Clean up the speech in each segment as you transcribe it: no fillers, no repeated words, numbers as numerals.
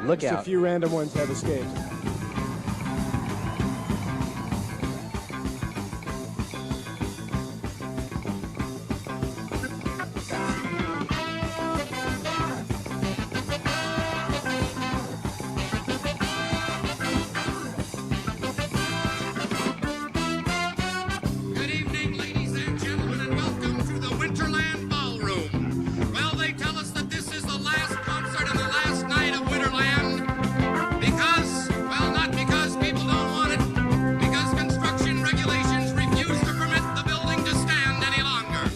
Look Just out. a few random ones have escaped. Good evening, ladies and gentlemen, and welcome to the Winterland Ballroom. Well, they tell us that this is the last concert and the last night of Winterland because, well, not because people don't want it, because construction regulations refuse to permit the building to stand any longer.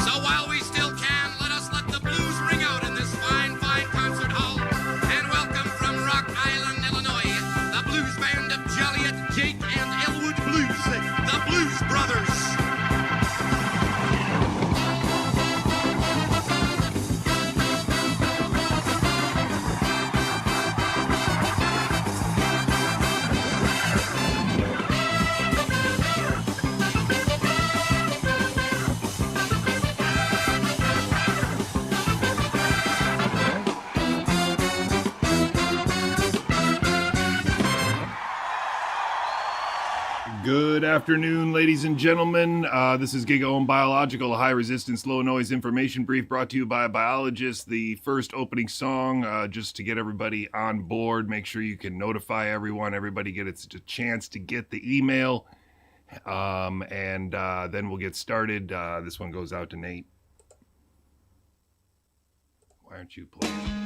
So while we still can, let us let the blues ring out in this fine, fine concert hall. And welcome from Rock Island, Illinois, the blues band of Joliet, Jake, and Elwood Blues, the Blues Brothers. Good afternoon, ladies and gentlemen. This is Gigaohm Biological, a high-resistance, low-noise information brief brought to you by a biologist. The first opening song, just to get everybody on board, make sure you can notify everybody gets a chance to get the email, and then we'll get started. This one goes out to Nate. Why aren't you playing?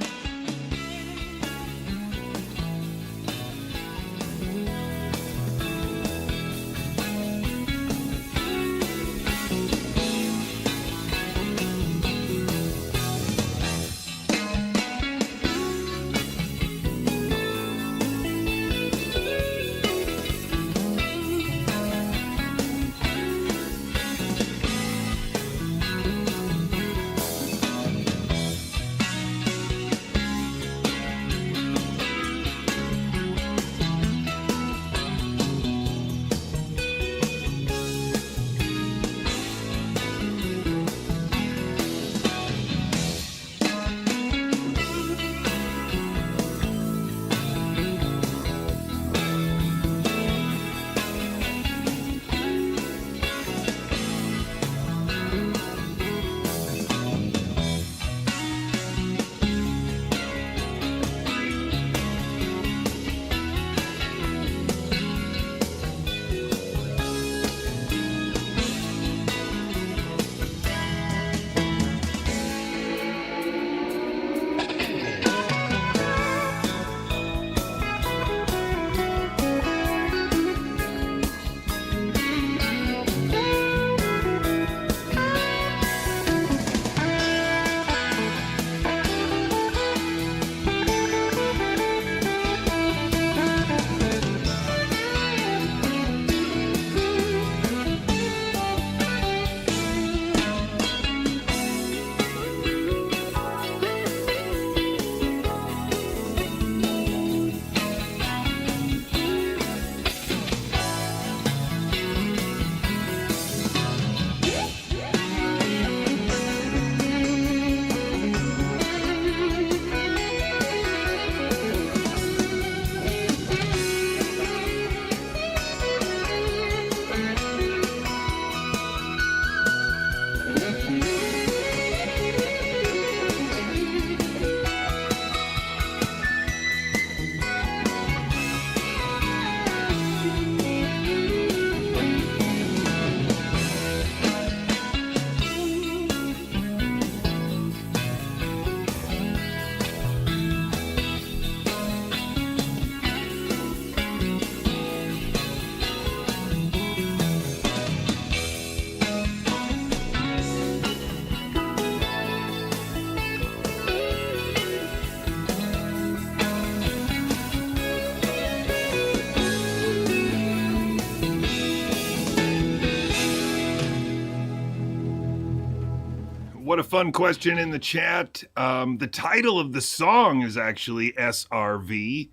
What a fun question in the chat. The title of the song is actually SRV,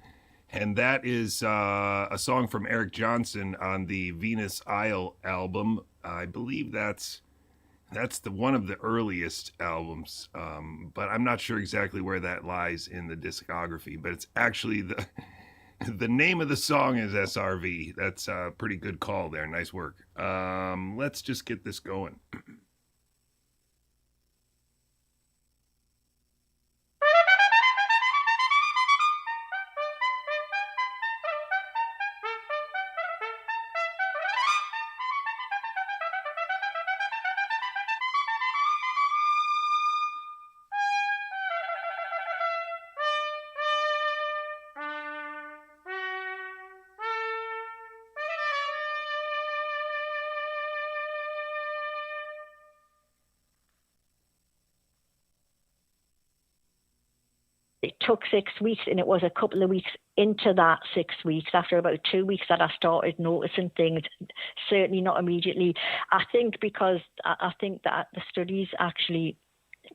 and that is a song from Eric Johnson on the Venus Isle album. I believe that's That's the one of the earliest albums, but I'm not sure exactly where that lies in the discography. But it's actually the name of the song is SRV. That's a pretty good call there. Nice work. Let's just get this going. It took 6 weeks, and it was a couple of weeks into that 6 weeks, after about 2 weeks, that I started noticing things. Certainly not immediately. I think because I think that the study's actually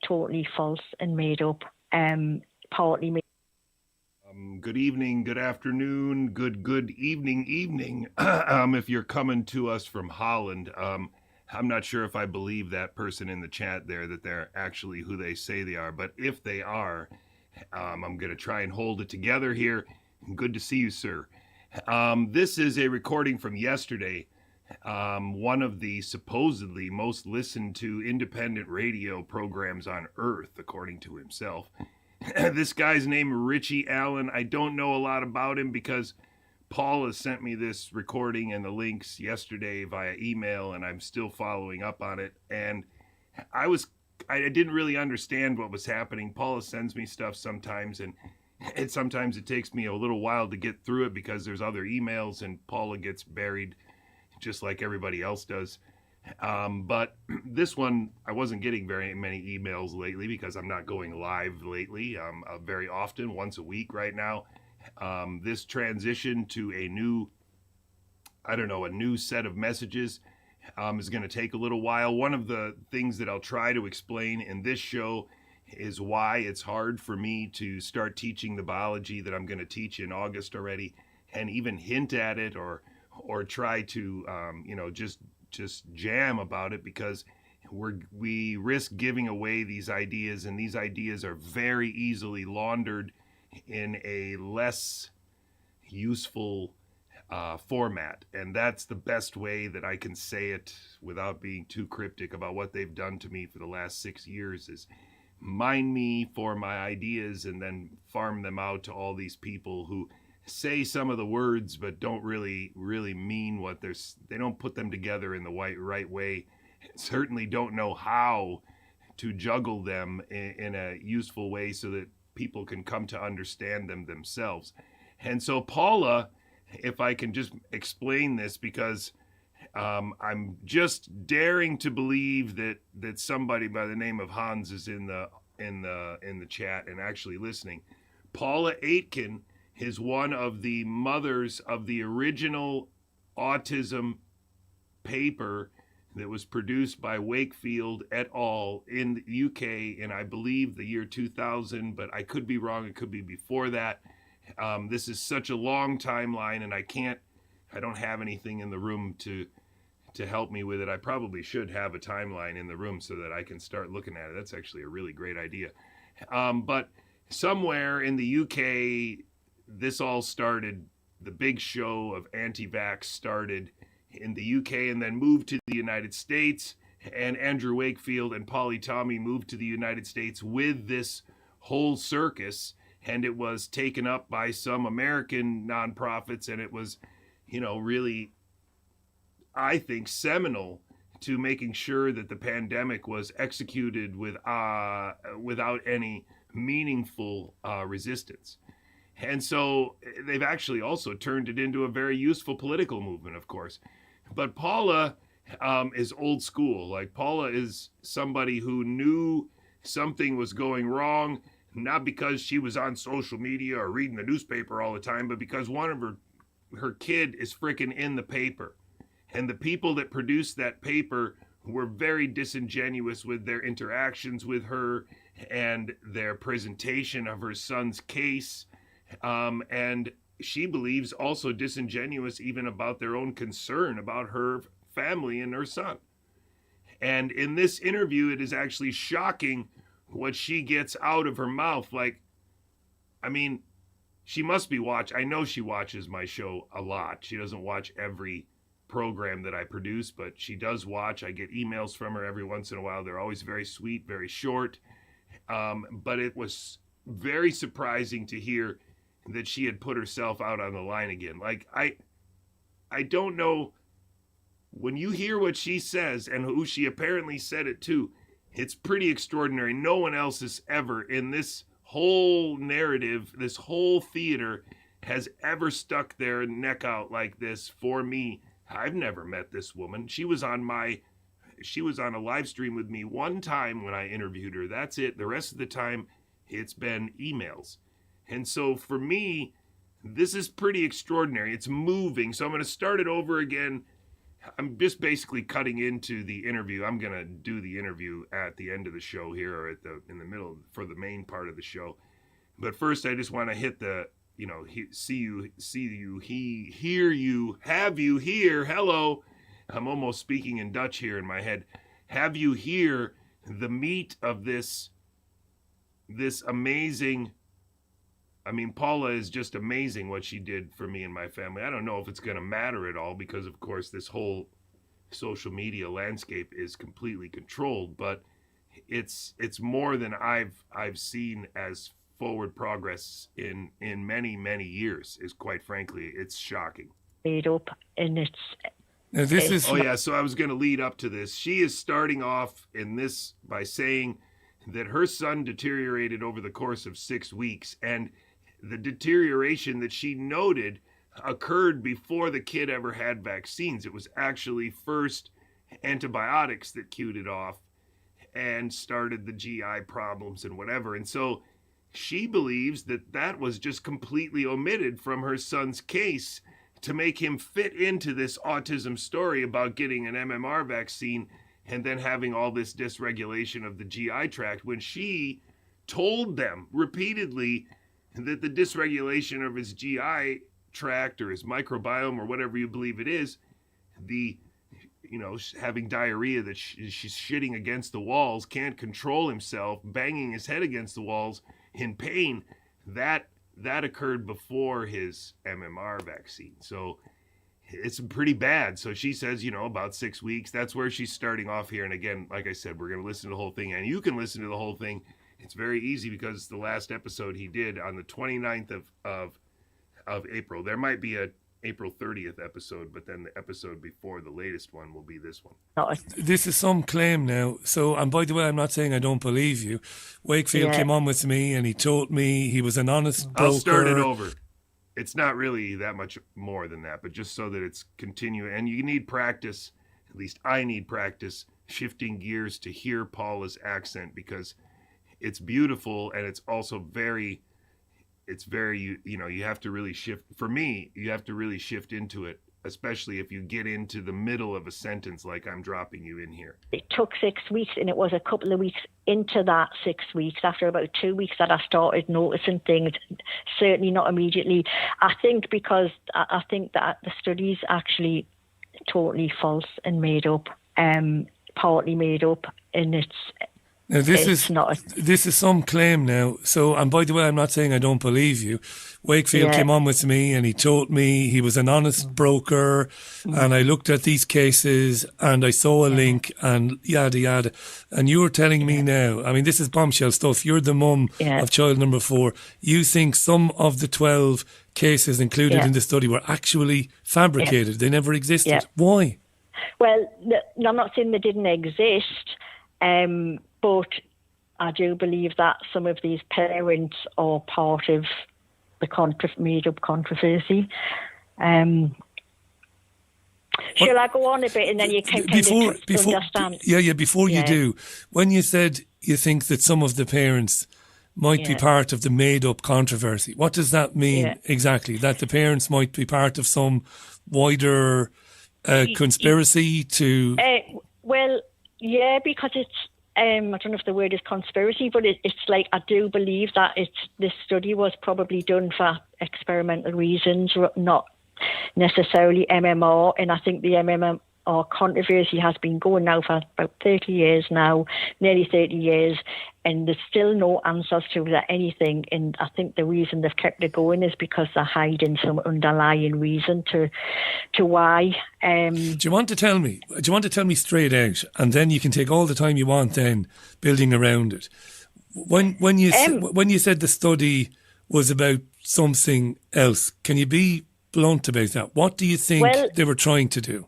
totally false and made up, partly made. Good evening, good afternoon, good evening. If you're coming to us from Holland, I'm not sure if I believe that person in the chat there that they're actually who they say they are, but if they are, I'm going to try and hold it together here. Good to see you, sir. This is a recording from yesterday. One of the supposedly most listened to independent radio programs on Earth, according to himself. This guy's name Richie Allen. I don't know a lot about him because Paula sent me this recording and the links yesterday via email, and I'm still following up on it. And I didn't really understand what was happening. Paula sends me stuff sometimes, and sometimes it takes me a little while to get through it because there's other emails, and Paula gets buried just like everybody else does. But this one, I wasn't getting very many emails lately because I'm not going live lately very often, once a week right now. This transition to a new set of messages is going to take a little while. One of the things that I'll try to explain in this show is why it's hard for me to start teaching the biology that I'm going to teach in August already, and even hint at it or try to just jam about it, because we risk giving away these ideas, and these ideas are very easily laundered in a less useful format. And that's the best way that I can say it without being too cryptic about what they've done to me for the last 6 years, is mine me for my ideas and then farm them out to all these people who say some of the words but don't really mean what they don't put them together in the right way, certainly don't know how to juggle them in a useful way so that people can come to understand them themselves. And so Paula, if I can just explain this, because I'm just daring to believe that somebody by the name of Hans is in the chat and actually listening. Paula Aitken is one of the mothers of the original autism paper that was produced by Wakefield et al. In the UK in, I believe, the year 2000, but I could be wrong. It could be before that. This is such a long timeline, and I don't have anything in the room to help me with it. I probably should have a timeline in the room so that I can start looking at it. That's actually a really great idea. But somewhere in the UK, this all started. The big show of anti-vax started in the UK and then moved to the United States. And Andrew Wakefield and Polly Tommy moved to the United States with this whole circus. And it was taken up by some American nonprofits, and it was, really, I think, seminal to making sure that the pandemic was executed without any meaningful resistance. And so they've actually also turned it into a very useful political movement, of course. But Paula is old school. Like, Paula is somebody who knew something was going wrong, not because she was on social media or reading the newspaper all the time, but because one of her kid is frickin' in the paper. And the people that produced that paper were very disingenuous with their interactions with her and their presentation of her son's case. And she believes also disingenuous even about their own concern about her family and her son. And in this interview, it is actually shocking what she gets out of her mouth. Like, I mean, she must be I know she watches my show a lot. She doesn't watch every program that I produce, but she does watch. I get emails from her every once in a while. They're always very sweet, very short. But it was very surprising to hear that she had put herself out on the line again. Like, I don't know. When you hear what she says and who she apparently said it to, it's pretty extraordinary. No one else has ever, in this whole narrative, this whole theater, has ever stuck their neck out like this for me. I've never met this woman. She was on a live stream with me one time when I interviewed her. That's it. The rest of the time, it's been emails. And so for me, this is pretty extraordinary. It's moving. So I'm going to start it over again. I'm just basically cutting into the interview. I'm going to do the interview at the end of the show here, or in the middle for the main part of the show. But first, I just want to hit the, see you, hear you, have you here. Hello. I'm almost speaking in Dutch here in my head. Have you hear the meat of this amazing. I mean, Paula is just amazing what she did for me and my family. I don't know if it's going to matter at all because, of course, this whole social media landscape is completely controlled. But it's more than I've seen as forward progress in many, many years. Is quite frankly, it's shocking. Made up, and Oh yeah, so I was going to lead up to this. She is starting off in this by saying that her son deteriorated over the course of 6 weeks, and the deterioration that she noted occurred before the kid ever had vaccines. It was actually first antibiotics that cued it off and started the GI problems and whatever. And so she believes that was just completely omitted from her son's case to make him fit into this autism story about getting an MMR vaccine and then having all this dysregulation of the GI tract, when she told them repeatedly that the dysregulation of his GI tract or his microbiome or whatever you believe it is, having diarrhea, that she's shitting against the walls, can't control himself, banging his head against the walls in pain, that occurred before his MMR vaccine. So it's pretty bad. So she says, about 6 weeks. That's where she's starting off here. And again, like I said, we're going to listen to the whole thing, and you can listen to the whole thing. It's very easy because it's the last episode he did on the 29th of April. There might be a April 30th episode, but then the episode before the latest one will be this one. This is some claim now. So, and by the way, I'm not saying I don't believe you. Wakefield came on with me and he told me he was an honest broker. I'll start it over. It's not really that much more than that, but just so that it's continuing. And you need practice, at least I need practice, shifting gears to hear Paula's accent, because it's beautiful and it's also very, you have to really shift. For me, you have to really shift into it, especially if you get into the middle of a sentence like I'm dropping you in here. It took 6 weeks, and it was a couple of weeks into that 6 weeks, after about 2 weeks, that I started noticing things, certainly not immediately. I think because I think that the study's actually totally false and made up, partly made up, and it's... Now, this is some claim now. So, and by the way, I'm not saying I don't believe you. Wakefield came on with me and he told me he was an honest broker, and I looked at these cases and I saw a link and yada yada. And you're telling me now, I mean, this is bombshell stuff. You're the mum of child number 4. You think some of the 12 cases included in the study were actually fabricated. They never existed. Yeah. Why? Well, I'm not saying they didn't exist, but I do believe that some of these parents are part of the made-up controversy. Shall I go on a bit and then you can understand? Before you do, when you said you think that some of the parents might be part of the made-up controversy, what does that mean exactly? That the parents might be part of some wider conspiracy to... because it's... I don't know if the word is conspiracy, but it's like, I do believe that this study was probably done for experimental reasons, not necessarily MMR. And I think the MMR or controversy has been going now for about 30 years now, nearly 30 years, and there's still no answers to anything. And I think the reason they've kept it going is because they're hiding some underlying reason to why. Do you want to tell me? Do you want to tell me straight out, and then you can take all the time you want then building around it. When you said the study was about something else, can you be blunt about that? What do you think they were trying to do?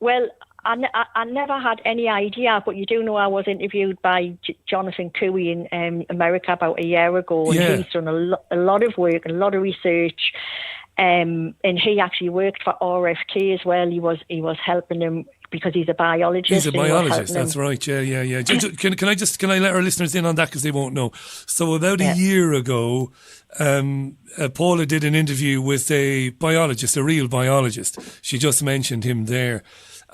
Well, I never had any idea, but you do know I was interviewed by JJCouey in America about a year ago, and he's done a lot of work, a lot of research, and he actually worked for RFK as well. He was helping him because he's a biologist. He's a biologist, that's right. Yeah. Can I let our listeners in on that because they won't know? So about a year ago, Paula did an interview with a biologist, a real biologist. She just mentioned him there.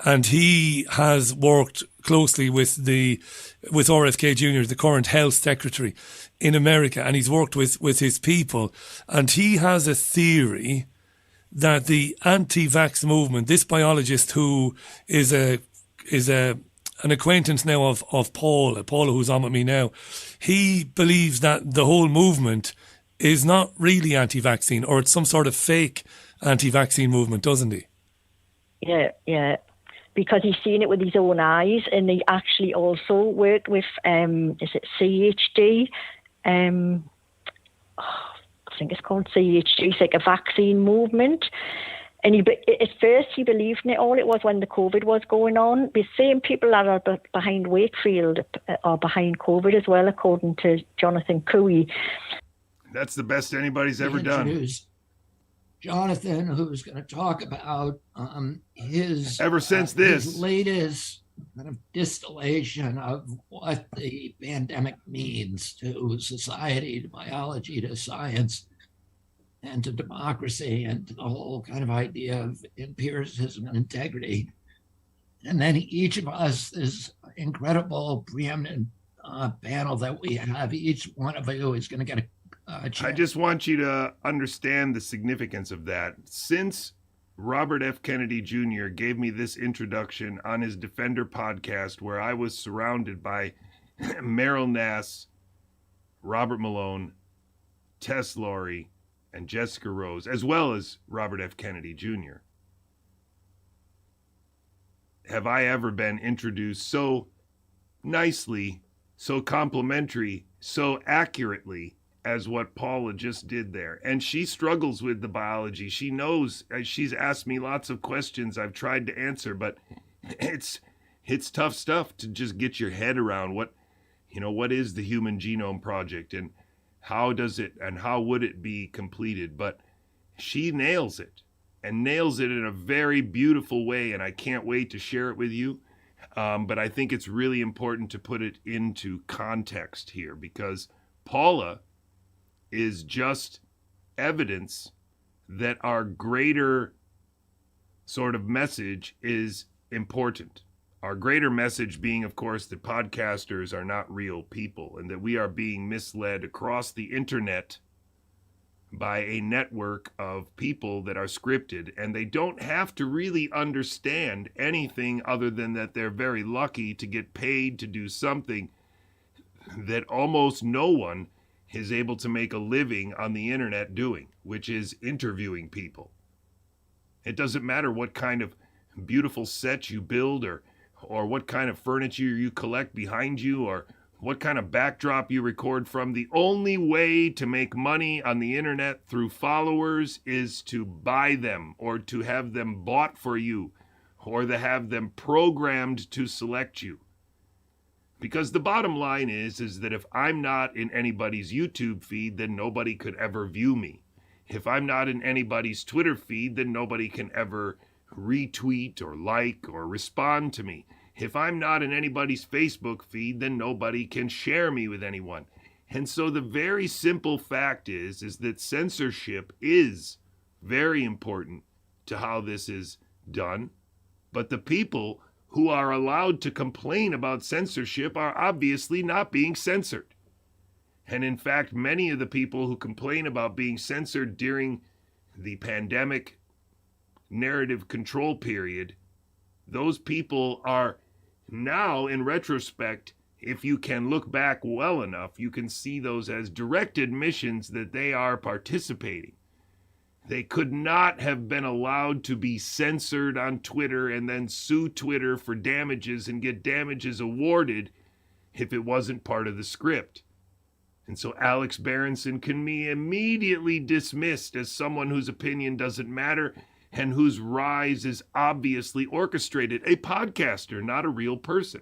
And he has worked closely with RFK Jr., the current health secretary in America, and he's worked with his people. And he has a theory that the anti-vax movement, this biologist who is an acquaintance now of Paula who's on with me now, he believes that the whole movement is not really anti-vaccine, or it's some sort of fake anti-vaccine movement, doesn't he? Yeah. Because he's seen it with his own eyes, and he actually also worked with, is it CHD? I think it's called CHD. It's like a vaccine movement. And at first he believed in it all. It was when the COVID was going on. The same people that are behind Wakefield are behind COVID as well, according to JJCouey. That's the best anybody's ever done. Jonathan, who's going to talk about his latest kind of distillation of what the pandemic means to society, to biology, to science, and to democracy, and to the whole kind of idea of empiricism and integrity. And then each of us, this incredible preeminent panel that we have, each one of you is going to get a I just want you to understand the significance of that. Since Robert F. Kennedy Jr. gave me this introduction on his Defender podcast, where I was surrounded by Meryl Nass, Robert Malone, Tess Laurie, and Jessica Rose, as well as Robert F. Kennedy Jr., have I ever been introduced so nicely, so complimentary, so accurately as what Paula just did there. And she struggles with the biology. She knows, she's asked me lots of questions I've tried to answer, but it's tough stuff to just get your head around what is the Human Genome Project and how does it and how would it be completed. But she nails it, and nails it in a very beautiful way, and I can't wait to share it with you. But I think it's really important to put it into context here, because Paula is just evidence that our greater sort of message is important. Our greater message being, of course, that podcasters are not real people, and that we are being misled across the internet by a network of people that are scripted, and they don't have to really understand anything other than that they're very lucky to get paid to do something that almost no one is able to make a living on the internet doing, which is interviewing people. It doesn't matter what kind of beautiful set you build, or what kind of furniture you collect behind you, or what kind of backdrop you record from. The only way to make money on the internet through followers is to buy them, or to have them bought for you, or to have them programmed to select you. Because the bottom line is that if I'm not in anybody's YouTube feed, then nobody could ever view me. If I'm not in anybody's Twitter feed, then nobody can ever retweet or like or respond to me. If I'm not in anybody's Facebook feed, then nobody can share me with anyone. And so the very simple fact is that censorship is very important to how this is done. But the people who are allowed to complain about censorship are obviously not being censored. And in fact, many of the people who complain about being censored during the pandemic narrative control period those people are now, in retrospect, if you can look back well enough, you can see those as direct admissions that they are participating. They could not have been allowed to be censored on Twitter and then sue Twitter for damages and get damages awarded if it wasn't part of the script. And so Alex Berenson can be immediately dismissed as someone whose opinion doesn't matter and whose rise is obviously orchestrated. A podcaster, not a real person.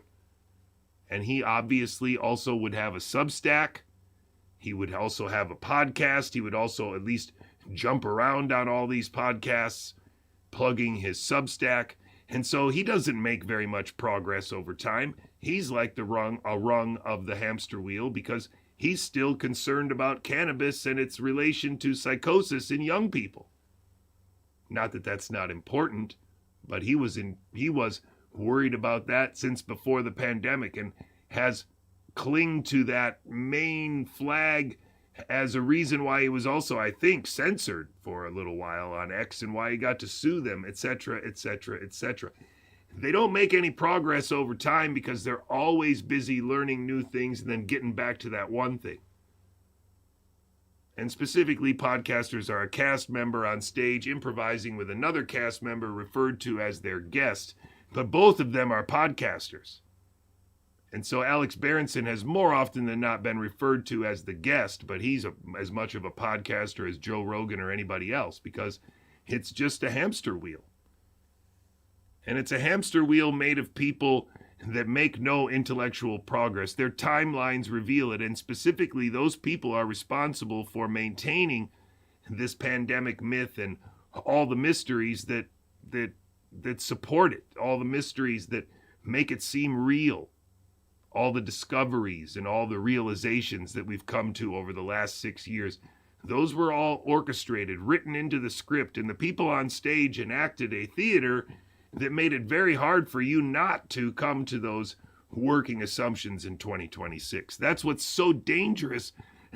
And he obviously also would have a Substack. He would also have a podcast. He would also at least jump around on all these podcasts, plugging his Substack. And so he doesn't make very much progress over time. He's like a rung of the hamster wheel because he's still concerned about cannabis and its relation to psychosis in young people. Not that that's not important, but he was worried about that since before the pandemic and has clinged to that main flag as a reason why he was also, I think, censored for a little while on X and why he got to sue them, etc., etc., etc. They don't make any progress over time because they're always busy learning new things and then getting back to that one thing. And specifically, podcasters are a cast member on stage improvising with another cast member referred to as their guest, but both of them are podcasters. And so Alex Berenson has more often than not been referred to as the guest, but he's as much of a podcaster as Joe Rogan or anybody else because it's just a hamster wheel. And it's a hamster wheel made of people that make no intellectual progress. Their timelines reveal it, and specifically those people are responsible for maintaining this pandemic myth and all the mysteries that support it, all the mysteries that make it seem real, all the discoveries and all the realizations that we've come to over the last 6 years. Those were all orchestrated, written into the script, and the people on stage enacted a theater that made it very hard for you not to come to those working assumptions in 2026. That's what's so dangerous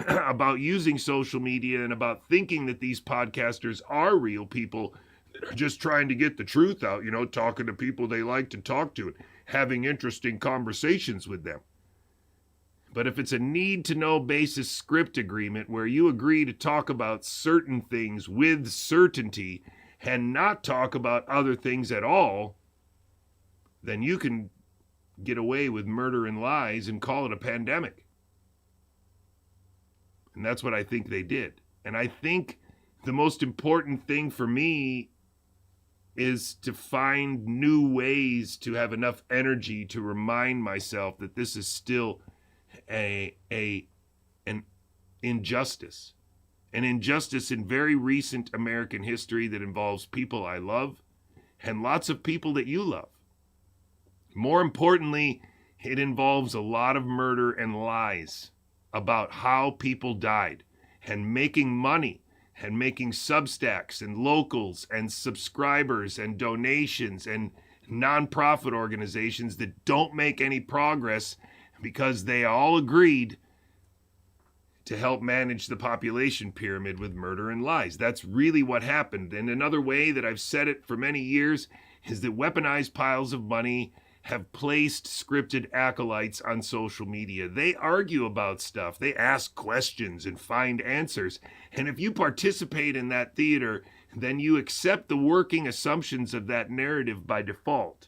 about using social media and about thinking that these podcasters are real people that are just trying to get the truth out, talking to people they like to talk to and having interesting conversations with them. But if it's a need-to-know basis script agreement where you agree to talk about certain things with certainty and not talk about other things at all, then you can get away with murder and lies and call it a pandemic. And that's what I think they did. And I think the most important thing for me is to find new ways to have enough energy to remind myself that this is still an injustice. An injustice in very recent American history that involves people I love and lots of people that you love. More importantly, it involves a lot of murder and lies about how people died and making money and making Substacks and locals and subscribers and donations and nonprofit organizations that don't make any progress because they all agreed to help manage the population pyramid with murder and lies. That's really what happened. And another way that I've said it for many years is that weaponized piles of money have placed scripted acolytes on social media. They argue about stuff. They ask questions and find answers. And if you participate in that theater, then you accept the working assumptions of that narrative by default.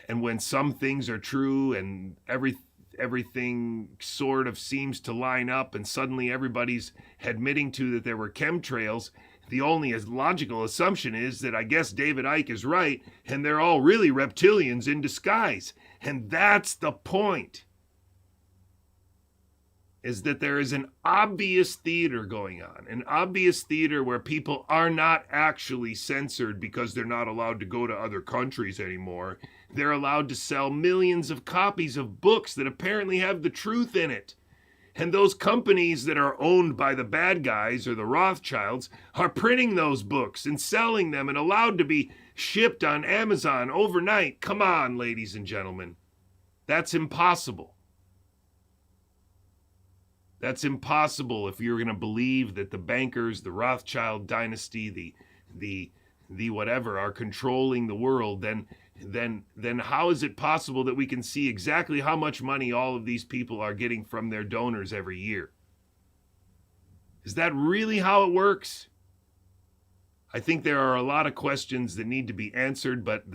And when some things are true and everything sort of seems to line up and suddenly everybody's admitting to that there were chemtrails, the only logical assumption is that I guess David Icke is right and they're all really reptilians in disguise. And that's the point, is that there is an obvious theater going on, an obvious theater where people are not actually censored because they're not allowed to go to other countries anymore. They're allowed to sell millions of copies of books that apparently have the truth in it. And those companies that are owned by the bad guys or the Rothschilds are printing those books and selling them and allowed to be shipped on Amazon overnight. Come on, ladies and gentlemen. That's impossible. That's impossible if you're going to believe that the bankers, the Rothschild dynasty, whatever are controlling the world, then how is it possible that we can see exactly how much money all of these people are getting from their donors every year? Is that really how it works? I think there are a lot of questions that need to be answered, but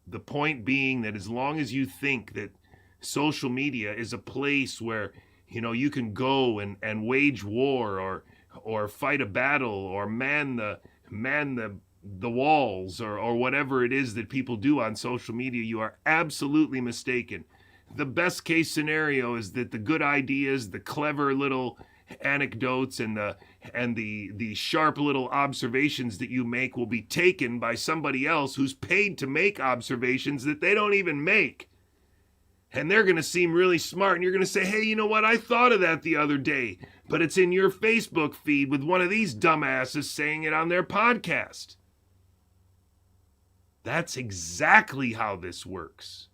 the point being that as long as you think that social media is a place where, you can go and wage war or fight a battle or man the walls or whatever it is that people do on social media, you are absolutely mistaken. The best case scenario is that the good ideas, the clever little anecdotes and the sharp little observations that you make will be taken by somebody else who's paid to make observations that they don't even make. And they're going to seem really smart, and you're going to say, hey, you know what? I thought of that the other day, but it's in your Facebook feed with one of these dumbasses saying it on their podcast. That's exactly how this works.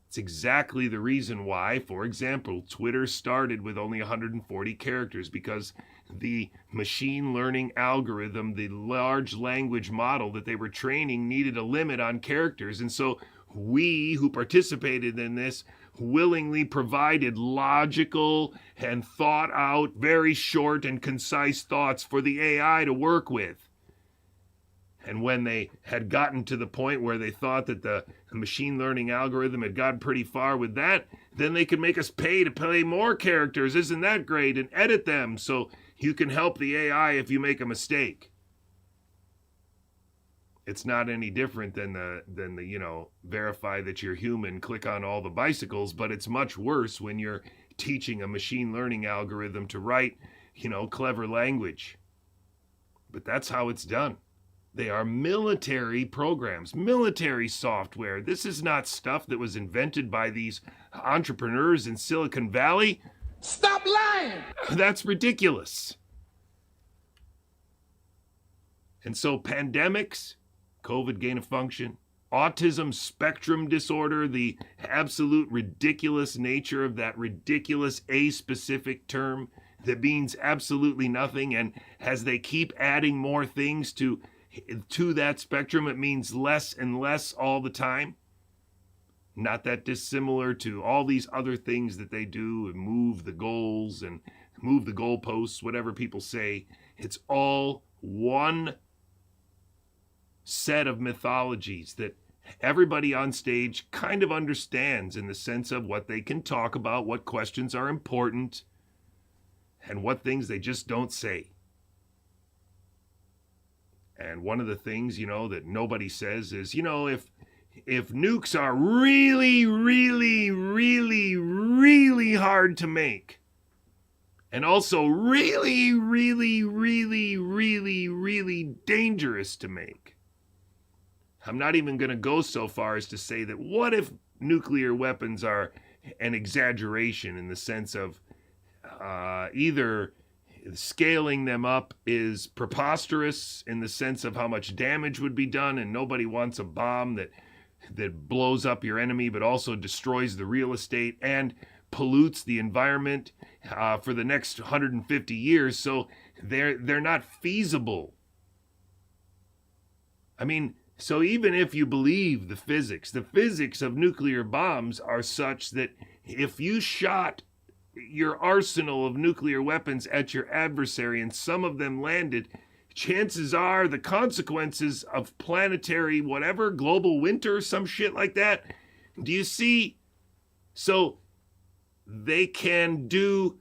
It's exactly the reason why, for example, Twitter started with only 140 characters, because the machine learning algorithm, the large language model that they were training, needed a limit on characters. And so we who participated in this willingly provided logical and thought out, very short and concise thoughts for the AI to work with. And when they had gotten to the point where they thought that the machine learning algorithm had gotten pretty far with that, then they could make us pay to play more characters. Isn't that great? And edit them so you can help the AI if you make a mistake. It's not any different than the verify that you're human, click on all the bicycles, but it's much worse when you're teaching a machine learning algorithm to write, clever language. But that's how it's done. They are military programs, military software. This is not stuff that was invented by these entrepreneurs in Silicon Valley. Stop lying! That's ridiculous. And so pandemics, COVID gain of function, autism spectrum disorder, the absolute ridiculous nature of that ridiculous a-specific term that means absolutely nothing, and as they keep adding more things to that spectrum, it means less and less all the time. Not that dissimilar to all these other things that they do and move the goals and move the goalposts, whatever people say. It's all one set of mythologies that everybody on stage kind of understands, in the sense of what they can talk about, what questions are important, and what things they just don't say. And one of the things, that nobody says is, if nukes are really, really, really, really hard to make, and also really, really, really, really, really dangerous to make, I'm not even going to go so far as to say that what if nuclear weapons are an exaggeration, in the sense of either scaling them up is preposterous in the sense of how much damage would be done, and nobody wants a bomb that blows up your enemy but also destroys the real estate and pollutes the environment for the next 150 years. So they're not feasible. I mean, so even if you believe the physics of nuclear bombs are such that if you shot your arsenal of nuclear weapons at your adversary and some of them landed, chances are the consequences of planetary whatever, global winter, some shit like that. Do you see? So they can do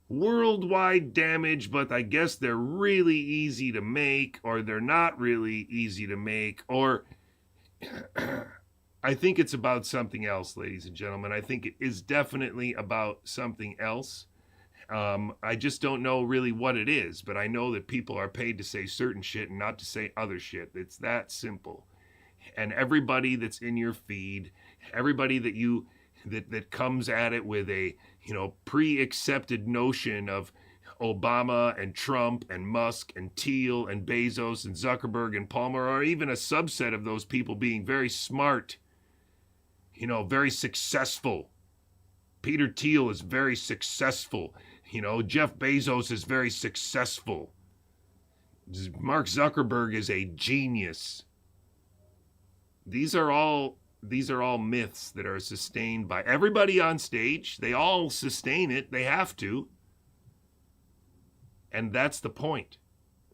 worldwide damage, but I guess they're really easy to make, or they're not really easy to make, or I think it's about something else, ladies and gentlemen. I think it is definitely about something else. I just don't know really what it is, but I know that people are paid to say certain shit and not to say other shit. It's that simple. And everybody that's in your feed, everybody that comes at it with a pre-accepted notion of Obama and Trump and Musk and Thiel and Bezos and Zuckerberg and Palmer, or even a subset of those people being very smart, very successful. Peter Thiel is very successful. Jeff Bezos is very successful. Mark Zuckerberg is a genius. These are all myths that are sustained by everybody on stage. They all sustain it. They have to. And that's the point.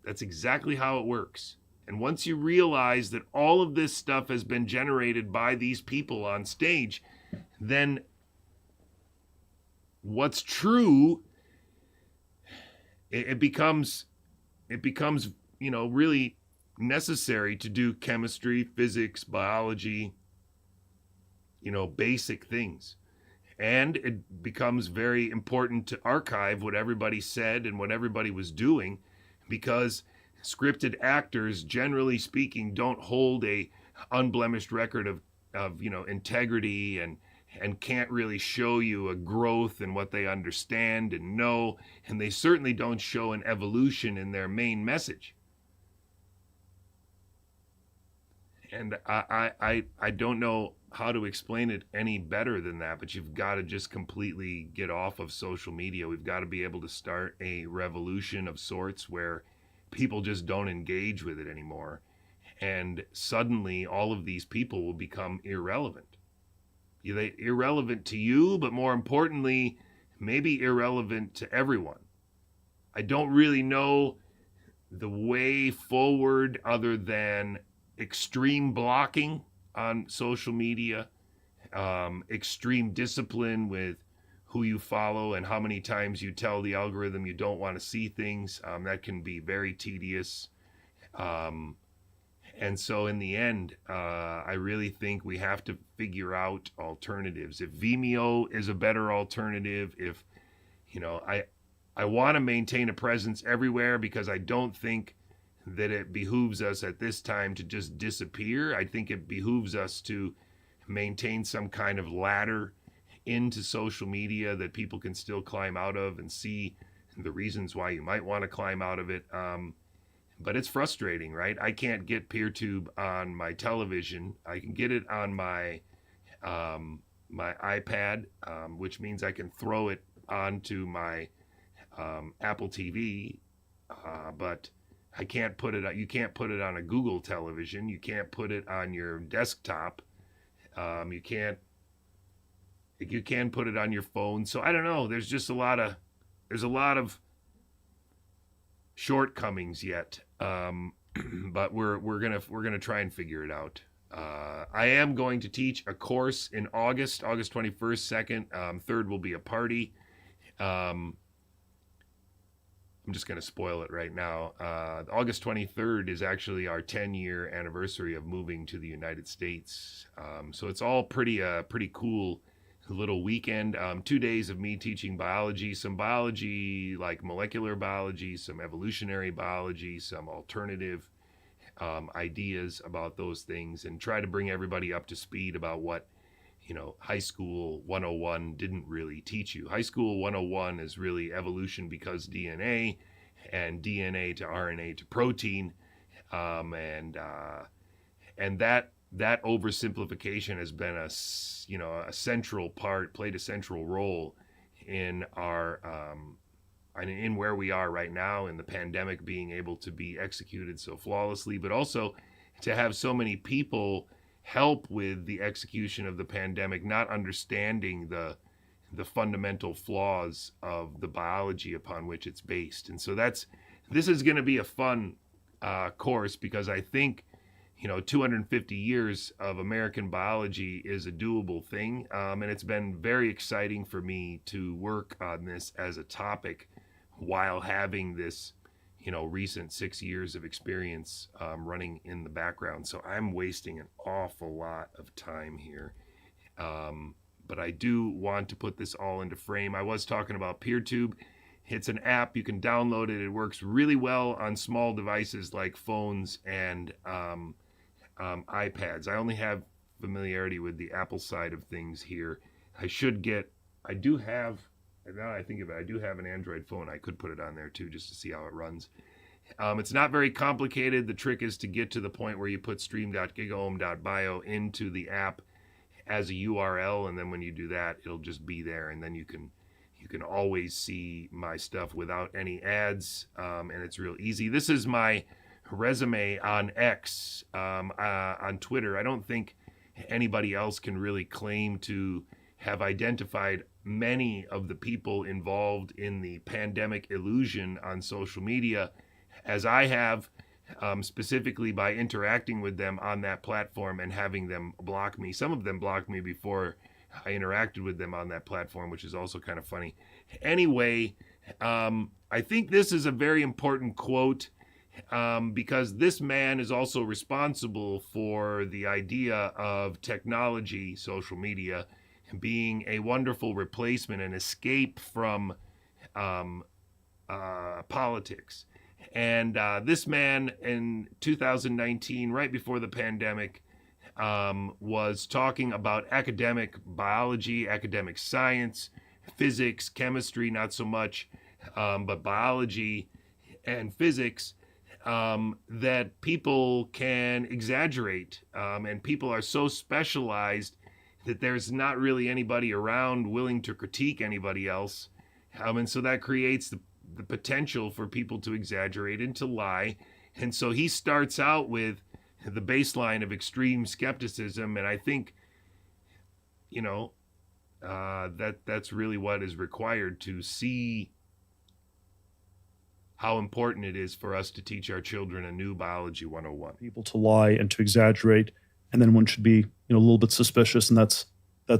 That's exactly how it works. And once you realize that all of this stuff has been generated by these people on stage, then what's true, it becomes, really necessary to do chemistry, physics, biology, basic things. And it becomes very important to archive what everybody said and what everybody was doing, because scripted actors, generally speaking, don't hold a unblemished record of integrity and can't really show you a growth in what they understand and know, and they certainly don't show an evolution in their main message. And I don't know how to explain it any better than that, but you've got to just completely get off of social media. We've got to be able to start a revolution of sorts where people just don't engage with it anymore. And suddenly all of these people will become irrelevant. They're irrelevant to you, but more importantly, maybe irrelevant to everyone. I don't really know the way forward other than extreme blocking on social media, extreme discipline with who you follow and how many times you tell the algorithm you don't want to see things. That can be very tedious. And so in the end, I really think we have to figure out alternatives. If Vimeo is a better alternative, if, I want to maintain a presence everywhere, because I don't think that it behooves us at this time to just disappear. I think it behooves us to maintain some kind of ladder into social media that people can still climb out of and see the reasons why you might want to climb out of it. But it's frustrating, right? I can't get PeerTube on my television. I can get it on my my iPad, which means I can throw it onto my Apple TV, but I can't put it. You can't put it on a Google television. You can't put it on your desktop. You can put it on your phone. So I don't know. There's just a lot of shortcomings yet. But we're gonna try and figure it out. I am going to teach a course in August 21st, 2nd, 3rd will be a party. I'm just going to spoil it right now. August 23rd is actually our 10-year anniversary of moving to the United States. So it's all pretty cool little weekend. 2 days of me teaching biology, some biology like molecular biology, some evolutionary biology, some alternative ideas about those things, and try to bring everybody up to speed about what high school 101 didn't really teach you. High school 101 is really evolution because DNA, and DNA to RNA to protein, and that oversimplification has been a central part, played a central role in our in where we are right now, in the pandemic being able to be executed so flawlessly, but also to have so many people help with the execution of the pandemic, not understanding the fundamental flaws of the biology upon which it's based. And so this is going to be a fun course, because I think 250 years of American biology is a doable thing, and it's been very exciting for me to work on this as a topic while having this recent 6 years of experience running in the background. So I'm wasting an awful lot of time here. But I do want to put this all into frame. I was talking about PeerTube. It's an app. You can download it. It works really well on small devices like phones and iPads. I only have familiarity with the Apple side of things here. I do have, now I think of it, I do have an Android phone. I could put it on there too, just to see how it runs. It's not very complicated. The trick is to get to the point where you put stream.gigaohm.bio into the app as a URL, and then when you do that, it'll just be there, and then you can You can always see my stuff without any ads, and it's real easy. This is my resume on X, on Twitter. I don't think anybody else can really claim to have identified many of the people involved in the pandemic illusion on social media as I have, specifically by interacting with them on that platform and having them block me. Some of them blocked me before I interacted with them on that platform, which is also kind of funny. Anyway, I think this is a very important quote, because this man is also responsible for the idea of technology, social media, being a wonderful replacement and escape from politics. And this man in 2019, right before the pandemic, was talking about academic biology, academic science, physics, chemistry, not so much, but biology and physics, that people can exaggerate, and people are so specialized that there's not really anybody around willing to critique anybody else. And so that creates the potential for people to exaggerate and to lie. And so he starts out with the baseline of extreme skepticism. And I think, that's really what is required to see how important it is for us to teach our children a new biology 101. People to lie and to exaggerate, and then one should be, a little bit suspicious, and that's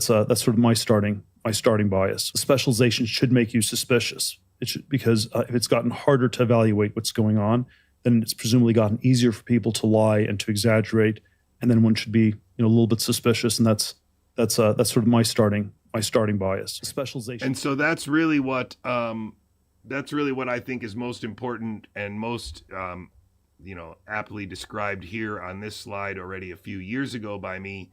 sort of my starting bias. Specialization should make you suspicious. It should, because if it's gotten harder to evaluate what's going on, then it's presumably gotten easier for people to lie and to exaggerate, and then one should be, a little bit suspicious, and that's sort of my starting bias. Specialization. And so that's really what I think is most important and most aptly described here on this slide already a few years ago by me.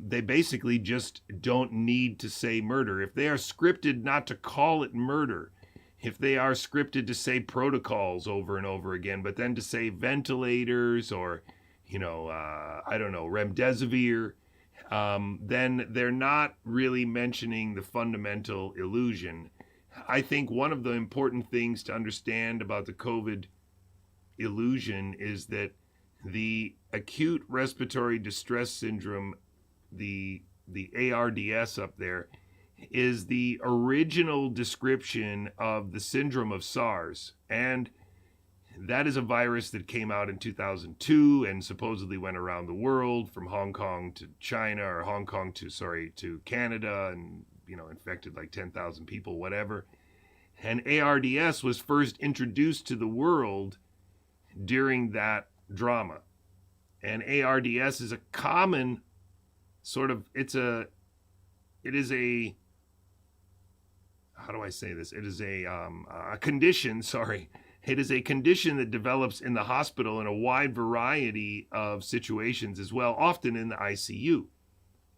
They basically just don't need to say murder. If they are scripted not to call it murder, if they are scripted to say protocols over and over again, but then to say ventilators or, remdesivir, then they're not really mentioning the fundamental illusion. I think one of the important things to understand about the COVID illusion is that the acute respiratory distress syndrome, the ARDS up there, is the original description of the syndrome of SARS. And that is a virus that came out in 2002 and supposedly went around the world from Hong Kong to China, or Hong Kong to Canada, and infected like 10,000 people, whatever. And ARDS was first introduced to the world during that drama. And ARDS is a common sort of, it is a condition, It is a condition that develops in the hospital in a wide variety of situations as well, often in the ICU.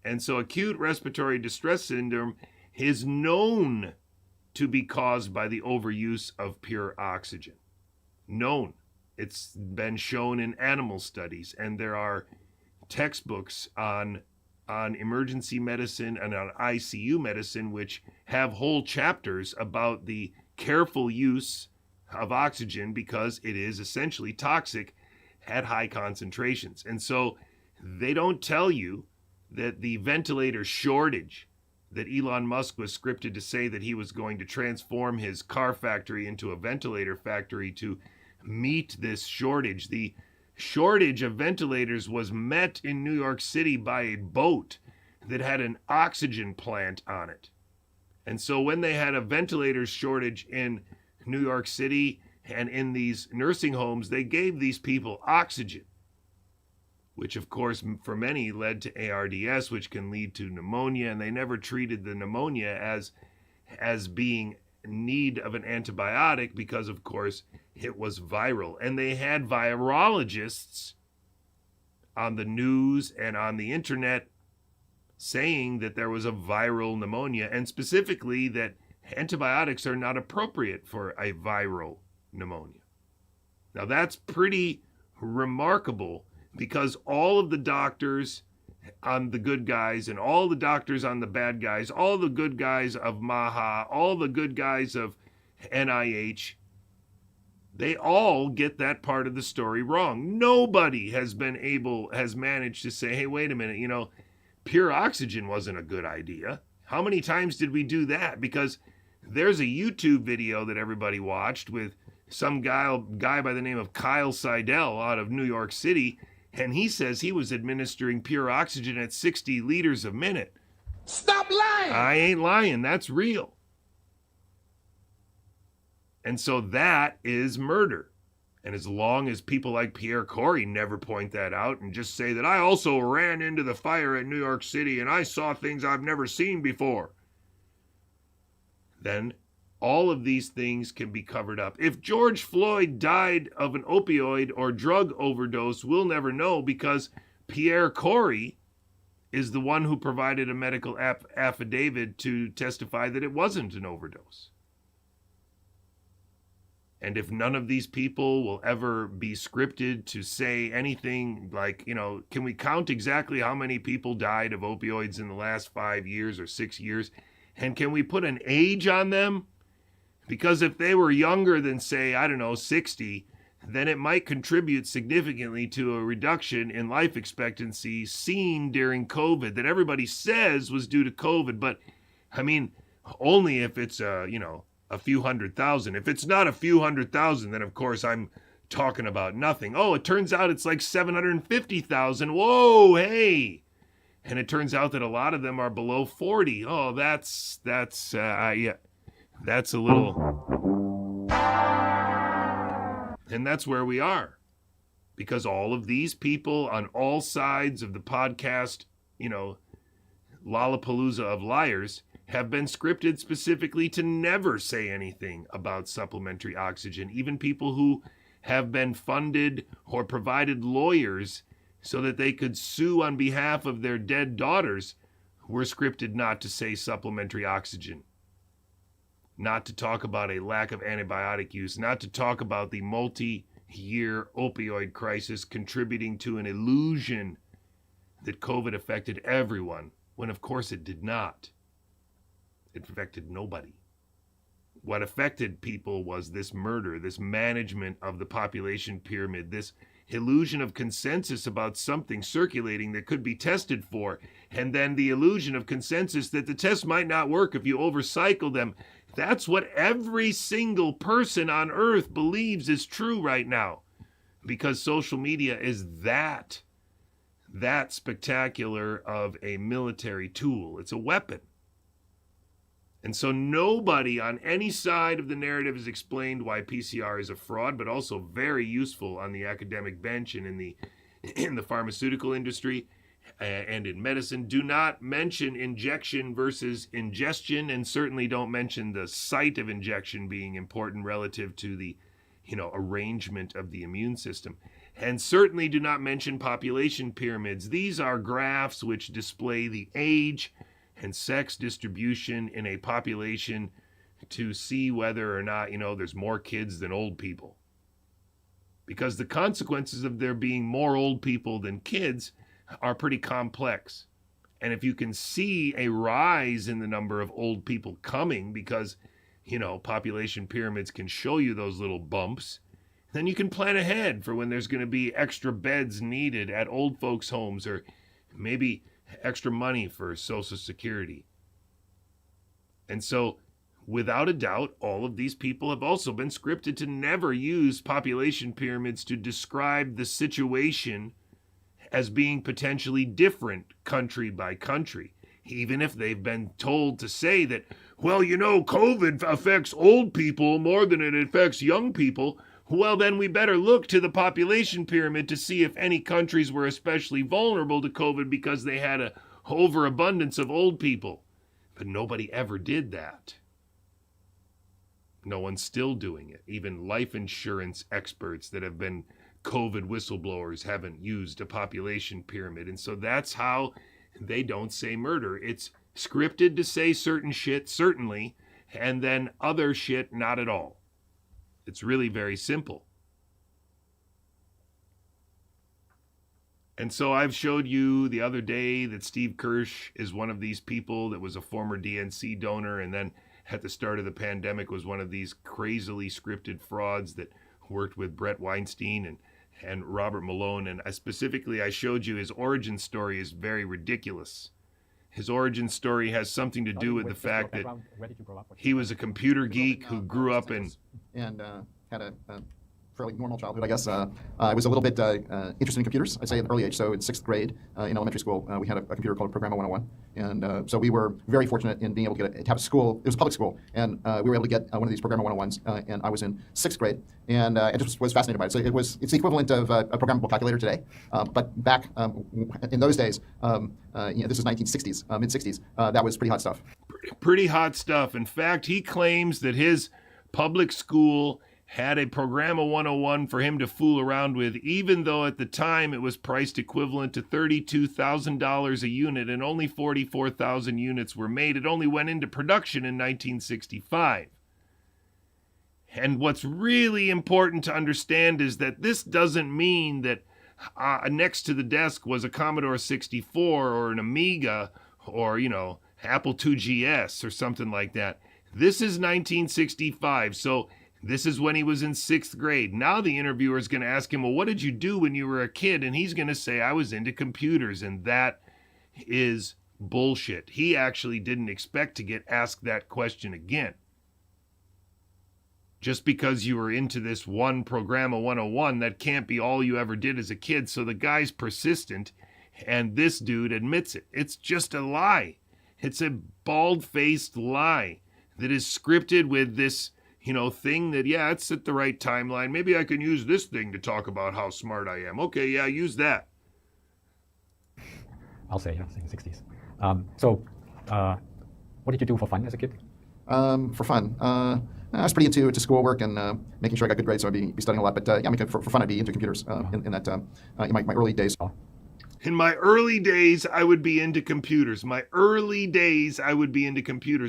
And so acute respiratory distress syndrome is known to be caused by the overuse of pure oxygen. Known. It's been shown in animal studies, and there are textbooks on emergency medicine and on ICU medicine which have whole chapters about the careful use of oxygen because it is essentially toxic at high concentrations. And so they don't tell you that the ventilator shortage that Elon Musk was scripted to say that he was going to transform his car factory into a ventilator factory to meet this shortage. The shortage of ventilators was met in New York City by a boat that had an oxygen plant on it. And so when they had a ventilator shortage in New York City and in these nursing homes, they gave these people oxygen, which of course for many led to ARDS, which can lead to pneumonia. And they never treated the pneumonia as being in need of an antibiotic because of course it was viral. And they had virologists on the news and on the internet saying that there was a viral pneumonia, and specifically that antibiotics are not appropriate for a viral pneumonia. Now that's pretty remarkable, because all of the doctors on the good guys and all the doctors on the bad guys, all the good guys of MAHA, all the good guys of NIH, they all get that part of the story wrong. Nobody has managed to say, hey, wait a minute, pure oxygen wasn't a good idea. How many times did we do that? Because there's a YouTube video that everybody watched with some guy by the name of Kyle Seidel out of New York City, and he says he was administering pure oxygen at 60 liters a minute. Stop lying! I ain't lying. That's real. And so that is murder. And as long as people like PEERTUBE never point that out and just say that I also ran into the fire at New York City and I saw things I've never seen before, then all of these things can be covered up. If George Floyd died of an opioid or drug overdose, we'll never know because PEERTUBE is the one who provided a medical affidavit to testify that it wasn't an overdose. And if none of these people will ever be scripted to say anything like, can we count exactly how many people died of opioids in the last 5 years or 6 years? And can we put an age on them? Because if they were younger than, say, 60, then it might contribute significantly to a reduction in life expectancy seen during COVID that everybody says was due to COVID. But, only if it's, a few 100,000. If it's not a few 100,000, then of course I'm talking about nothing. Oh, it turns out it's like 750,000. Whoa, hey. And it turns out that a lot of them are below 40. Oh, that's a little. And that's where we are. Because all of these people on all sides of the podcast, Lollapalooza of liars, have been scripted specifically to never say anything about supplementary oxygen. Even people who have been funded or provided lawyers so that they could sue on behalf of their dead daughters were scripted not to say supplementary oxygen, not to talk about a lack of antibiotic use, not to talk about the multi-year opioid crisis contributing to an illusion that COVID affected everyone, when of course it did not. It affected nobody. What affected people was this murder, this management of the population pyramid, this illusion of consensus about something circulating that could be tested for, and then the illusion of consensus that the test might not work if you overcycle them. That's what every single person on Earth believes is true right now, because social media is that spectacular of a military tool. It's a weapon. And so nobody on any side of the narrative has explained why PCR is a fraud, but also very useful on the academic bench and in the pharmaceutical industry and in medicine. Do not mention injection versus ingestion, and certainly don't mention the site of injection being important relative to the, arrangement of the immune system. And certainly do not mention population pyramids. These are graphs which display the age and sex distribution in a population to see whether or not, there's more kids than old people. Because the consequences of there being more old people than kids are pretty complex. And if you can see a rise in the number of old people coming because, population pyramids can show you those little bumps, then you can plan ahead for when there's going to be extra beds needed at old folks' homes, or maybe extra money for Social Security. And so, without a doubt, all of these people have also been scripted to never use population pyramids to describe the situation as being potentially different country by country, even if they've been told to say that, COVID affects old people more than it affects young people. Well, then we better look to the population pyramid to see if any countries were especially vulnerable to COVID because they had an overabundance of old people. But nobody ever did that. No one's still doing it. Even life insurance experts that have been COVID whistleblowers haven't used a population pyramid. And so that's how they don't say murder. It's scripted to say certain shit, certainly, and then other shit, not at all. It's really very simple. And so I've showed you the other day that Steve Kirsch is one of these people that was a former DNC donor, and then at the start of the pandemic was one of these crazily scripted frauds that worked with Brett Weinstein and Robert Malone. And I showed you his origin story is very ridiculous. His origin story has something to do with the fact that he was a computer geek who grew up in... And had a fairly normal childhood, I guess. I was a little bit interested in computers, I'd say, at an early age. So in 6th grade in elementary school, we had a computer called Programmer 101. And so we were very fortunate in being able to have a school. It was a public school. And we were able to get one of these Programmer 101s. And I was in 6th grade. And I just was fascinated by it. So it's the equivalent of a programmable calculator today. But back in those days, this is 1960s, mid-60s, that was pretty hot stuff. Pretty hot stuff. In fact, he claims that his public school had a Programmer 101 for him to fool around with, even though at the time it was priced equivalent to $32,000 a unit and only 44,000 units were made. It only went into production in 1965. And what's really important to understand is that this doesn't mean that next to the desk was a Commodore 64 or an Amiga or, Apple IIgs or something like that. This is 1965, so this is when he was in 6th grade. Now the interviewer is going to ask him, well, what did you do when you were a kid? And he's going to say, I was into computers. And that is bullshit. He actually didn't expect to get asked that question again. Just because you were into this one Programmer 101, that can't be all you ever did as a kid. So the guy's persistent, and this dude admits it. It's just a lie. It's a bald-faced lie that is scripted with this thing that, it's at the right timeline. Maybe I can use this thing to talk about how smart I am. Okay, yeah, use that. I'll say, in the 60s. What did you do for fun as a kid? For fun? I was pretty into schoolwork and making sure I got good grades, so I'd be studying a lot. But for fun, I'd be into computers in my early days. In my early days, I would be into computers.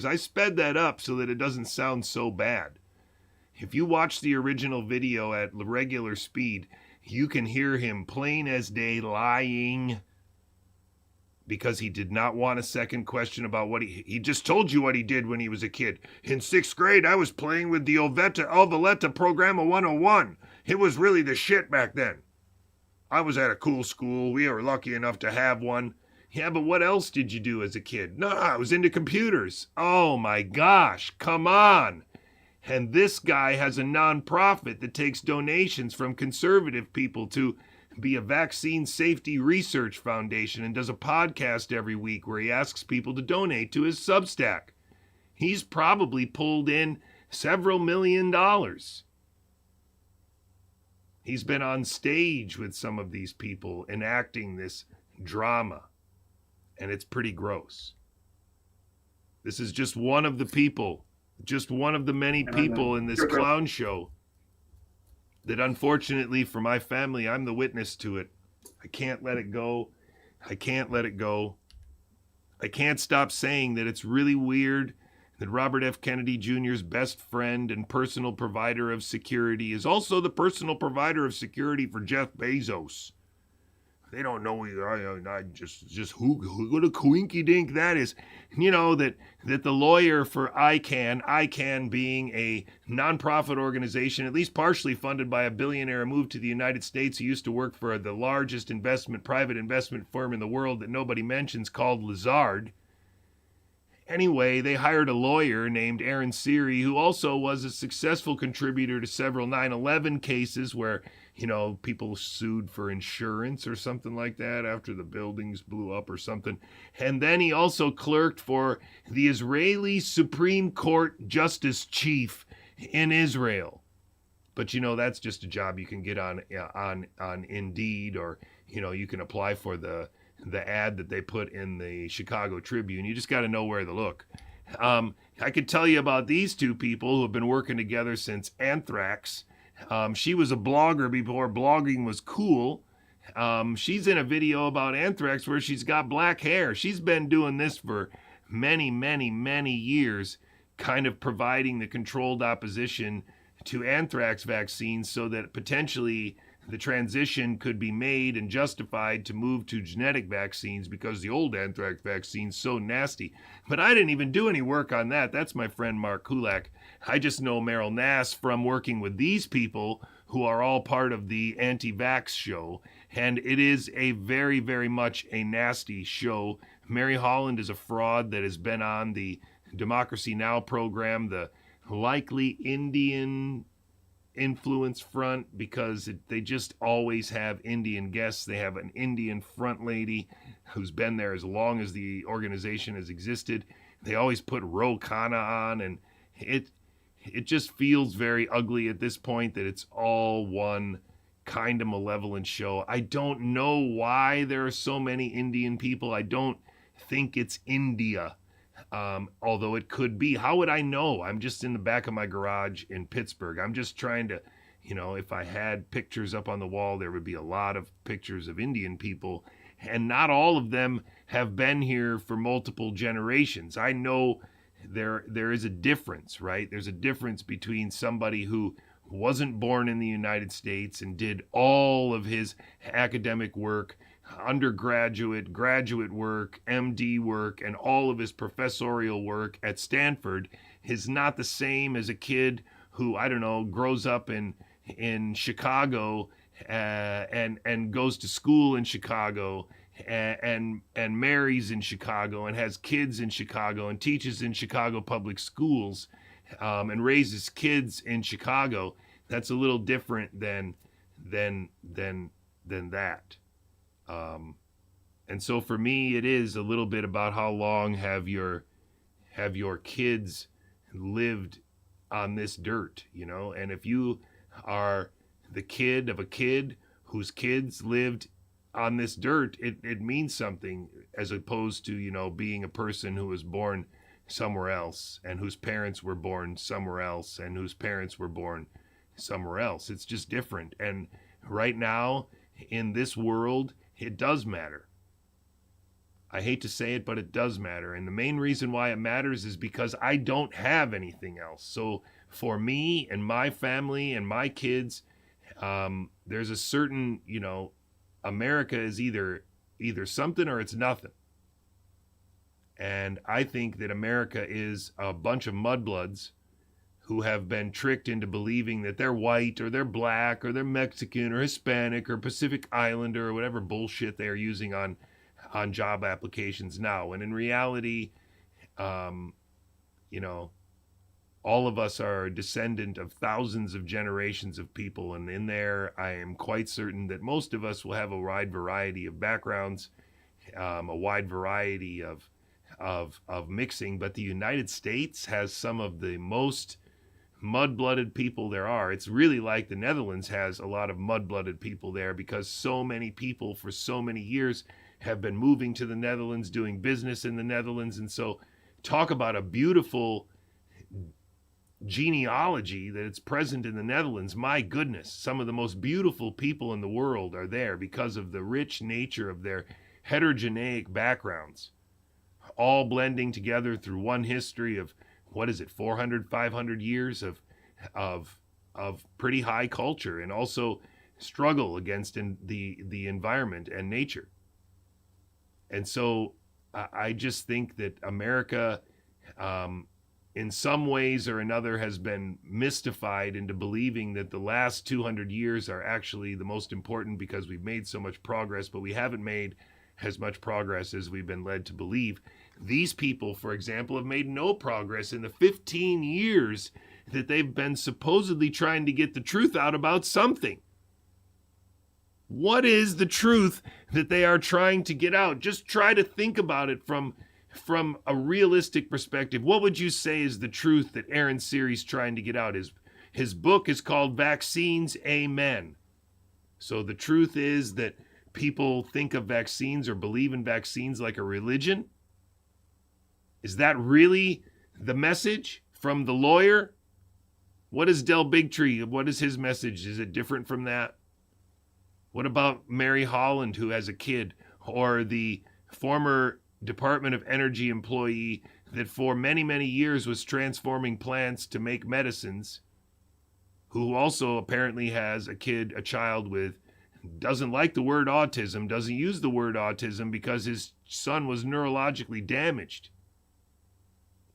I sped that up so that it doesn't sound so bad. If you watch the original video at regular speed, you can hear him plain as day lying because he did not want a second question about what he just told you what he did when he was a kid. In 6th grade, I was playing with the Ovelletta Programmer 101. It was really the shit back then. I was at a cool school. We were lucky enough to have one. Yeah, but what else did you do as a kid? No, I was into computers. Oh my gosh, come on. And this guy has a nonprofit that takes donations from conservative people to be a vaccine safety research foundation and does a podcast every week where he asks people to donate to his Substack. He's probably pulled in several $1 million. He's been on stage with some of these people enacting this drama, and it's pretty gross. This is just one of the people, just one of the many people in this clown show that unfortunately for my family, I'm the witness to it. I can't let it go. I can't let it go. I can't stop saying that it's really weird that Robert F. Kennedy Jr.'s best friend and personal provider of security is also the personal provider of security for Jeff Bezos. They don't know just who the coinky dink that is. That the lawyer for ICANN being a nonprofit organization, at least partially funded by a billionaire who moved to the United States who used to work for the largest private investment firm in the world that nobody mentions called Lazard. Anyway, they hired a lawyer named Aaron Siri, who also was a successful contributor to several 9/11 cases where, people sued for insurance or something like that after the buildings blew up or something. And then he also clerked for the Israeli Supreme Court Justice Chief in Israel. But, that's just a job you can get on Indeed, or, you can apply for the ad that they put in the Chicago Tribune. You just got to know where to look. I could tell you about these two people who have been working together since Anthrax. She was a blogger before blogging was cool. She's in a video about Anthrax where she's got black hair. She's been doing this for many, many, many years, kind of providing the controlled opposition to anthrax vaccines so that potentially the transition could be made and justified to move to genetic vaccines because the old anthrax vaccine's so nasty. But I didn't even do any work on that. That's my friend Mark Kulak. I just know Meryl Nass from working with these people who are all part of the anti-vax show. And it is a very, very much a nasty show. Mary Holland is a fraud that has been on the Democracy Now! Program, the likely Indian influence front, because they just always have Indian guests. They have an Indian front lady who's been there as long as the organization has existed. They always put Ro Khanna on, and it just feels very ugly at this point that it's all one kind of malevolent show. I don't know why there are so many Indian people. I don't think it's India. Although it could be. How would I know? I'm just in the back of my garage in Pittsburgh. I'm just trying to, if I had pictures up on the wall, there would be a lot of pictures of Indian people, and not all of them have been here for multiple generations. I know there is a difference, right? There's a difference between somebody who wasn't born in the United States and did all of his academic work, undergraduate, graduate work, MD work, and all of his professorial work at Stanford is not the same as a kid who, I don't know, grows up in Chicago and goes to school in Chicago and marries in Chicago and has kids in Chicago and teaches in Chicago public schools and raises kids in Chicago. That's a little different than that. And so for me, it is a little bit about how long have your kids lived on this dirt, and if you are the kid of a kid whose kids lived on this dirt, it means something, as opposed to, being a person who was born somewhere else and whose parents were born somewhere else and whose parents were born somewhere else. It's just different. And right now in this world, it does matter. I hate to say it, but it does matter. And the main reason why it matters is because I don't have anything else. So for me and my family and my kids, there's a certain, America is either something or it's nothing. And I think that America is a bunch of mudbloods who have been tricked into believing that they're white or they're black or they're Mexican or Hispanic or Pacific Islander or whatever bullshit they are using on job applications now. And in reality, all of us are a descendant of thousands of generations of people. And in there, I am quite certain that most of us will have a wide variety of backgrounds, a wide variety of mixing. But the United States has some of the most mud-blooded people there are. It's really like the Netherlands has a lot of mud-blooded people there, because so many people for so many years have been moving to the Netherlands, doing business in the Netherlands. And so talk about a beautiful genealogy that it's present in the Netherlands. My goodness, some of the most beautiful people in the world are there because of the rich nature of their heterogeneic backgrounds, all blending together through one history of, 400, 500 years of pretty high culture, and also struggle against the environment and nature. And so I just think that America, in some ways or another, has been mystified into believing that the last 200 years are actually the most important because we've made so much progress, but we haven't made as much progress as we've been led to believe. These people, for example, have made no progress in the 15 years that they've been supposedly trying to get the truth out about something. What is the truth that they are trying to get out? Just try to think about it from a realistic perspective. What would you say is the truth that Aaron Siri's trying to get out? His book is called Vaccines, Amen. So the truth is that people think of vaccines or believe in vaccines like a religion? Is that really the message from the lawyer? What is Del Bigtree? What is his message? Is it different from that? What about Mary Holland, who has a kid, or the former Department of Energy employee that for many, many years was transforming plants to make medicines? who also apparently has a child with, doesn't like the word autism, doesn't use the word autism because his son was neurologically damaged.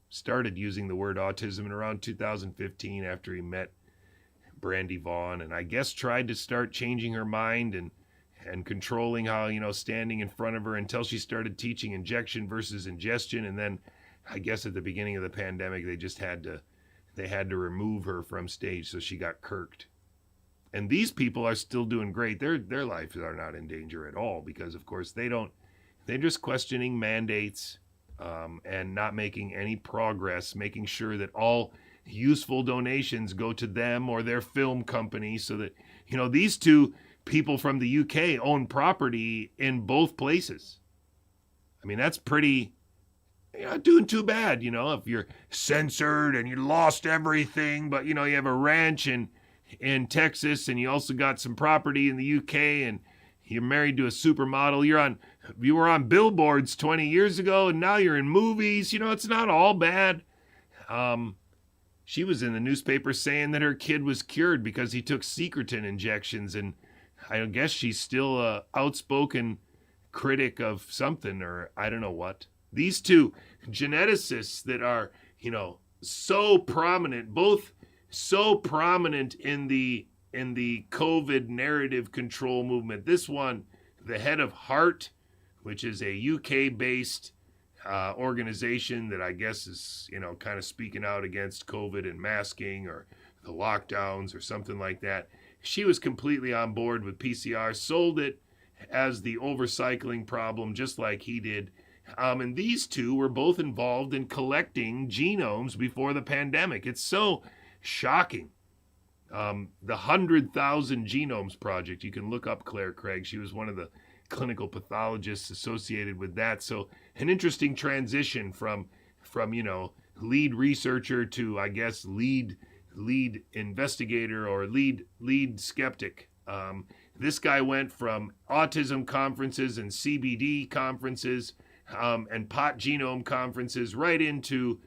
Started using the word autism in around 2015 after he met Brandy Vaughn, and I guess tried to start changing her mind and controlling how, standing in front of her until she started teaching injection versus ingestion. And then I guess at the beginning of the pandemic, they just had to remove her from stage, so she got kirked. And these people are still doing great. Their lives are not in danger at all because, of course, they're just questioning mandates and not making any progress, making sure that all useful donations go to them or their film company so that, these two people from the UK own property in both places. I mean, that's pretty, you're not doing too bad, if you're censored and you lost everything, but, you have a ranch in Texas and you also got some property in the UK and you're married to a supermodel. You were on billboards 20 years ago and now you're in movies. It's not all bad. She was in the newspaper saying that her kid was cured because he took Secretin injections, and I guess she's still a outspoken critic of something, or I don't know what. These two geneticists that are, so prominent, both so prominent in the COVID narrative control movement. This one, the head of HEART, which is a UK-based organization that I guess is, kind of speaking out against COVID and masking or the lockdowns or something like that. She was completely on board with PCR, sold it as the overcycling problem, just like he did. And these two were both involved in collecting genomes before the pandemic. It's so shocking. The 100,000 Genomes Project, you can look up Claire Craig. She was one of the clinical pathologists associated with that. So an interesting transition from lead researcher to, I guess, lead investigator or lead skeptic. This guy went from autism conferences and CBD conferences and pot genome conferences right into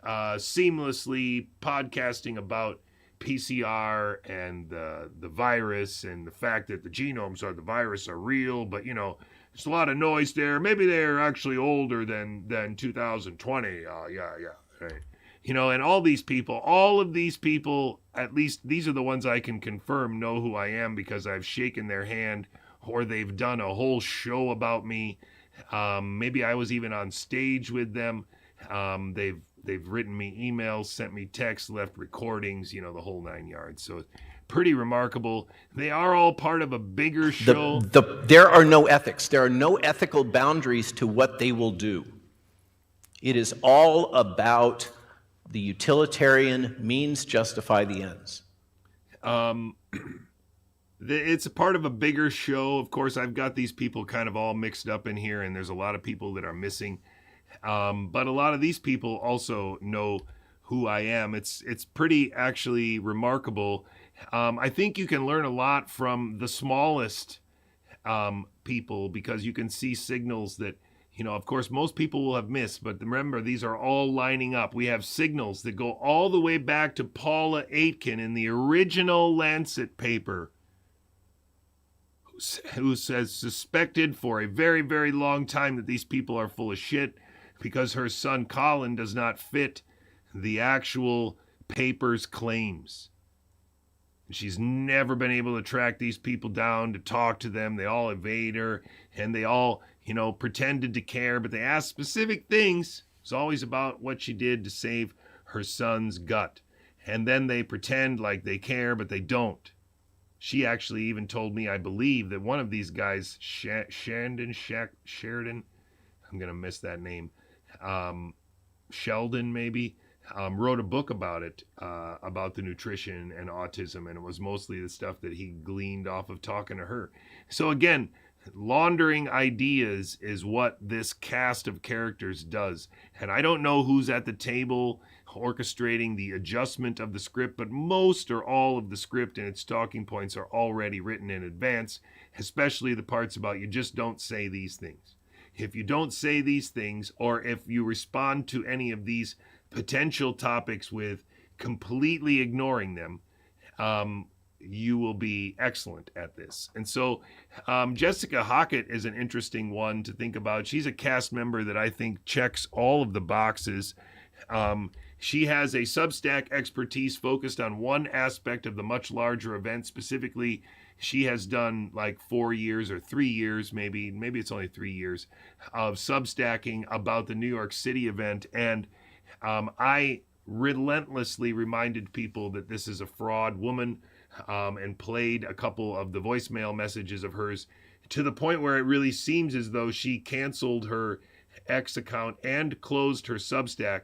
seamlessly podcasting about PCR and the virus and the fact that the genomes of the virus are real, but there's a lot of noise there. Maybe they're actually older than 2020. Yeah, right. And all of these people, at least these are the ones I can confirm know who I am because I've shaken their hand or they've done a whole show about me. Maybe I was even on stage with them. They've written me emails, sent me texts, left recordings, the whole 9 yards. So pretty remarkable. They are all part of a bigger show. There are no ethics. There are no ethical boundaries to what they will do. It is all about the utilitarian means justify the ends. It's a part of a bigger show. Of course, I've got these people kind of all mixed up in here, and there's a lot of people that are missing. But a lot of these people also know who I am. It's pretty actually remarkable. I think you can learn a lot from the smallest people because you can see signals that, of course, most people will have missed. But remember, these are all lining up. We have signals that go all the way back to Paula Aitken in the original Lancet paper, who says suspected for a very, very long time that these people are full of shit because her son Colin does not fit the actual paper's claims. She's never been able to track these people down to talk to them. They all evade her and they all, pretended to care, but they asked specific things. It's always about what she did to save her son's gut. And then they pretend like they care, but they don't. She actually even told me, I believe, that one of these guys, Sheridan, I'm going to miss that name, Sheldon maybe, wrote a book about it, about the nutrition and autism, and it was mostly the stuff that he gleaned off of talking to her. So again, laundering ideas is what this cast of characters does. And I don't know who's at the table orchestrating the adjustment of the script, but most or all of the script and its talking points are already written in advance, especially the parts about you just don't say these things. If you don't say these things, or if you respond to any of these potential topics with completely ignoring them, you will be excellent at this. And so Jessica Hockett is an interesting one to think about. She's a cast member that I think checks all of the boxes. She has a Substack expertise focused on one aspect of the much larger event. Specifically, she has done like 4 years or 3 years, maybe it's only 3 years, of Substacking about the New York City event. And I relentlessly reminded people that this is a fraud woman, and played a couple of the voicemail messages of hers to the point where it really seems as though she canceled her X account and closed her Substack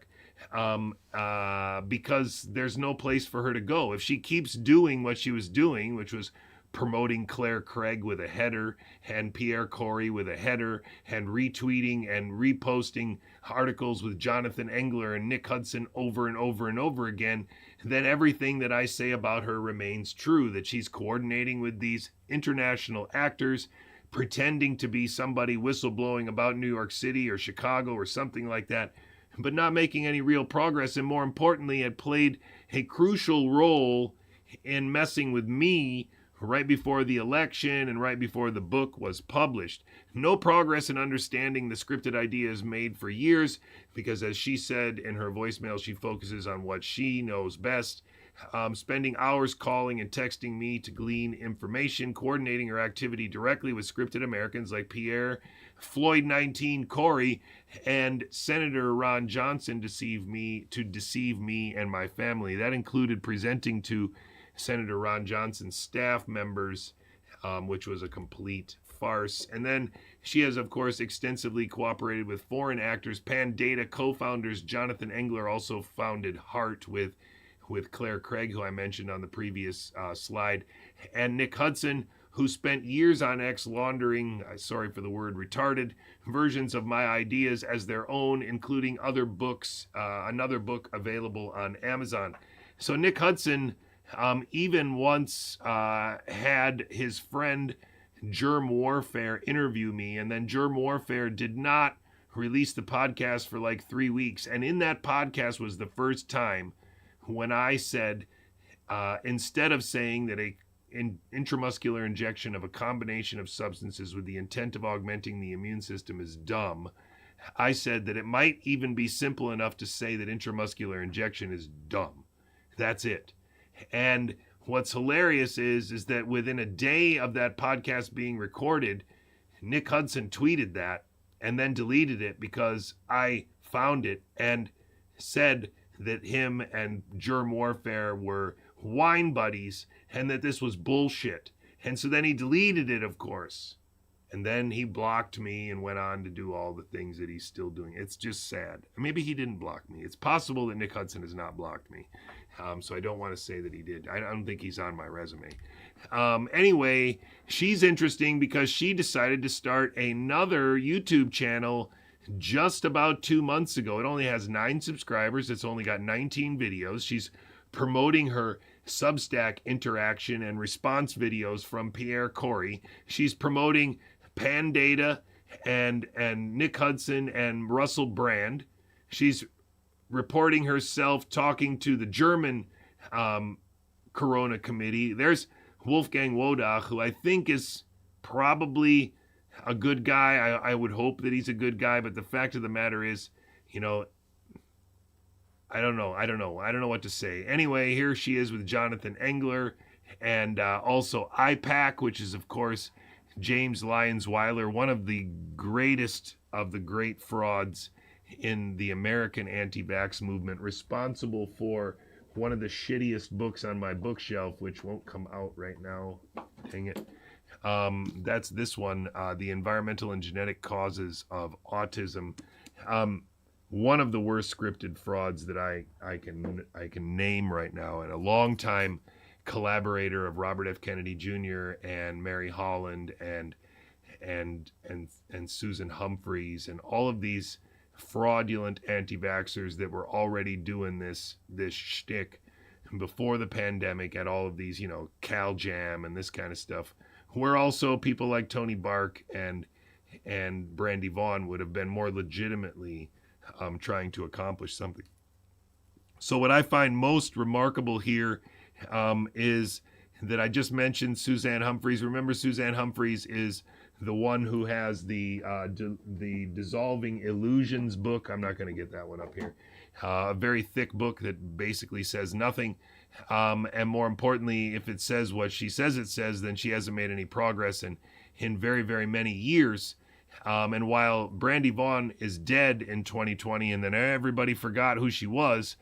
because there's no place for her to go. If she keeps doing what she was doing, which was promoting Claire Craig with a header and Pierre Corey with a header and retweeting and reposting articles with Jonathan Engler and Nick Hudson over and over and over again, then everything that I say about her remains true, that she's coordinating with these international actors, pretending to be somebody whistleblowing about New York City or Chicago or something like that, but not making any real progress, and more importantly, had played a crucial role in messing with me right before the election and right before the book was published. No progress in understanding the scripted ideas made for years, because as she said in her voicemail, she focuses on what she knows best, spending hours calling and texting me to glean information, coordinating her activity directly with scripted Americans like Pierre, Floyd 19 Corey, and Senator Ron Johnson to deceive me and my family. That included presenting to Senator Ron Johnson's staff members, which was a complete farce. And then she has, of course, extensively cooperated with foreign actors. Pandata co-founders Jonathan Engler also founded Heart with Claire Craig, who I mentioned on the previous slide, and Nick Hudson, who spent years on X laundering, sorry for the word, retarded versions of my ideas as their own, including other books, another book available on Amazon. So Nick Hudson even once had his friend Germ Warfare interview me, and then Germ Warfare did not release the podcast for like 3 weeks. And in that podcast was the first time when I said, instead of saying that an intramuscular injection of a combination of substances with the intent of augmenting the immune system is dumb, I said that it might even be simple enough to say that intramuscular injection is dumb. That's it. And what's hilarious is that within a day of that podcast being recorded, Nick Hudson tweeted that and then deleted it because I found it and said that him and Germ Warfare were wine buddies and that this was bullshit. And so then he deleted it, of course. And then he blocked me and went on to do all the things that he's still doing. It's just sad. Maybe he didn't block me. It's possible that Nick Hudson has not blocked me. So I don't want to say that he did. I don't think he's on my resume. Anyway, she's interesting because she decided to start another YouTube channel just about 2 months ago. It only has 9 subscribers. It's only got 19 videos. She's promoting her Substack interaction and response videos from Pierre Corey. She's promoting Pandata and Nick Hudson and Russell Brand. She's reporting herself talking to the German Corona Committee. There's Wolfgang Wodach, who I think is probably a good guy. I would hope that he's a good guy, but the fact of the matter is, I don't know what to say. Anyway, here she is with Jonathan Engler and also IPAC, which is, of course, James Lyons Weiler, one of the greatest of the great frauds in the American anti-vax movement, responsible for one of the shittiest books on my bookshelf, which won't come out right now. Dang it. That's this one, The Environmental and Genetic Causes of Autism. One of the worst scripted frauds that I can name right now, and a longtime collaborator of Robert F. Kennedy Jr. and Mary Holland and Susan Humphreys and all of these fraudulent anti-vaxxers that were already doing this shtick before the pandemic at all of these, Cal Jam and this kind of stuff, where also people like Tony Bark and Brandy Vaughn would have been more legitimately trying to accomplish something. So what I find most remarkable here is that I just mentioned Suzanne Humphries. Remember, Suzanne Humphries is the one who has the Dissolving Illusions book. I'm not going to get that one up here. A very thick book that basically says nothing. And more importantly, if it says what she says it says, then she hasn't made any progress in very, very many years. And while Brandy Vaughn is dead in 2020 and then everybody forgot who she was,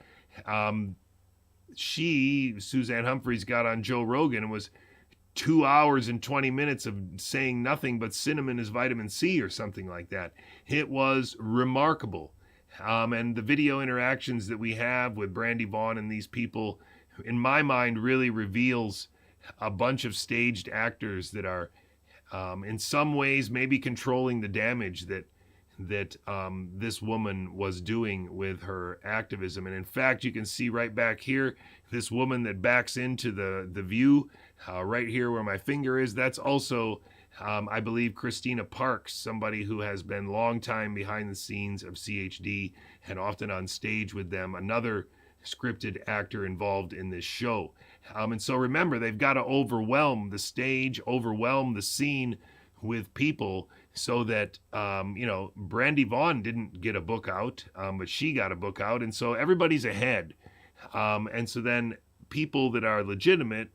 Suzanne Humphries, got on Joe Rogan and was 2 hours and 20 minutes of saying nothing but cinnamon is vitamin C or something like that. It was remarkable. And the video interactions that we have with Brandy Vaughn and these people, in my mind, really reveals a bunch of staged actors that are in some ways maybe controlling the damage that this woman was doing with her activism. And in fact, you can see right back here, this woman that backs into the view, right here where my finger is, that's also, I believe, Christina Parks, somebody who has been long time behind the scenes of CHD and often on stage with them, another scripted actor involved in this show. And so remember, they've got to overwhelm the stage, overwhelm the scene with people so that, Brandy Vaughn didn't get a book out, but she got a book out. And so everybody's ahead. And so then people that are legitimate,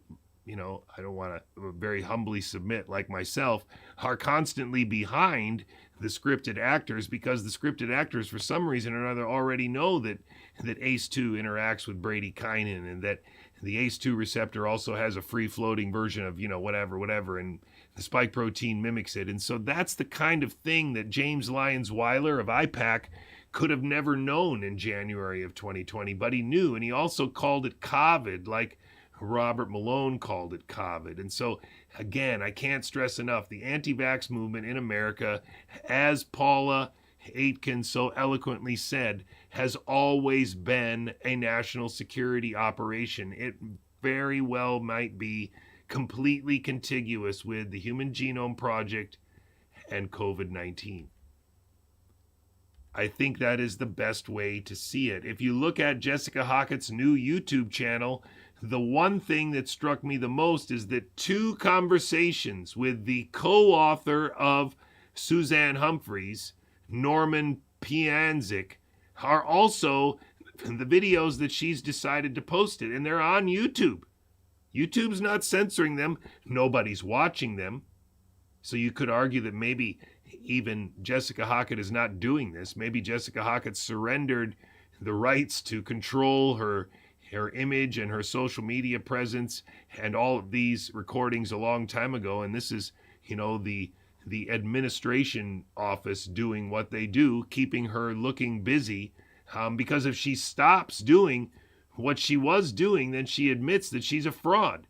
I don't want to very humbly submit like myself, are constantly behind the scripted actors because the scripted actors, for some reason or another, already know that ACE2 interacts with Brady Kinen and that the ACE2 receptor also has a free-floating version of, whatever, and the spike protein mimics it. And so that's the kind of thing that James Lyons Weiler of IPAC could have never known in January of 2020, but he knew, and he also called it COVID, like Robert Malone called it COVID. And so, again, I can't stress enough, the anti-vax movement in America, as Paula Aitken so eloquently said, has always been a national security operation. It very well might be completely contiguous with the Human Genome Project and COVID-19. I think that is the best way to see it. If you look at Jessica Hockett's new YouTube channel, the one thing that struck me the most is that 2 conversations with the co-author of Suzanne Humphries, Norman Pianzik, are also the videos that she's decided to post it, and they're on YouTube. YouTube's not censoring them. Nobody's watching them. So you could argue that maybe even Jessica Hockett is not doing this. Maybe Jessica Hockett surrendered the rights to control her image and her social media presence and all of these recordings a long time ago. And this is, the administration office doing what they do, keeping her looking busy. Because if she stops doing what she was doing, then she admits that she's a fraud.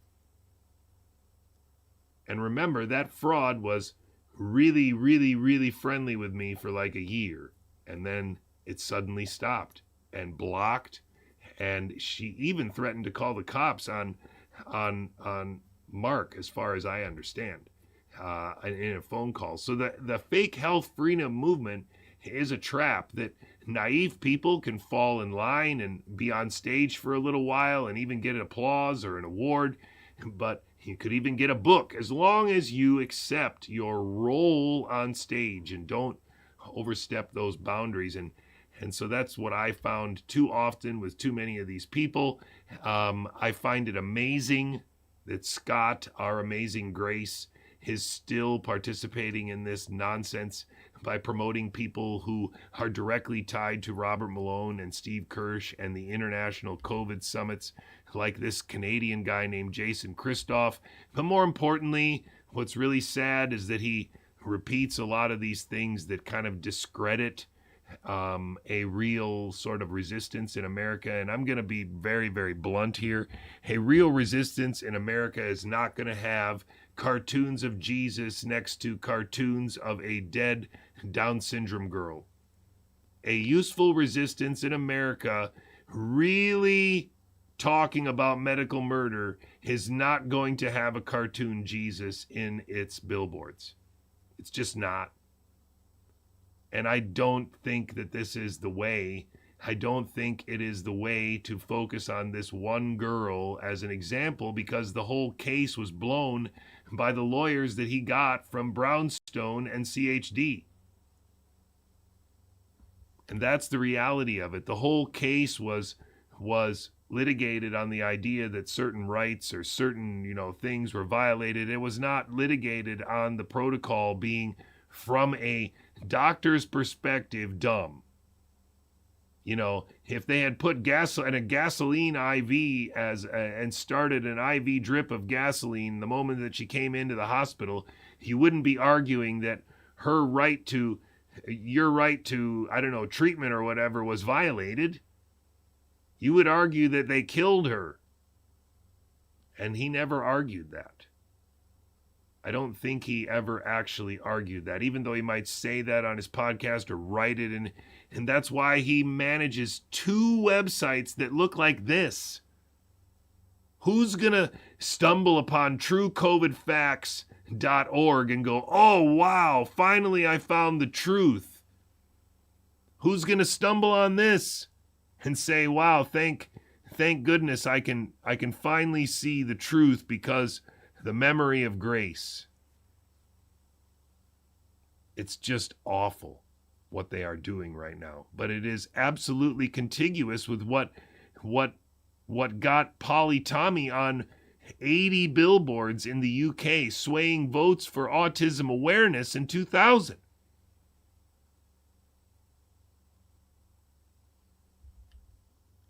And remember, that fraud was really, really, really friendly with me for like a year. And then it suddenly stopped and blocked. And she even threatened to call the cops on Mark, as far as I understand, in a phone call. So the fake health freedom movement is a trap that naive people can fall in line and be on stage for a little while and even get applause or an award. But you could even get a book as long as you accept your role on stage and don't overstep those boundaries. And so that's what I found too often with too many of these people. I find it amazing that Scott, our amazing Grace, is still participating in this nonsense by promoting people who are directly tied to Robert Malone and Steve Kirsch and the international COVID summits, like this Canadian guy named Jason Christoff. But more importantly, what's really sad is that he repeats a lot of these things that kind of discredit a real sort of resistance in America. And I'm going to be very, very blunt here. A real resistance in America is not going to have cartoons of Jesus next to cartoons of a dead Down syndrome girl. A useful resistance in America, really talking about medical murder, is not going to have a cartoon Jesus in its billboards. It's just not. And I don't think that this is the way I don't think it is the way to focus on this one girl as an example, because the whole case was blown by the lawyers that he got from Brownstone and CHD. And that's the reality of it. The whole case was litigated on the idea that certain rights or certain, things were violated. It was not litigated on the protocol being, from a doctor's perspective, dumb. If they had put a gasoline IV and started an IV drip of gasoline the moment that she came into the hospital, you wouldn't be arguing that your right to, treatment or whatever was violated. You would argue that they killed her. And he never argued that. I don't think he ever actually argued that, even though he might say that on his podcast or write it. And that's why he manages 2 websites that look like this. Who's going to stumble upon truecovidfacts.org and go, oh, wow, finally I found the truth? Who's going to stumble on this and say, wow, thank goodness I can finally see the truth because the memory of grace? It's just awful what they are doing right now. But it is absolutely contiguous with what got Polly Tommy on 80 billboards in the UK swaying votes for autism awareness in 2000.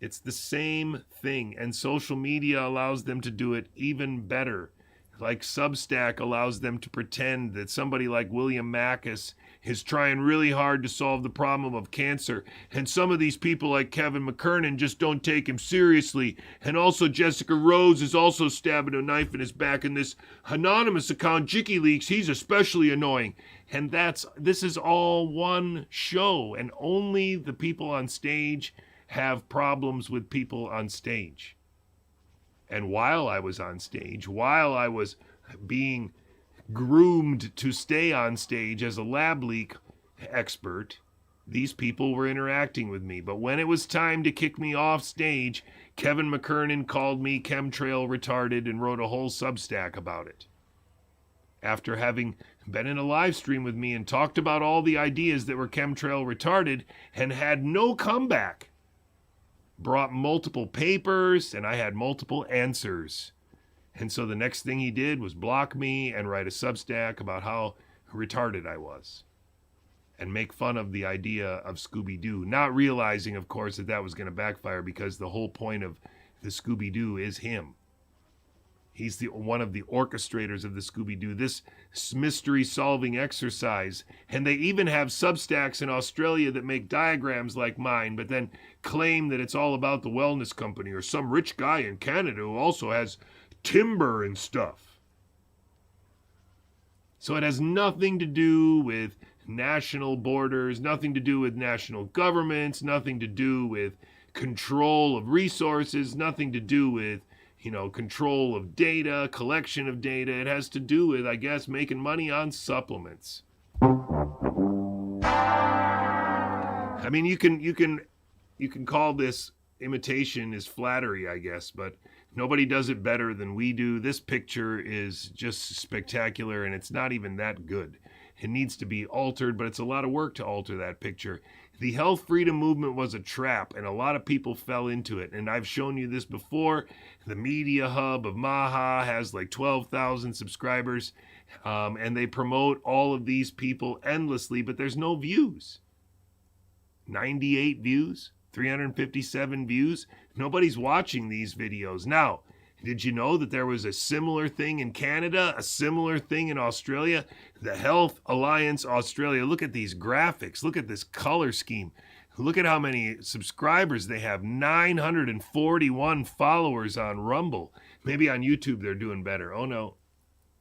It's the same thing, and social media allows them to do it even better. Like Substack allows them to pretend that somebody like William Mackus is trying really hard to solve the problem of cancer, and some of these people like Kevin McKernan just don't take him seriously. And also Jessica Rose is also stabbing a knife in his back in this anonymous account, JJCouey, he's especially annoying. And this is all one show, and only the people on stage have problems with people on stage. And while I was on stage, while I was being groomed to stay on stage as a lab leak expert, these people were interacting with me. But when it was time to kick me off stage, Kevin McKernan called me chemtrail retarded and wrote a whole Substack about it. After having been in a live stream with me and talked about all the ideas that were chemtrail retarded and had no comeback. Brought multiple papers, and I had multiple answers. And so the next thing he did was block me and write a Substack about how retarded I was. And make fun of the idea of Scooby-Doo. Not realizing, of course, that was going to backfire, because the whole point of the Scooby-Doo is him. He's one of the orchestrators of the Scooby-Doo, this mystery-solving exercise. And they even have Substacks in Australia that make diagrams like mine, but then claim that it's all about the wellness company or some rich guy in Canada who also has timber and stuff. So it has nothing to do with national borders, nothing to do with national governments, nothing to do with control of resources, nothing to do with control of data, collection of data. It has to do with, I guess, making money on supplements. I mean, you can call this imitation is flattery, I guess, but nobody does it better than we do. This picture is just spectacular, and it's not even that good. It needs to be altered, but it's a lot of work to alter that picture. The health freedom movement was a trap, and a lot of people fell into it. And I've shown you this before. The media hub of Maha has like 12,000 subscribers, and they promote all of these people endlessly, but there's no views. 98 views, 357 views. Nobody's watching these videos. Now, did you know that there was a similar thing in Canada, a similar thing in Australia? The Health Alliance Australia. Look at these graphics. Look at this color scheme. Look at how many subscribers they have. 941 followers on Rumble. Maybe on YouTube they're doing better. Oh no.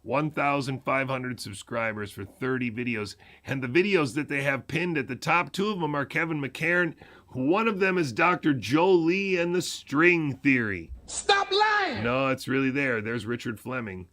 1,500 subscribers for 30 videos. And the videos that they have pinned at the top, 2 of them are Kevin McCairn. One of them is Dr. Joe Lee and the string theory. Stop lying! No, it's really there. There's Richard Fleming.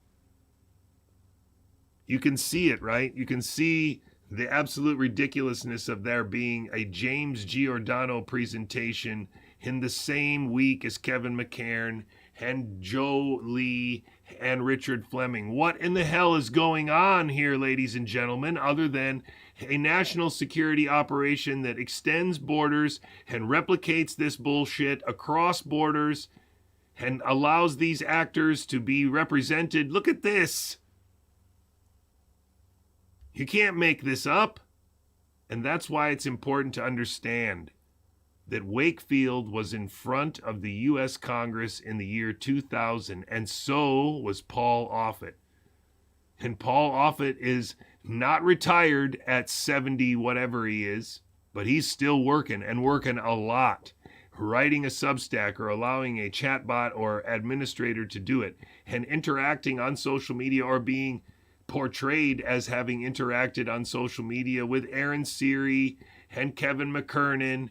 You can see it, right? You can see the absolute ridiculousness of there being a James Giordano presentation in the same week as Kevin McCairn and Joe Lee and Richard Fleming. What in the hell is going on here, ladies and gentlemen, other than a national security operation that extends borders and replicates this bullshit across borders and allows these actors to be represented? Look at this. You can't make this up. And that's why it's important to understand that Wakefield was in front of the U.S. Congress in the year 2000, and so was Paul Offit. And Paul Offit is not retired at 70, whatever he is, but he's still working, and working a lot, writing a Substack or allowing a chatbot or administrator to do it, and interacting on social media or being portrayed as having interacted on social media with Aaron Seery and Kevin McKernan.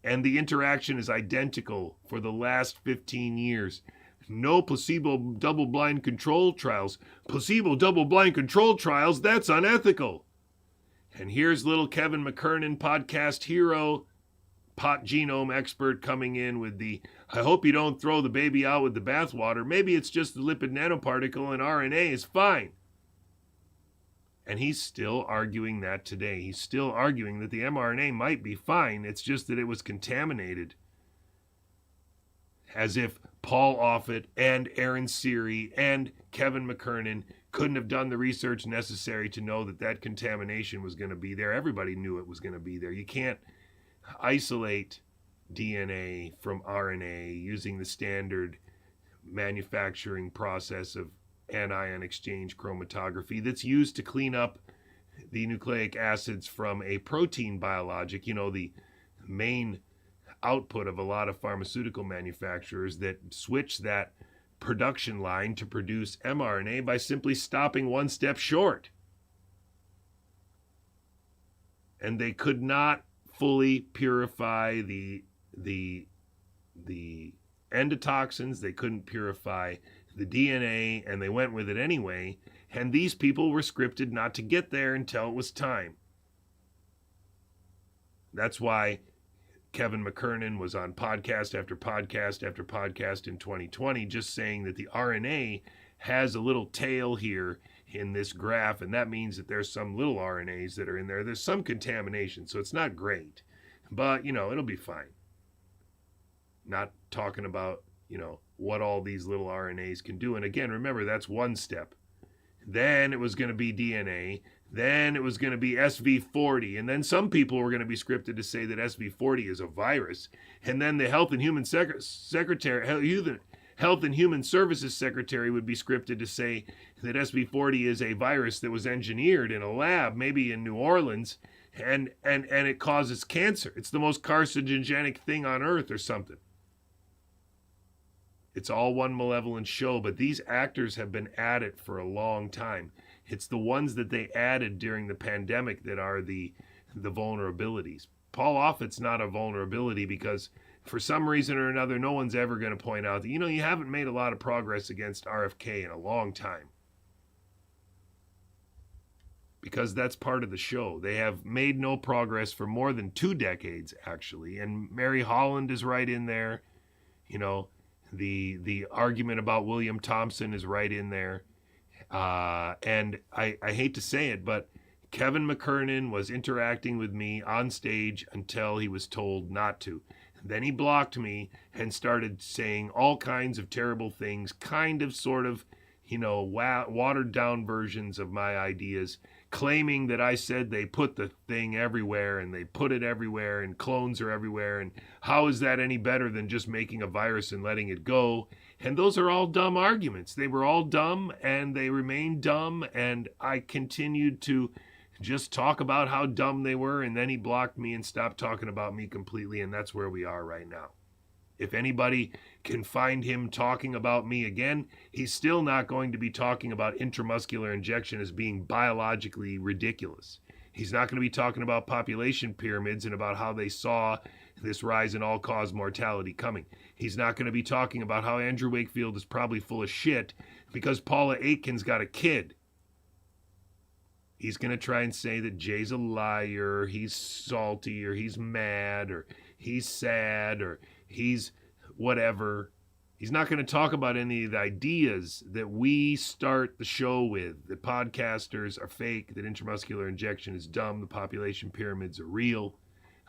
And the interaction is identical for the last 15 years. No placebo double-blind control trials. Placebo double-blind control trials, that's unethical. And here's little Kevin McKernan, podcast hero, pot genome expert, coming in with the, I hope you don't throw the baby out with the bathwater. Maybe it's just the lipid nanoparticle and RNA is fine. And he's still arguing that today. He's still arguing that the mRNA might be fine. It's just that it was contaminated. As if Paul Offit and Aaron Seery and Kevin McKernan couldn't have done the research necessary to know that that contamination was going to be there. Everybody knew it was going to be there. You can't isolate DNA from RNA using the standard manufacturing process of anion exchange chromatography that's used to clean up the nucleic acids from a protein biologic. You know, the main output of a lot of pharmaceutical manufacturers that switch that production line to produce mRNA by simply stopping one step short. And they could not fully purify the endotoxins. They couldn't purify the DNA, and they went with it anyway, and these people were scripted not to get there until it was time. That's why Kevin McKernan was on podcast after podcast after podcast in 2020 just saying that the RNA has a little tail here in this graph, and that means that there's some little RNAs that are in there. There's some contamination, so it's not great, but, you know, it'll be fine. Not talking about, you know, what all these little RNAs can do. And again, remember, that's one step. Then it was going to be DNA. Then it was going to be SV40. And then some people were going to be scripted to say that SV40 is a virus. And then the Health and Human Health and Human Services Secretary would be scripted to say that SV40 is a virus that was engineered in a lab, maybe in New Orleans, and it causes cancer. It's the most carcinogenic thing on earth or something. It's all one malevolent show, but these actors have been at it for a long time. It's the ones that they added during the pandemic that are the vulnerabilities. Paul Offit's not a vulnerability because for some reason or another, no one's ever going to point out that, you know, you haven't made a lot of progress against RFK in a long time. Because that's part of the show. They have made no progress for more than 2 decades, actually. And Mary Holland is right in there, you know. The argument about William Thompson is right in there. And I hate to say it, but Kevin McKernan was interacting with me on stage until he was told not to. Then he blocked me and started saying all kinds of terrible things, kind of, sort of, you know, watered down versions of my ideas, claiming that I said they put the thing everywhere and they put it everywhere and clones are everywhere. And how is that any better than just making a virus and letting it go? And those are all dumb arguments. They were all dumb and they remain dumb. And I continued to just talk about how dumb they were. And then he blocked me and stopped talking about me completely. And that's where we are right now. If anybody can find him talking about me again, he's still not going to be talking about intramuscular injection as being biologically ridiculous. He's not going to be talking about population pyramids and about how they saw this rise in all-cause mortality coming. He's not going to be talking about how Andrew Wakefield is probably full of shit because Paula Aitken's got a kid. He's going to try and say that Jay's a liar, he's salty, or he's mad, or he's sad, or he's whatever. He's not going to talk about any of the ideas that we start the show with, that podcasters are fake, that intramuscular injection is dumb, the population pyramids are real,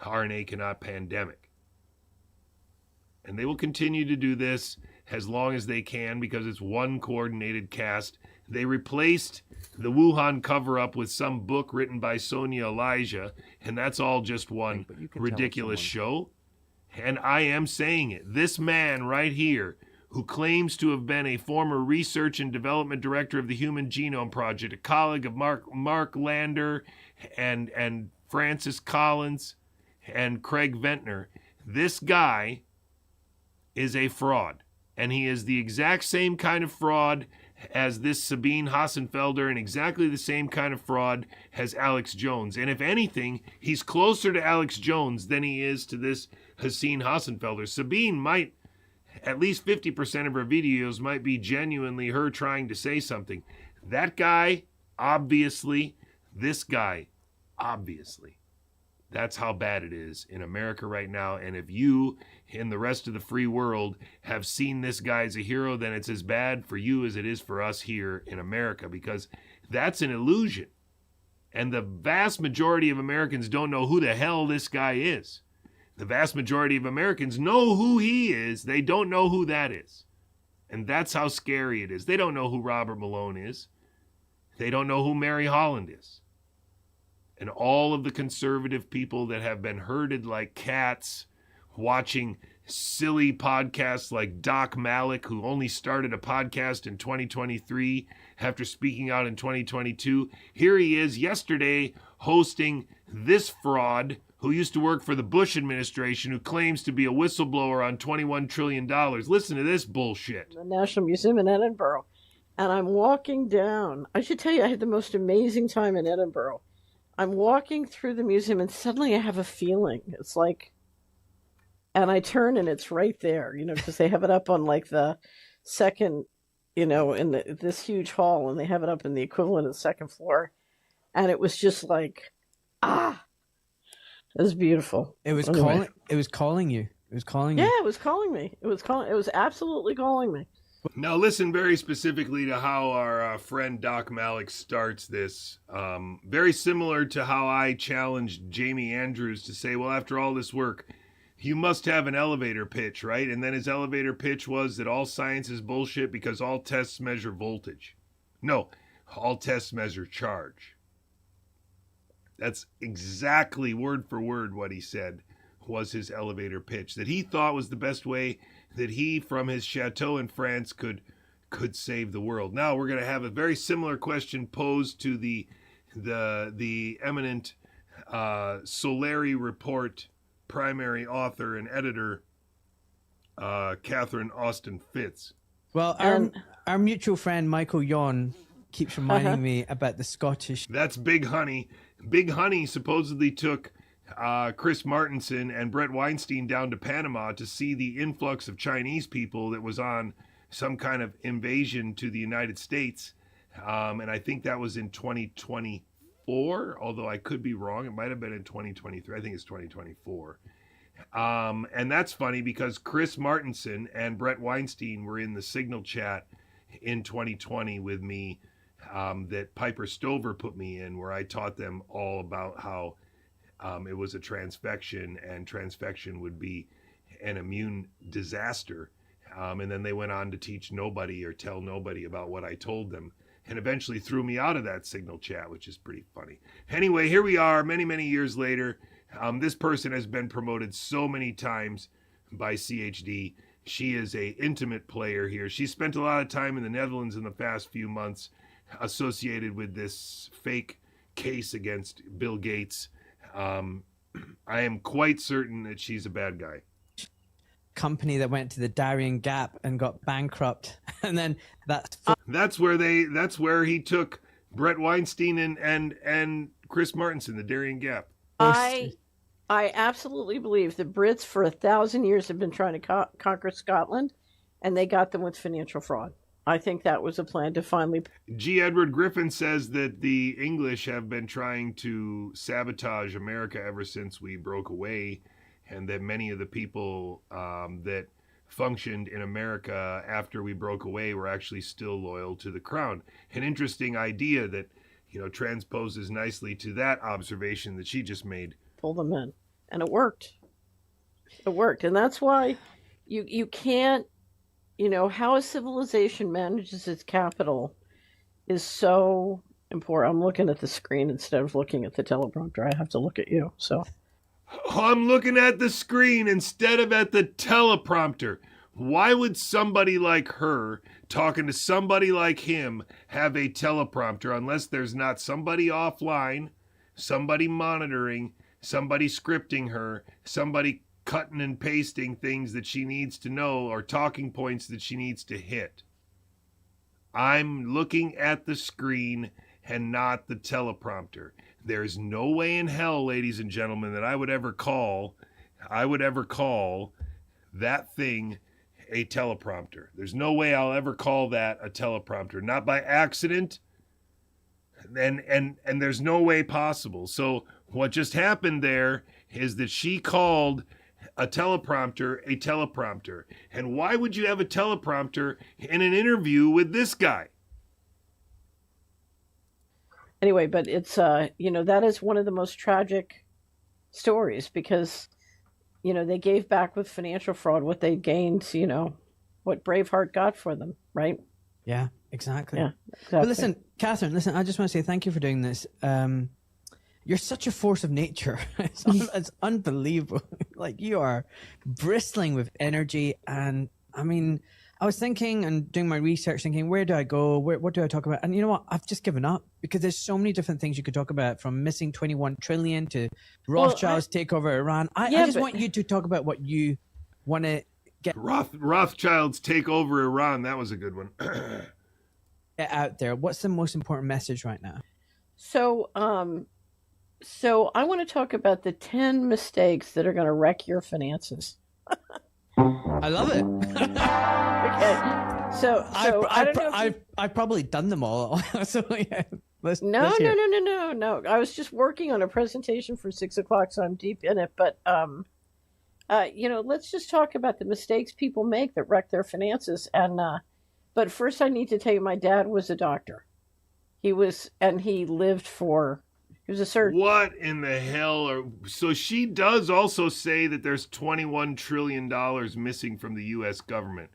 RNA cannot pandemic. And they will continue to do this as long as they can because it's one coordinated cast. They replaced the Wuhan cover-up with some book written by Sonia Elijah, and that's all just one ridiculous show. And I am saying it. This man right here, who claims to have been a former research and development director of the Human Genome Project, a colleague of Mark Lander and Francis Collins and Craig Ventnor, this guy is a fraud. And he is the exact same kind of fraud as this Sabine Hassenfelder and exactly the same kind of fraud as Alex Jones. And if anything, he's closer to Alex Jones than he is to this Sabine Hassenfelder. Sabine might, at least 50% of her videos might be genuinely her trying to say something. That guy, obviously, this guy, obviously. That's how bad it is in America right now. And if you, in the rest of the free world, have seen this guy as a hero, then it's as bad for you as it is for us here in America, because that's an illusion. And the vast majority of Americans don't know who the hell this guy is. The vast majority of Americans know who he is. They don't know who that is. And that's how scary it is. They don't know who Robert Malone is. They don't know who Mary Holland is. And all of the conservative people that have been herded like cats watching silly podcasts like Doc Malik, who only started a podcast in 2023 after speaking out in 2022. Here he is yesterday hosting this fraud who used to work for the Bush administration, who claims to be a whistleblower on $21 trillion. Listen to this bullshit. The National Museum in Edinburgh. And I'm walking down. I should tell you, I had the most amazing time in Edinburgh. I'm walking through the museum and suddenly I have a feeling. It's like, and I turn and it's right there, because they have it up on like the second, in this huge hall, and they have it up in the equivalent of the second floor. And it was just like, it was beautiful. It was calling. It was calling you. It was calling you. Yeah, it was calling me. It was absolutely calling me. Now listen very specifically to how our friend Doc Malik starts this. Very similar to how I challenged Jamie Andrews to say, well, after all this work, you must have an elevator pitch, right? And then his elevator pitch was that all science is bullshit because all tests measure voltage. No, all tests measure charge. That's exactly word for word what he said was his elevator pitch, that he thought was the best way that he, from his chateau in France, could save the world. Now we're going to have a very similar question posed to the eminent Solari Report primary author and editor, Catherine Austin Fitz. Well, our mutual friend Michael Yon keeps reminding me about the Scottish. That's Big Honey. Big Honey supposedly took Chris Martenson and Brett Weinstein down to Panama to see the influx of Chinese people that was on some kind of invasion to the United States. And I think that was in 2024, although I could be wrong. It might have been in 2023. I think it's 2024. And that's funny because Chris Martenson and Brett Weinstein were in the Signal chat in 2020 with me that Piper Stover put me in, where I taught them all about how it was a transfection, and transfection would be an immune disaster. And then they went on to teach nobody or tell nobody about what I told them, and eventually threw me out of that Signal chat, which is pretty funny. Anyway, here we are many, many years later. This person has been promoted so many times by CHD. She is a intimate player here. She spent a lot of time in the Netherlands in the past few months associated with this fake case against Bill Gates. I am quite certain that she's a bad guy. Company that went to the Darien Gap and got bankrupt, and then that's where he took Brett Weinstein and Chris Martenson, the Darien Gap. I absolutely believe the Brits for 1,000 years have been trying to conquer Scotland, and they got them with financial fraud. I think that was a plan to finally. G. Edward Griffin says that the English have been trying to sabotage America ever since we broke away, and that many of the people that functioned in America after we broke away were actually still loyal to the crown. An interesting idea that, transposes nicely to that observation that she just made. Pull them in, and it worked. It worked, and that's why you can't. How a civilization manages its capital is so important. I'm looking at the screen instead of looking at the teleprompter. I have to look at you. So I'm looking at the screen instead of at the teleprompter. Why would somebody like her talking to somebody like him have a teleprompter unless there's not somebody offline, somebody monitoring, somebody scripting her, somebody cutting and pasting things that she needs to know or talking points that she needs to hit? I'm looking at the screen and not the teleprompter. There's no way in hell, ladies and gentlemen, that I would ever call that thing a teleprompter. There's no way I'll ever call that a teleprompter, not by accident, and there's no way possible. So what just happened there is that she called a teleprompter. And why would you have a teleprompter in an interview with this guy? Anyway, but it's, that is one of the most tragic stories because, they gave back with financial fraud what they gained, what Braveheart got for them, right? Yeah, exactly. Yeah, exactly. But listen, Catherine, I just want to say thank you for doing this. You're such a force of nature. It's unbelievable. Like, you are bristling with energy. And I mean, I was thinking and doing my research, thinking, where do I go? What do I talk about? And you know what? I've just given up because there's so many different things you could talk about, from missing 21 trillion to Rothschild's takeover Iran. I just want you to talk about what you want to get. Rothschild's takeover Iran. That was a good one. Get out there. What's the most important message right now? So I want to talk about the 10 mistakes that are going to wreck your finances. I love it. Okay. So I don't know. I've probably done them all. So yeah. No. I was just working on a presentation for 6 o'clock, so I'm deep in it. But let's just talk about the mistakes people make that wreck their finances. And but first, I need to tell you, my dad was a doctor. He was a surgeon. What in the hell so she does also say that there's $21 trillion missing from the U.S. government,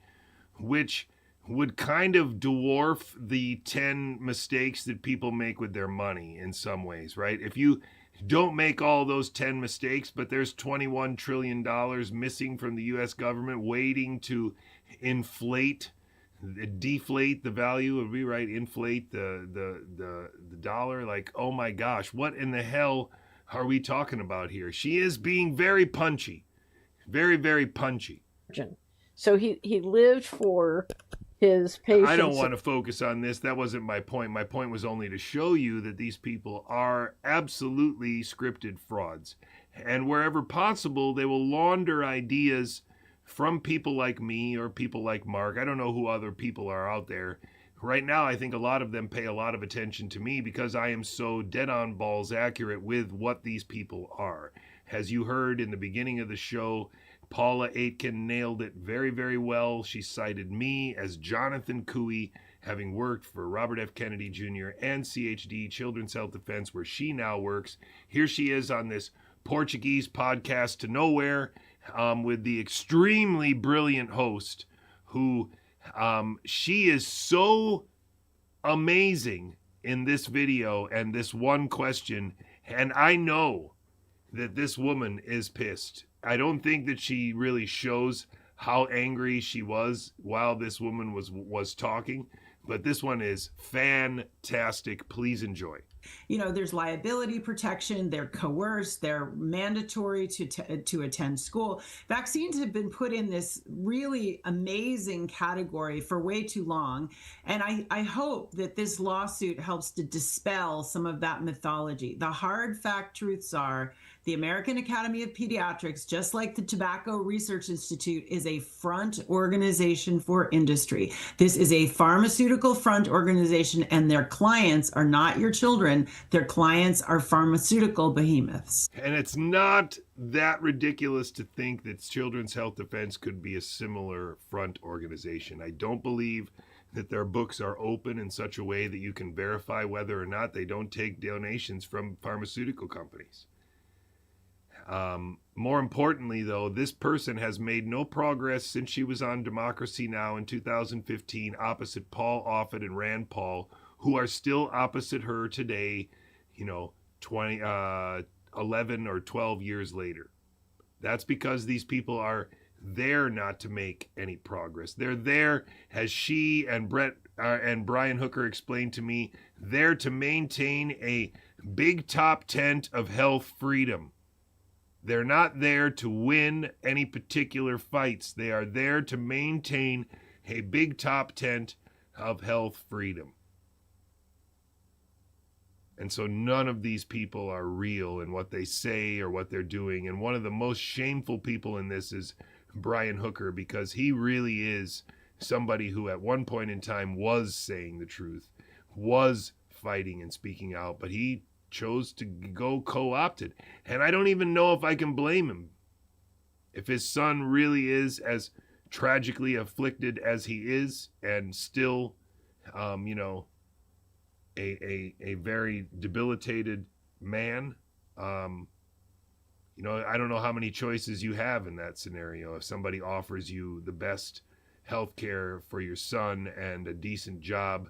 which would kind of dwarf the 10 mistakes that people make with their money in some ways, right? If you don't make all those 10 mistakes, but there's $21 trillion missing from the U.S. government waiting to deflate the value, would be right, inflate the dollar. Like, oh my gosh, what in the hell are we talking about here? She is being very punchy, very, very punchy. So he lived for his patients. I don't want to focus on this. That wasn't my point. My point was only to show you that these people are absolutely scripted frauds, and wherever possible, they will launder ideas from people like me or people like Mark. I don't know who other people are out there. Right now, I think a lot of them pay a lot of attention to me because I am so dead on balls accurate with what these people are. As you heard in the beginning of the show, Paula Aitken nailed it very, very well. She cited me as JJCouey, having worked for Robert F. Kennedy Jr. and CHD, Children's Health Defense, where she now works. Here she is on this Portuguese podcast to nowhere, with the extremely brilliant host who she is so amazing in this video and this one question. And I know that this woman is pissed. I don't think that she really shows how angry she was while this woman was talking, but this one is fantastic. Please enjoy. There's liability protection, they're coerced, they're mandatory to attend school. Vaccines have been put in this really amazing category for way too long. And I hope that this lawsuit helps to dispel some of that mythology. The hard fact truths are The American Academy of Pediatrics, just like the Tobacco Research Institute, is a front organization for industry. This is a pharmaceutical front organization, and their clients are not your children. Their clients are pharmaceutical behemoths. And it's not that ridiculous to think that Children's Health Defense could be a similar front organization. I don't believe that their books are open in such a way that you can verify whether or not they don't take donations from pharmaceutical companies. More importantly, though, this person has made no progress since she was on Democracy Now! In 2015 opposite Paul Offit and Rand Paul, who are still opposite her today, 11 or 12 years later. That's because these people are there not to make any progress. They're there, as she and Brian Hooker explained to me, there to maintain a big top tent of health freedom. They're not there to win any particular fights. They are there to maintain a big top tent of health freedom. And so none of these people are real in what they say or what they're doing. And one of the most shameful people in this is Brian Hooker, because he really is somebody who at one point in time was saying the truth, was fighting and speaking out, but he chose to go co-opted. And I don't even know if I can blame him. If his son really is as tragically afflicted as he is, and still, a very debilitated man, I don't know how many choices you have in that scenario. If somebody offers you the best health care for your son and a decent job,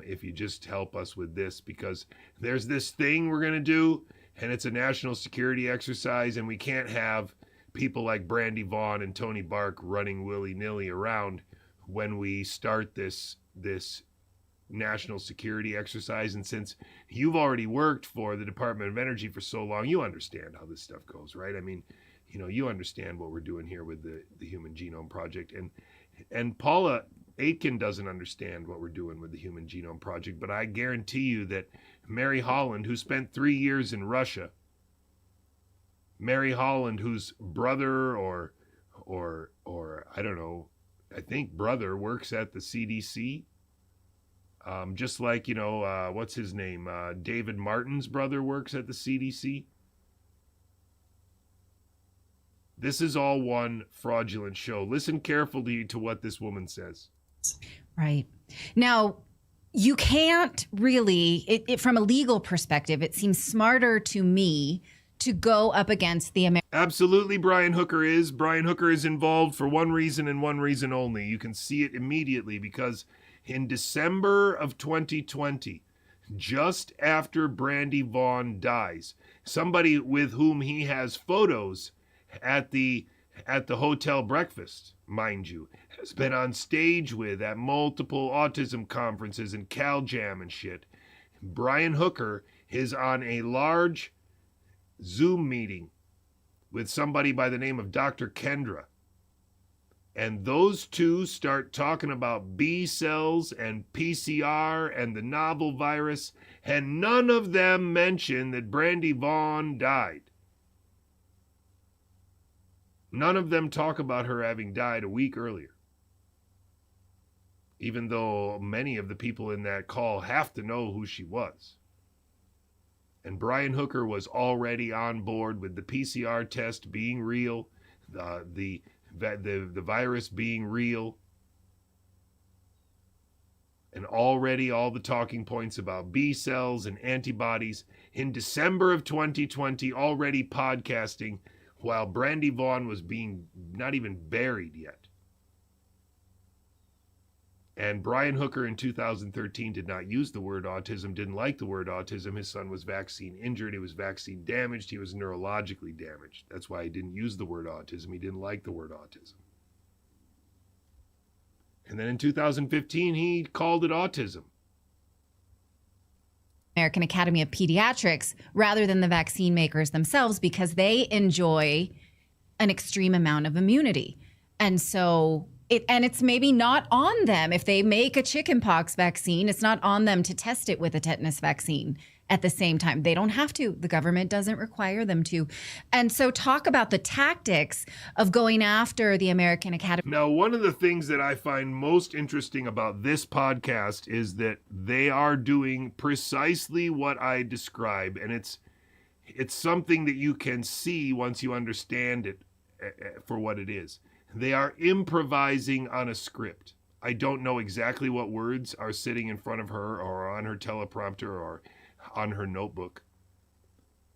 if you just help us with this, because there's this thing we're going to do, and it's a national security exercise, and we can't have people like Brandy Vaughn and Tony Bark running willy-nilly around when we start this national security exercise. And since you've already worked for the Department of Energy for so long, you understand how this stuff goes, right? I mean, you understand what we're doing here with the Human Genome Project. And Paula Aitken doesn't understand what we're doing with the Human Genome Project, but I guarantee you that Mary Holland, who spent 3 years in Russia, Mary Holland, whose brother or I don't know, I think brother works at the CDC, just like, what's his name? David Martin's brother works at the CDC. This is all one fraudulent show. Listen carefully to what this woman says. Right. Now, you can't really, from a legal perspective, it seems smarter to me to go up against the American. Absolutely, Brian Hooker is. Brian Hooker is involved for one reason and one reason only. You can see it immediately, because in December of 2020, just after Brandy Vaughn dies, somebody with whom he has photos at the hotel breakfast, mind you, has been on stage with at multiple autism conferences and CalJam and shit. Brian Hooker is on a large Zoom meeting with somebody by the name of Dr. Kendra. And those two start talking about B cells and PCR and the novel virus, and none of them mention that Brandy Vaughn died. None of them talk about her having died a week earlier, even though many of the people in that call have to know who she was. And Brian Hooker was already on board with the PCR test being real, the virus being real, and already all the talking points about B cells and antibodies in December of 2020, already podcasting while Brandy Vaughn was being not even buried yet. And Brian Hooker in 2013 did not use the word autism, didn't like the word autism. His son was vaccine injured, he was vaccine damaged, he was neurologically damaged. That's why he didn't use the word autism. He didn't like the word autism. And then in 2015, he called it autism. American Academy of Pediatrics rather than the vaccine makers themselves, because they enjoy an extreme amount of immunity. And so it's maybe not on them. If they make a chickenpox vaccine, it's not on them to test it with a tetanus vaccine. at the same time. They don't have to. The government doesn't require them to. And so talk about the tactics of going after the American Academy. Now, one of the things that I find most interesting about this podcast is that they are doing precisely what I describe, and it's something that you can see once you understand it for what it is. They are improvising on a script. I don't know exactly what words are sitting in front of her or on her teleprompter or on her notebook.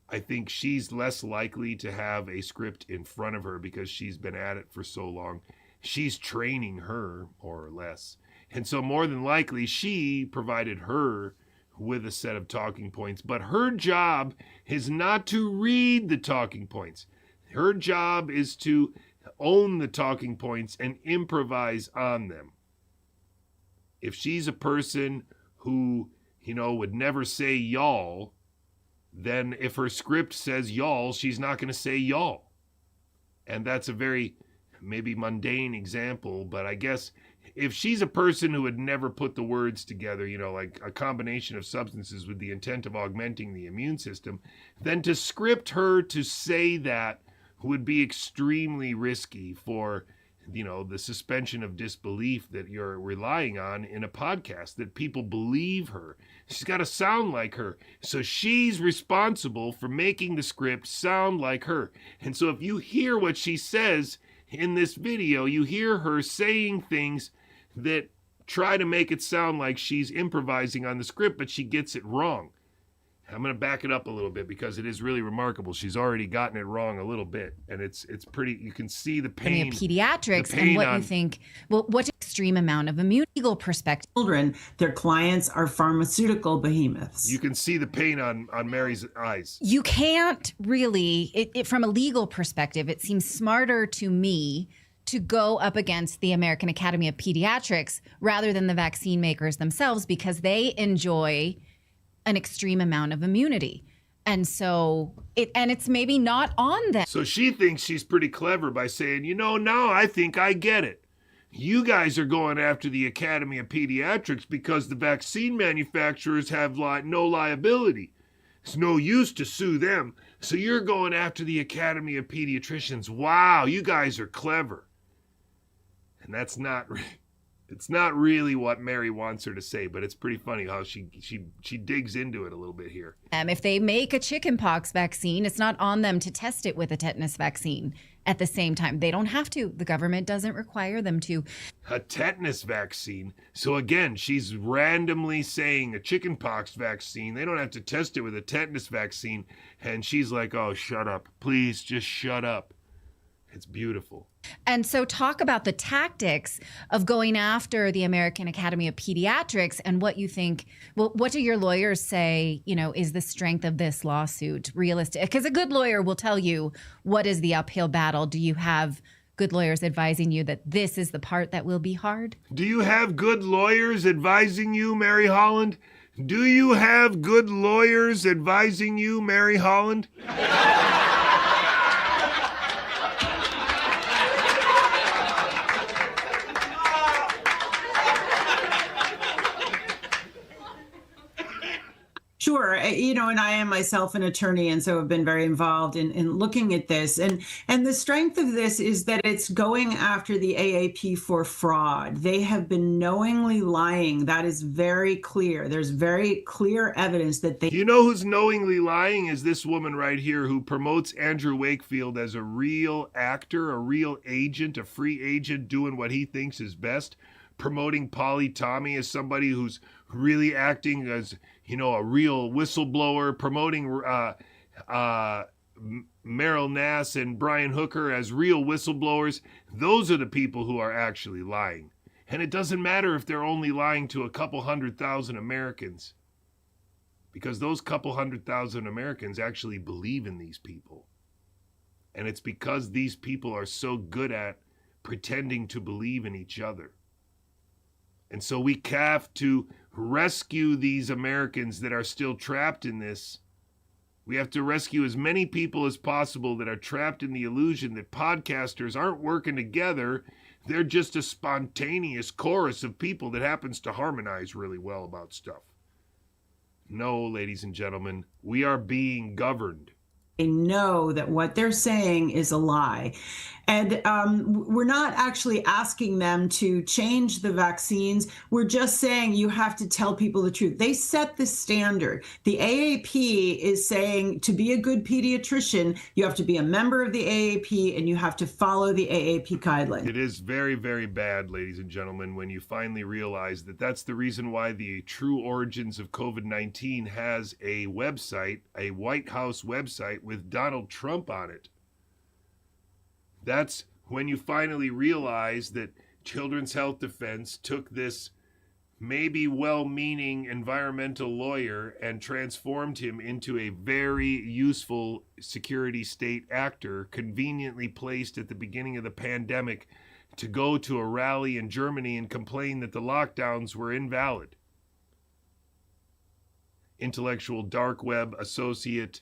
I think she's less likely to have a script in front of her because she's been at it for so long. She's training her, more or less. And so more than likely, she provided her with a set of talking points. But her job is not to read the talking points. Her job is to own the talking points and improvise on them. If she's a person who, would never say y'all, then if her script says y'all, she's not going to say y'all. And that's a very maybe mundane example, but I guess if she's a person who would never put the words together, like a combination of substances with the intent of augmenting the immune system, then to script her to say that would be extremely risky for, the suspension of disbelief that you're relying on in a podcast, that people believe her. She's got to sound like her. So she's responsible for making the script sound like her. And so if you hear what she says in this video, you hear her saying things that try to make it sound like she's improvising on the script, but she gets it wrong. I'm going to back it up a little bit because it is really remarkable. She's already gotten it wrong a little bit, and it's pretty. You can see the pain. Pediatrics and what you think. Well, what extreme amount of immune legal perspective? Children, their clients are pharmaceutical behemoths. You can see the pain on Mary's eyes. You can't really, from a legal perspective, it seems smarter to me to go up against the American Academy of Pediatrics rather than the vaccine makers themselves, because they enjoy an extreme amount of immunity. And so it's maybe not on them. So she thinks she's pretty clever by saying, now I think I get it. You guys are going after the Academy of Pediatrics because the vaccine manufacturers have no liability. It's no use to sue them. So you're going after the Academy of Pediatricians. Wow, you guys are clever. And that's not it's not really what Mary wants her to say, but it's pretty funny how she digs into it a little bit here. If they make a chickenpox vaccine, it's not on them to test it with a tetanus vaccine at the same time. They don't have to. The government doesn't require them to. A tetanus vaccine. So again, she's randomly saying a chickenpox vaccine. They don't have to test it with a tetanus vaccine. And she's like, oh, shut up. Please just shut up. It's beautiful. And so talk about the tactics of going after the American Academy of Pediatrics and what you think, well, what do your lawyers say, is the strength of this lawsuit realistic? Because a good lawyer will tell you what is the uphill battle. Do you have good lawyers advising you that this is the part that will be hard? Do you have good lawyers advising you, Mary Holland? Do you have good lawyers advising you, Mary Holland? Sure. And I am myself an attorney, and so have been very involved in looking at this. And the strength of this is that it's going after the AAP for fraud. They have been knowingly lying. That is very clear. There's very clear evidence that they... You know who's knowingly lying is this woman right here who promotes Andrew Wakefield as a real actor, a real agent, a free agent doing what he thinks is best, promoting Polly Tommy as somebody who's really acting as, a real whistleblower, promoting Meryl Nass and Brian Hooker as real whistleblowers. Those are the people who are actually lying. And it doesn't matter if they're only lying to a couple 100,000 Americans, because those couple 100,000 Americans actually believe in these people. And it's because these people are so good at pretending to believe in each other. And so we have to rescue these Americans that are still trapped in this. We have to rescue as many people as possible that are trapped in the illusion that podcasters aren't working together. They're just a spontaneous chorus of people that happens to harmonize really well about stuff. No, ladies and gentlemen, we are being governed. They know that what they're saying is a lie. And we're not actually asking them to change the vaccines. We're just saying you have to tell people the truth. They set the standard. The AAP is saying to be a good pediatrician, you have to be a member of the AAP and you have to follow the AAP guidelines. It is very, very bad, ladies and gentlemen, when you finally realize that that's the reason why the True Origins of COVID-19 has a website, a White House website with Donald Trump on it. That's when you finally realize that Children's Health Defense took this maybe well-meaning environmental lawyer and transformed him into a very useful security state actor, conveniently placed at the beginning of the pandemic to go to a rally in Germany and complain that the lockdowns were invalid. Intellectual dark web associate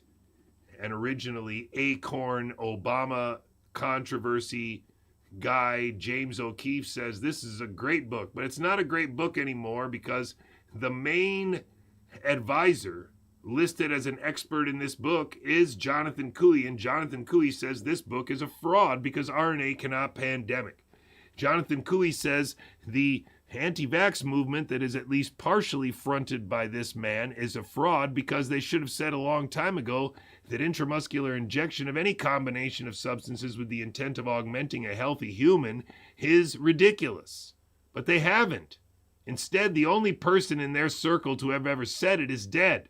and originally Acorn Obama controversy guy James O'Keefe says this is a great book, but it's not a great book anymore because the main advisor listed as an expert in this book is Jonathan Couey, and Jonathan Couey says this book is a fraud because RNA cannot pandemic. Jonathan Couey says the anti-vax movement that is at least partially fronted by this man is a fraud because they should have said a long time ago that intramuscular injection of any combination of substances with the intent of augmenting a healthy human is ridiculous. But they haven't. Instead, the only person in their circle to have ever said it is dead.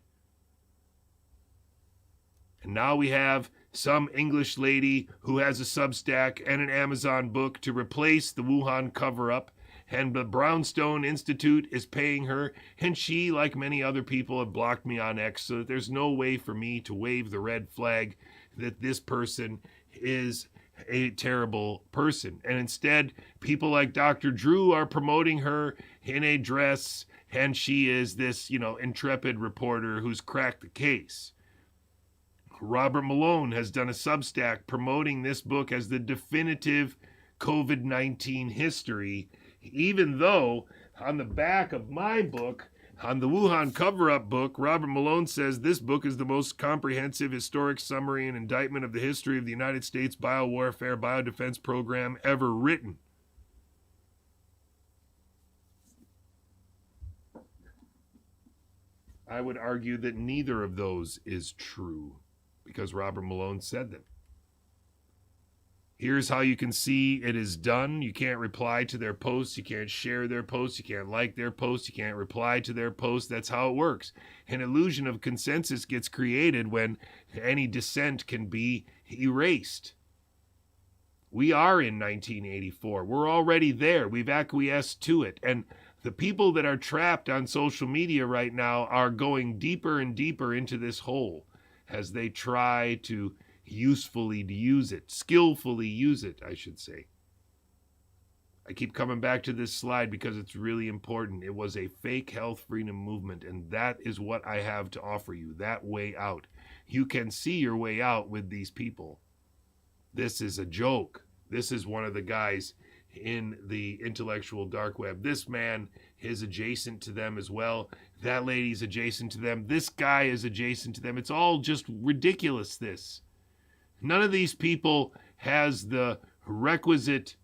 And now we have some English lady who has a Substack and an Amazon book to replace the Wuhan cover-up, and the Brownstone Institute is paying her, and she, like many other people, have blocked me on X, so that there's no way for me to wave the red flag that this person is a terrible person. And instead, people like Dr. Drew are promoting her in a dress, and she is this, intrepid reporter who's cracked the case. Robert Malone has done a Substack promoting this book as the definitive COVID-19 history, even though on the back of my book, on the Wuhan cover-up book, Robert Malone says this book is the most comprehensive historic summary and indictment of the history of the United States biowarfare biodefense program ever written. I would argue that neither of those is true, because Robert Malone said them. Here's how you can see it is done. You can't reply to their posts. You can't share their posts. You can't like their posts. You can't reply to their posts. That's how it works. An illusion of consensus gets created when any dissent can be erased. We are in 1984. We're already there. We've acquiesced to it. And the people that are trapped on social media right now are going deeper and deeper into this hole as they try to usefully use it, skillfully use it, I should say. I keep coming back to this slide because it's really important. It was a fake health freedom movement, and that is what I have to offer you, that way out. You can see your way out with these people. This is a joke. This is one of the guys in the intellectual dark web. This man is adjacent to them as well. That lady's adjacent to them. This guy is adjacent to them. It's all just ridiculous, this. None of these people has the requisite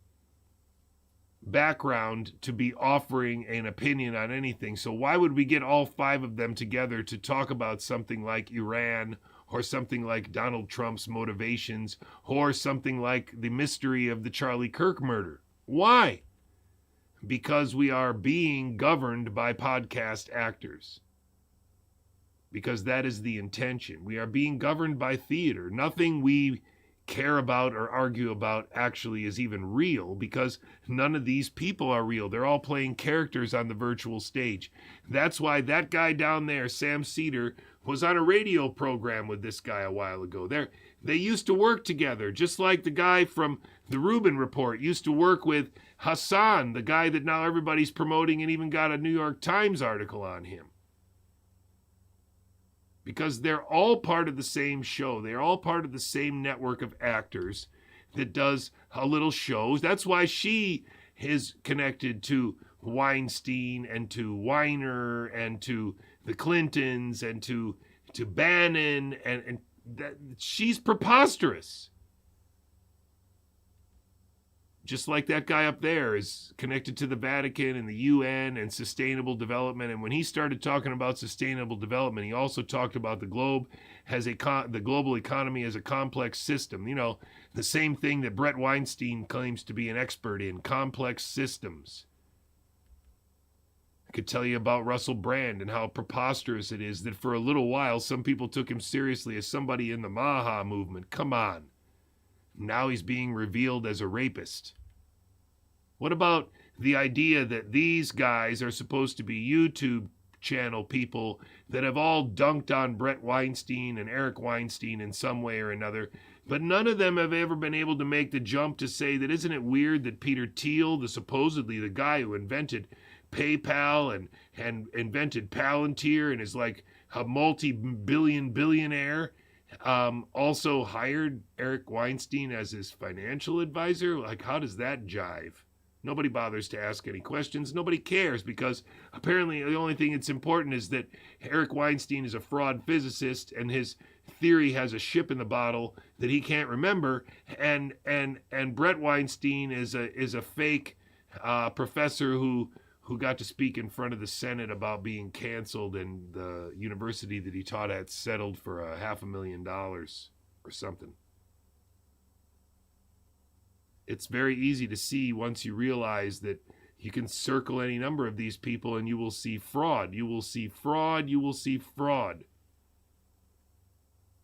background to be offering an opinion on anything. So why would we get all five of them together to talk about something like Iran, or something like Donald Trump's motivations, or something like the mystery of the Charlie Kirk murder? Why? Because we are being governed by podcast actors. Because that is the intention. We are being governed by theater. Nothing we care about or argue about actually is even real, because none of these people are real. They're all playing characters on the virtual stage. That's why that guy down there, Sam Cedar, was on a radio program with this guy a while ago. They used to work together, just like the guy from the Rubin Report used to work with Hassan, the guy that now everybody's promoting and even got a New York Times article on him. Because they're all part of the same show. They're all part of the same network of actors that does a little shows. That's why she is connected to Weinstein and to Weiner and to the Clintons and to Bannon, and that she's preposterous. Just like that guy up there is connected to the Vatican and the UN and sustainable development. And when he started talking about sustainable development, he also talked about the globe has the global economy as a complex system. You know, the same thing that Brett Weinstein claims to be an expert in, complex systems. I could tell you about Russell Brand and how preposterous it is that for a little while some people took him seriously as somebody in the Maha movement. Come on. Now he's being revealed as a rapist. What about the idea that these guys are supposed to be YouTube channel people that have all dunked on Brett Weinstein and Eric Weinstein in some way or another, but none of them have ever been able to make the jump to say that isn't it weird that Peter Thiel, supposedly the guy who invented PayPal and invented Palantir and is like a billionaire, also hired Eric Weinstein as his financial advisor? Like, how does that jive? Nobody bothers to ask any questions. Nobody cares because apparently the only thing that's important is that Eric Weinstein is a fraud physicist and his theory has a ship in the bottle that he can't remember. And Brett Weinstein is a fake professor who got to speak in front of the Senate about being canceled, and the university that he taught at settled for $500,000 or something. It's very easy to see once you realize that you can circle any number of these people and you will see fraud. You will see fraud. You will see fraud.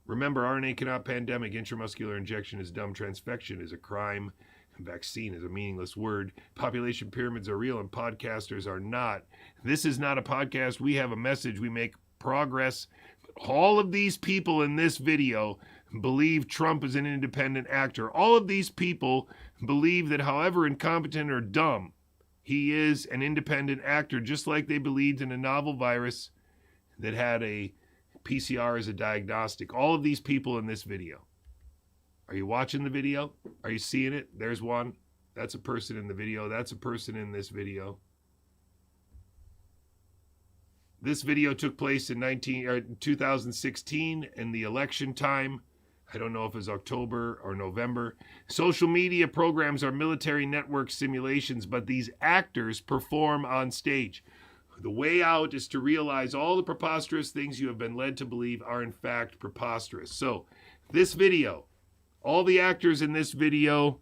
Remember, RNA cannot pandemic. Intramuscular injection is dumb. Transfection is a crime. Vaccine is a meaningless word. Population pyramids are real and podcasters are not. This is not a podcast. We have a message. We make progress. All of these people in this video believe Trump is an independent actor. All of these people believe that however incompetent or dumb, he is an independent actor, just like they believed in a novel virus that had a PCR as a diagnostic. All of these people in this video. Are you watching the video? Are you seeing it? There's one. That's a person in the video. That's a person in this video. This video took place in 2016 in the election time. I don't know if it was October or November. Social media programs are military network simulations, but these actors perform on stage. The way out is to realize all the preposterous things you have been led to believe are in fact preposterous. So, this video, all the actors in this video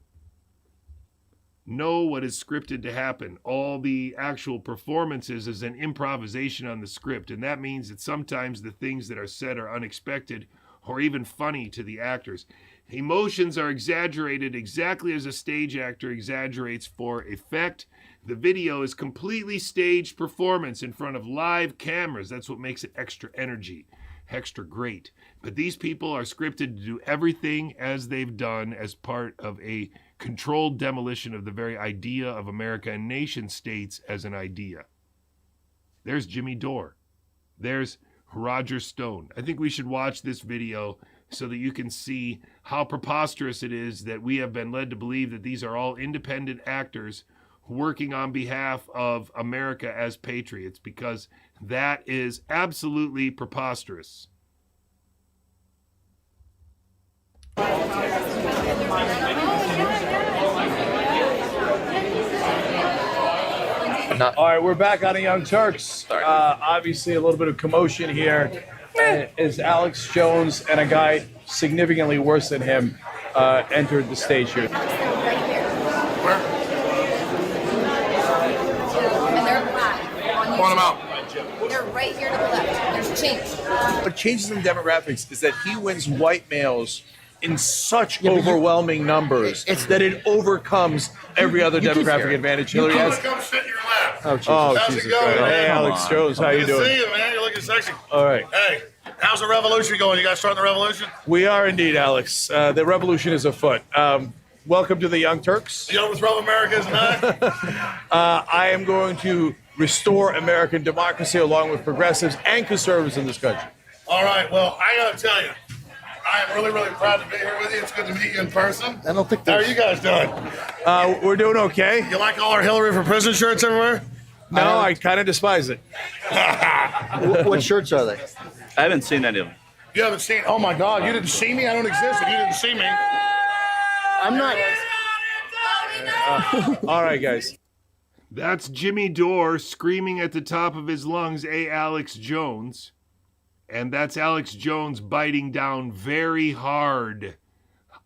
know what is scripted to happen. All the actual performances is an improvisation on the script, and that means that sometimes the things that are said are unexpected or even funny to the actors. Emotions are exaggerated exactly as a stage actor exaggerates for effect. The video is completely staged performance in front of live cameras. That's what makes it extra energy, extra great. But these people are scripted to do everything as they've done as part of a controlled demolition of the very idea of America and nation states as an idea. There's Jimmy Dore. There's Roger Stone. I think we should watch this video so that you can see how preposterous it is that we have been led to believe that these are all independent actors working on behalf of America as patriots, because that is absolutely preposterous. All right, we're back on the Young Turks. Obviously, a little bit of commotion here as Alex Jones and a guy significantly worse than him entered the stage here. And they're live. Point them out. They're right here to the left. There's change. What changes in demographics is that he wins white males in such overwhelming numbers that it overcomes every other demographic advantage Hillary has. Come sit in your lap. Oh, Jesus Christ. Hey, Alex Jones, how you doing? Good to see you, man. You're looking sexy. All right. Hey, how's the revolution going? You guys starting the revolution? We are indeed, Alex. The revolution is afoot. Welcome to the Young Turks. You know what's wrong with America is not? I am going to restore American democracy along with progressives and conservatives in this country. All right. Well, I got to tell you, I am really, really proud to be here with you. It's good to meet you in person. I don't think How are you guys doing? We're doing okay. You like all our Hillary for President shirts everywhere? No, I kind of despise it. What shirts are they? I haven't seen any of them. You haven't seen? Oh my God! You didn't see me? I don't exist. If you didn't see me, I'm not. All right, guys. That's Jimmy Dore screaming at the top of his lungs, "Hey, Alex Jones." And that's Alex Jones biting down very hard.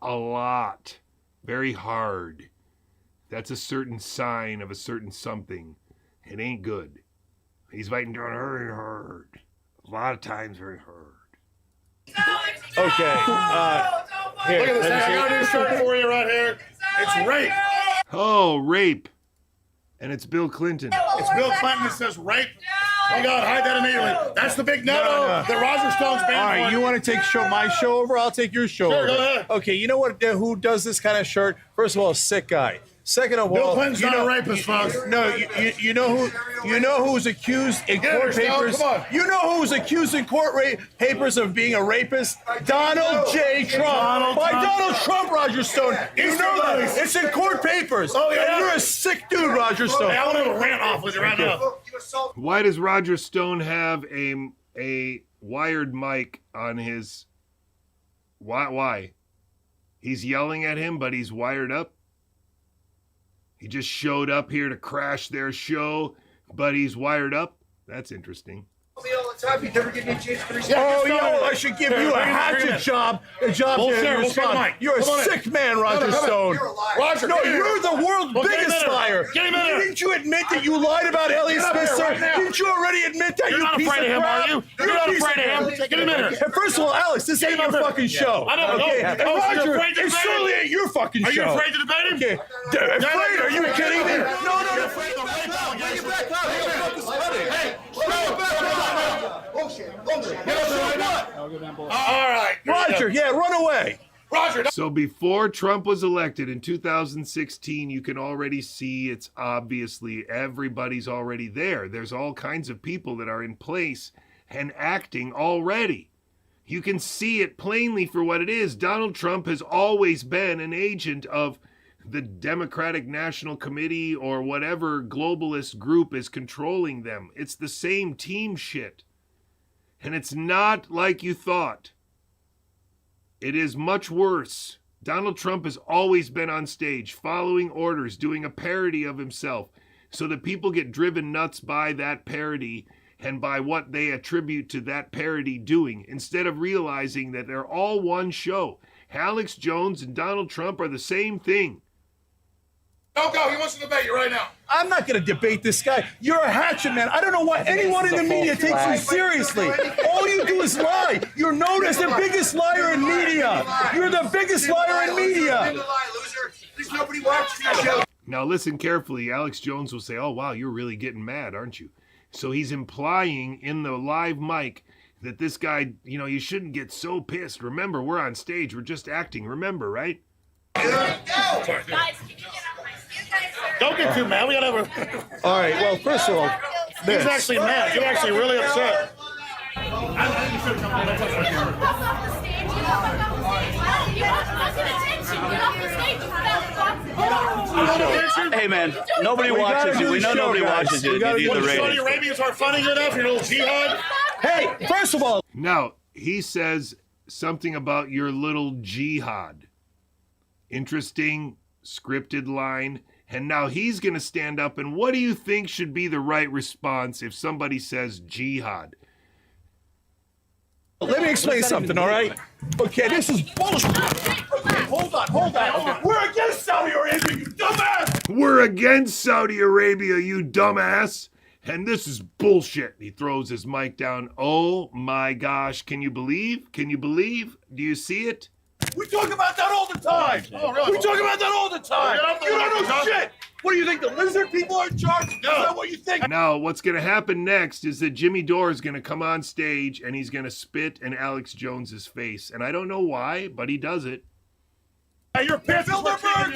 A lot. Very hard. That's a certain sign of a certain something. It ain't good. He's biting down very hard. A lot of times very hard. Okay. Here, look at this. I got a new shirt for you right here. It's rape. Oh, rape. And it's Bill Clinton. It's Bill Clinton that says rape. Oh God, hide that immediately. That's the big no that Roger Stone's banned. All right, you want to take my show over? I'll take your show over. Go ahead. Okay, you know what? Who does this kind of shirt? First of all, a sick guy. Second of all, Bill Clinton's not a rapist, folks. No, you know who's accused in court papers. Come on. You know who's accused in court papers of being a rapist? Donald J. Trump. Donald Trump, Roger Stone. You know that. It's in court papers. Oh yeah. And you're a sick dude, Roger Stone. Hey, I want to have a rant off with you right now. Why does Roger Stone have a wired mic on his? Why? He's yelling at him, but he's wired up. He just showed up here to crash their show, but he's wired up. That's interesting. All the time. You never get any chance to respond. Oh, yeah, I should give you a hatchet job. A job to respond. You're a sick man, Roger Stone. Roger, no, you're the world's biggest liar. Didn't you admit that you lied about Elliot Spitzer? Didn't you already admit that? You're not afraid of him, are you? You're not afraid of him. Get him in here. First of all, Alex, this ain't your fucking show. I know. Okay, and Roger, it certainly ain't your fucking show. Are you afraid to debate him? Okay, afraid? Are you kidding me? No. All right, Roger. Yeah, run away. Roger. So before Trump was elected in 2016, you can already see it's obviously everybody's already there. There's all kinds of people that are in place and acting already. You can see it plainly for what it is. Donald Trump has always been an agent of the Democratic National Committee or whatever globalist group is controlling them. It's the same team shit. And it's not like you thought. It is much worse. Donald Trump has always been on stage, following orders, doing a parody of himself, so that people get driven nuts by that parody and by what they attribute to that parody doing, instead of realizing that they're all one show. Alex Jones and Donald Trump are the same thing. Don't go. He wants to debate you right now. I'm not going to debate this guy. You're a hatchet man. I don't know why anyone in the media takes you seriously. All you do is lie. You're known as the biggest liar in media. You're the biggest liar in media. There's nobody watching your show. Now listen carefully. Alex Jones will say, "Oh wow, you're really getting mad, aren't you?" So he's implying in the live mic that this guy, you shouldn't get so pissed. Remember, we're on stage. We're just acting. Remember, right? Don't get too mad. We gotta have a. All right. Well, first of all, he's actually mad. You're actually really upset. Hey man, nobody watches you. We know nobody watches you. You need the ratings. Saudi Arabians aren't funny enough. Your little jihad. Hey, first of all, now he says something about your little jihad. Interesting scripted line. And now he's going to stand up, and what do you think should be the right response if somebody says jihad? Let me explain something, all right? Okay, this is bullshit. Okay, hold on. We're against Saudi Arabia, you dumbass! We're against Saudi Arabia, you dumbass! And this is bullshit. He throws his mic down. Oh my gosh, can you believe? Do you see it? We talk about that all the time. Oh, really? We talk about that all the time. You don't know shit. What do you think? The lizard people are in charge? No. Is that what you think? Now, what's going to happen next is that Jimmy Dore is going to come on stage and he's going to spit in Alex Jones's face. And I don't know why, but he does it. Hey, you're pissed. Bilderberg!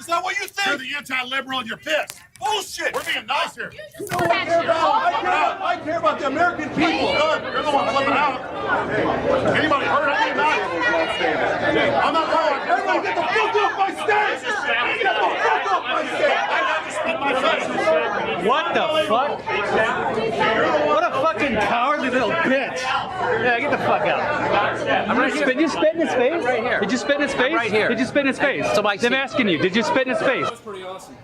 Is that what you think? You're the anti-liberal and you're pissed. Bullshit. We're being nice here. You know what I care about? I care about the American people. You're the one flipping out. Anybody hurt? I'm not going. Everybody get the fuck off my stage! Get the fuck off my stage! I have to spit my face. What the fuck? What a fucking cowardly little bitch. Yeah, get the fuck out. I'm right here. Did you spit in his face? Right here. Did you spit in his face? Right here. Did you spit in his face? I'm asking you, did you spit in his face? That's pretty awesome.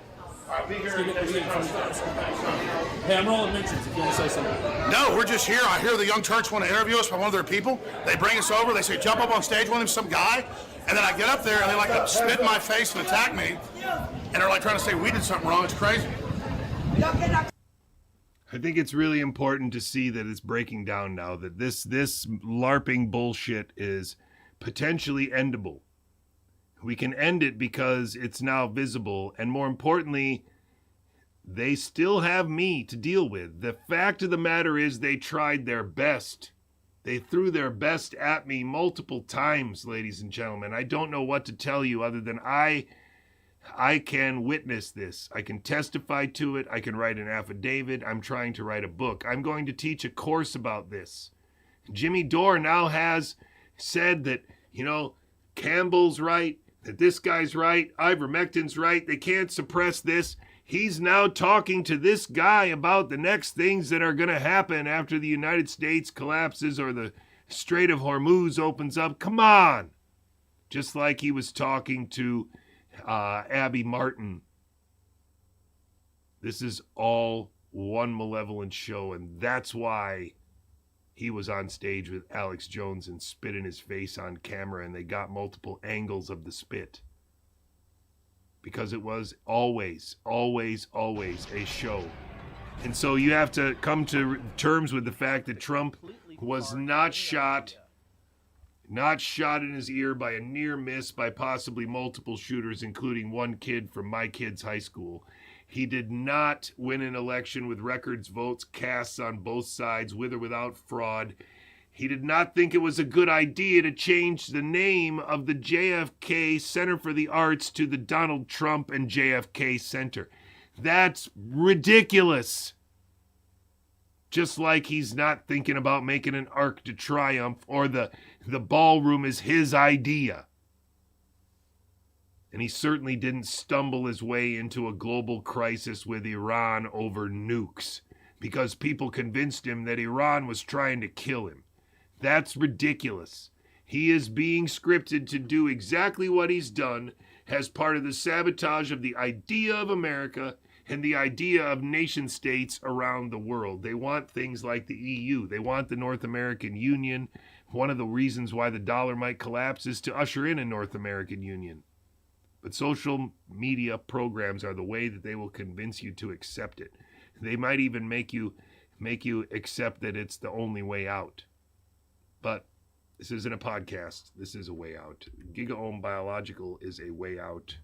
Hey, I'm rolling mentions if you want to say something. No, we're just here. I hear the Young Turks want to interview us by one of their people. They bring us over. They say, jump up on stage with him, some guy. And then I get up there and they like to spit in my face and attack me. And they're like trying to say we did something wrong. It's crazy. I think it's really important to see that it's breaking down now, that this LARPing bullshit is potentially endable. We can end it because it's now visible, and more importantly, they still have me to deal with. The fact of the matter is they tried their best. They threw their best at me multiple times, ladies and gentlemen. I don't know what to tell you other than I can witness this. I can testify to it. I can write an affidavit. I'm trying to write a book. I'm going to teach a course about this. Jimmy Dore now has said that, Campbell's right, that this guy's right, ivermectin's right, they can't suppress this. He's now talking to this guy about the next things that are going to happen after the United States collapses or the Strait of Hormuz opens up. Come on! Just like he was talking to Abby Martin. This is all one malevolent show, and that's why he was on stage with Alex Jones and spit in his face on camera, and they got multiple angles of the spit. Because it was always, always, always a show. And so you have to come to terms with the fact that Trump was not shot in his ear by a near miss by possibly multiple shooters, including one kid from my kid's high school. He did not win an election with records votes cast on both sides, with or without fraud. He did not think it was a good idea to change the name of the JFK Center for the Arts to the Donald Trump and JFK Center. That's ridiculous. Just like he's not thinking about making an Arc de Triomphe or the ballroom is his idea. And he certainly didn't stumble his way into a global crisis with Iran over nukes because people convinced him that Iran was trying to kill him. That's ridiculous. He is being scripted to do exactly what he's done as part of the sabotage of the idea of America and the idea of nation states around the world. They want things like the EU. They want the North American Union. One of the reasons why the dollar might collapse is to usher in a North American Union. But social media programs are the way that they will convince you to accept it. They might even make you accept that it's the only way out. But this isn't a podcast. This is a way out. Gigaohm Biological is a way out.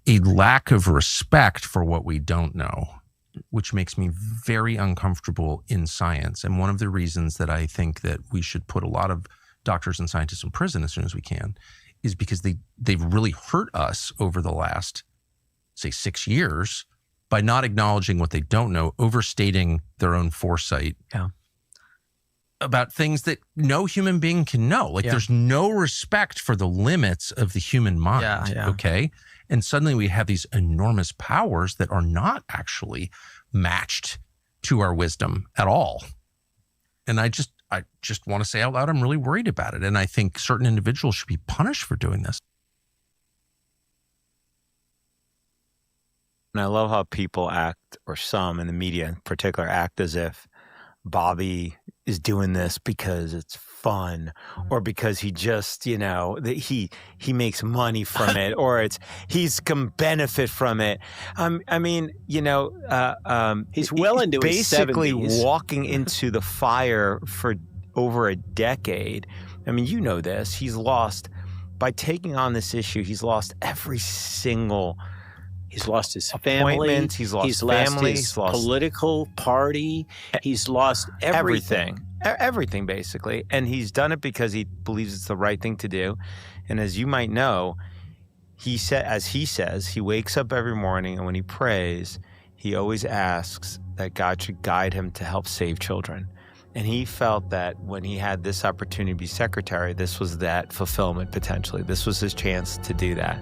A lack of respect for what we don't know, which makes me very uncomfortable in science. And one of the reasons that I think that we should put a lot of doctors and scientists in prison as soon as we can is because they've really hurt us over the last, say, 6 years by not acknowledging what they don't know, overstating their own foresight about things that no human being can know. Like there's no respect for the limits of the human mind, okay? And suddenly we have these enormous powers that are not actually matched to our wisdom at all. And I just want to say out loud, I'm really worried about it. And I think certain individuals should be punished for doing this. And I love how people act, or some in the media in particular, act as if Bobby is doing this because it's fun, or because he just, he makes money from it, or he's can benefit from it. I mean, he's well into his 70s. Basically walking into the fire for over a decade. I mean, you know this. He's lost, by taking on this issue, he's lost every single. He's lost his family. He's lost family. He's lost political party. He's lost everything. everything basically. And he's done it because he believes it's the right thing to do. And as you might know, he says, he wakes up every morning, and when he prays, he always asks that God should guide him to help save children. And he felt that when he had this opportunity to be secretary, this was that fulfillment potentially. This was his chance to do that.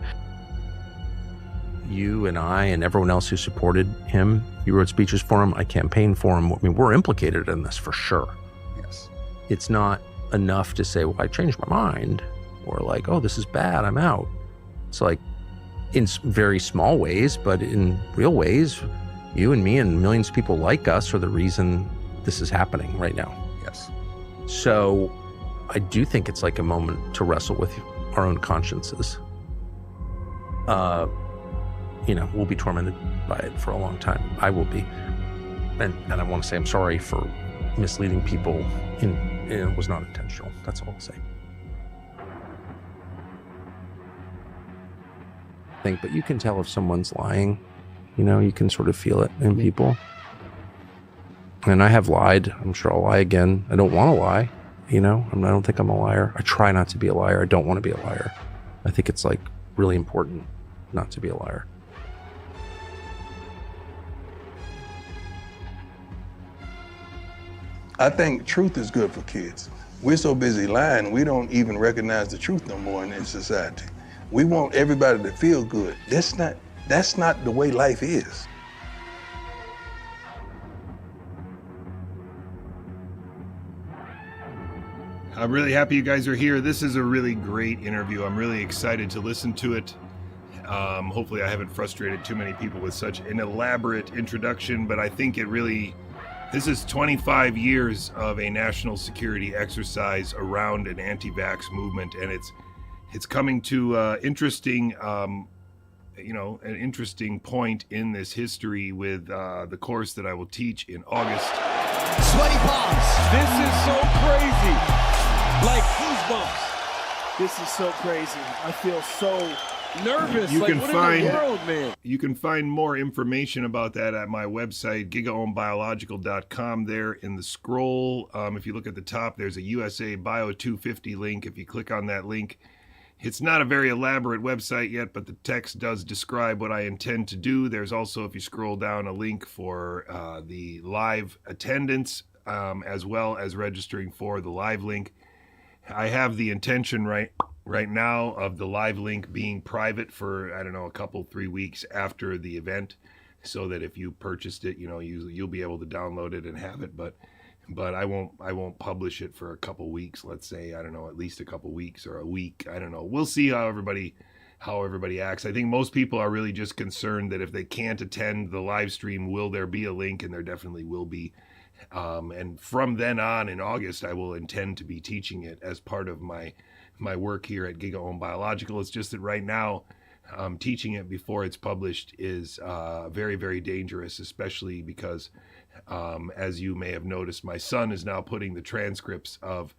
You and I and everyone else who supported him, you wrote speeches for him, I campaigned for him. I mean, we're implicated in this for sure. Yes. It's not enough to say, well, I changed my mind, or like, oh, this is bad, I'm out. It's like, in very small ways, but in real ways, you and me and millions of people like us are the reason this is happening right now. Yes. So I do think it's like a moment to wrestle with our own consciences. We'll be tormented by it for a long time. I will be. And I want to say I'm sorry for misleading people. It was not intentional. That's all I'll say. But you can tell if someone's lying. You can sort of feel it in people. And I have lied. I'm sure I'll lie again. I don't want to lie. I don't think I'm a liar. I try not to be a liar. I don't want to be a liar. I think it's like really important not to be a liar. I think truth is good for kids. We're so busy lying, we don't even recognize the truth no more in this society. We want everybody to feel good. That's not the way life is. I'm really happy you guys are here. This is a really great interview. I'm really excited to listen to it. Hopefully I haven't frustrated too many people with such an elaborate introduction, but I think this is 25 years of a national security exercise around an anti-vax movement, and it's coming to an interesting point in this history with the course that I will teach in August. Sweaty palms. This is so crazy. Like goosebumps. This is so crazy. I feel so nervous. You like, can what find in the world, man? You can find more information about that at my website, GigaohmBiological.com. There in the scroll, if you look at the top, there's a USA Bio 250 link. If you click on that link, it's not a very elaborate website yet, but the text does describe what I intend to do. There's also, if you scroll down, a link for the live attendance, as well as registering for the live link. I have the intention right now of the live link being private for, I don't know, 3 weeks after the event, so that if you purchased it, you'll be able to download it and have it, but I won't publish it for a couple weeks. Let's say, I don't know, at least a couple weeks or a week. I don't know. We'll see how everybody acts. I think most people are really just concerned that if they can't attend the live stream, will there be a link? And there definitely will be. And from then on in August, I will intend to be teaching it as part of my work here at Gigaohm Biological. It's just that right now, teaching it before it's published is very, very dangerous, especially because, as you may have noticed, my son is now putting the transcripts of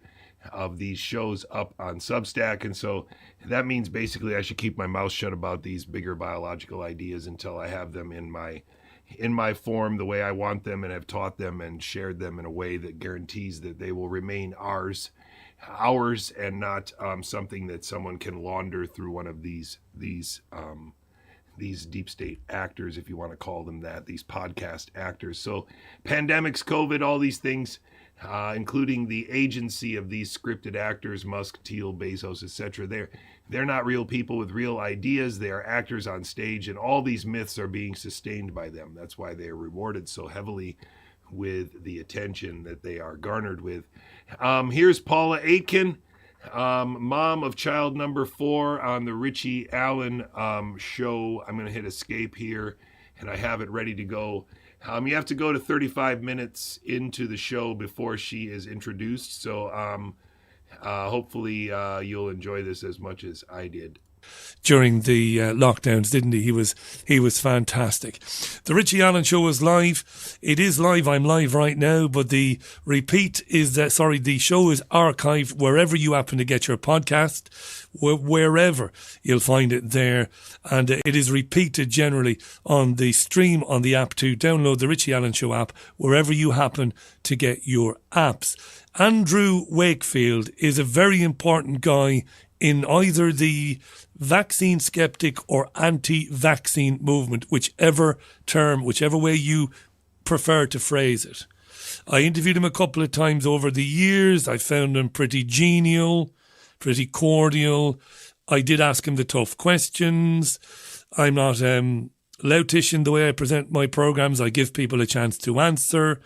these shows up on Substack. And so that means basically I should keep my mouth shut about these bigger biological ideas until I have them in my form the way I want them, and have taught them and shared them in a way that guarantees that they will remain ours and not something that someone can launder through one of these deep state actors, if you want to call them that, these podcast actors. So pandemics, COVID, all these things, including the agency of these scripted actors, Musk, Thiel, Bezos, etc. They're not real people with real ideas. They are actors on stage, and all these myths are being sustained by them. That's why they are rewarded so heavily with the attention that they are garnered with. Here's Paula Aitken, mom of child number 4 on the Richie Allen show. I'm going to hit escape here, and I have it ready to go. You have to go to 35 minutes into the show before she is introduced, so hopefully you'll enjoy this as much as I did. during the lockdowns, didn't he? He was fantastic. The Richie Allen Show is live. It is live. I'm live right now, but the repeat is the show is archived wherever you happen to get your podcast, wherever you'll find it there, and it is repeated generally on the stream on the app too. Download the Richie Allen Show app wherever you happen to get your apps. Andrew Wakefield is a very important guy in either the vaccine skeptic or anti-vaccine movement, whichever way you prefer to phrase it. I interviewed him a couple of times over the years. I found him pretty genial, pretty cordial. I did ask him the tough questions. I'm not loutish in the way I present my programs. I give people a chance to answer.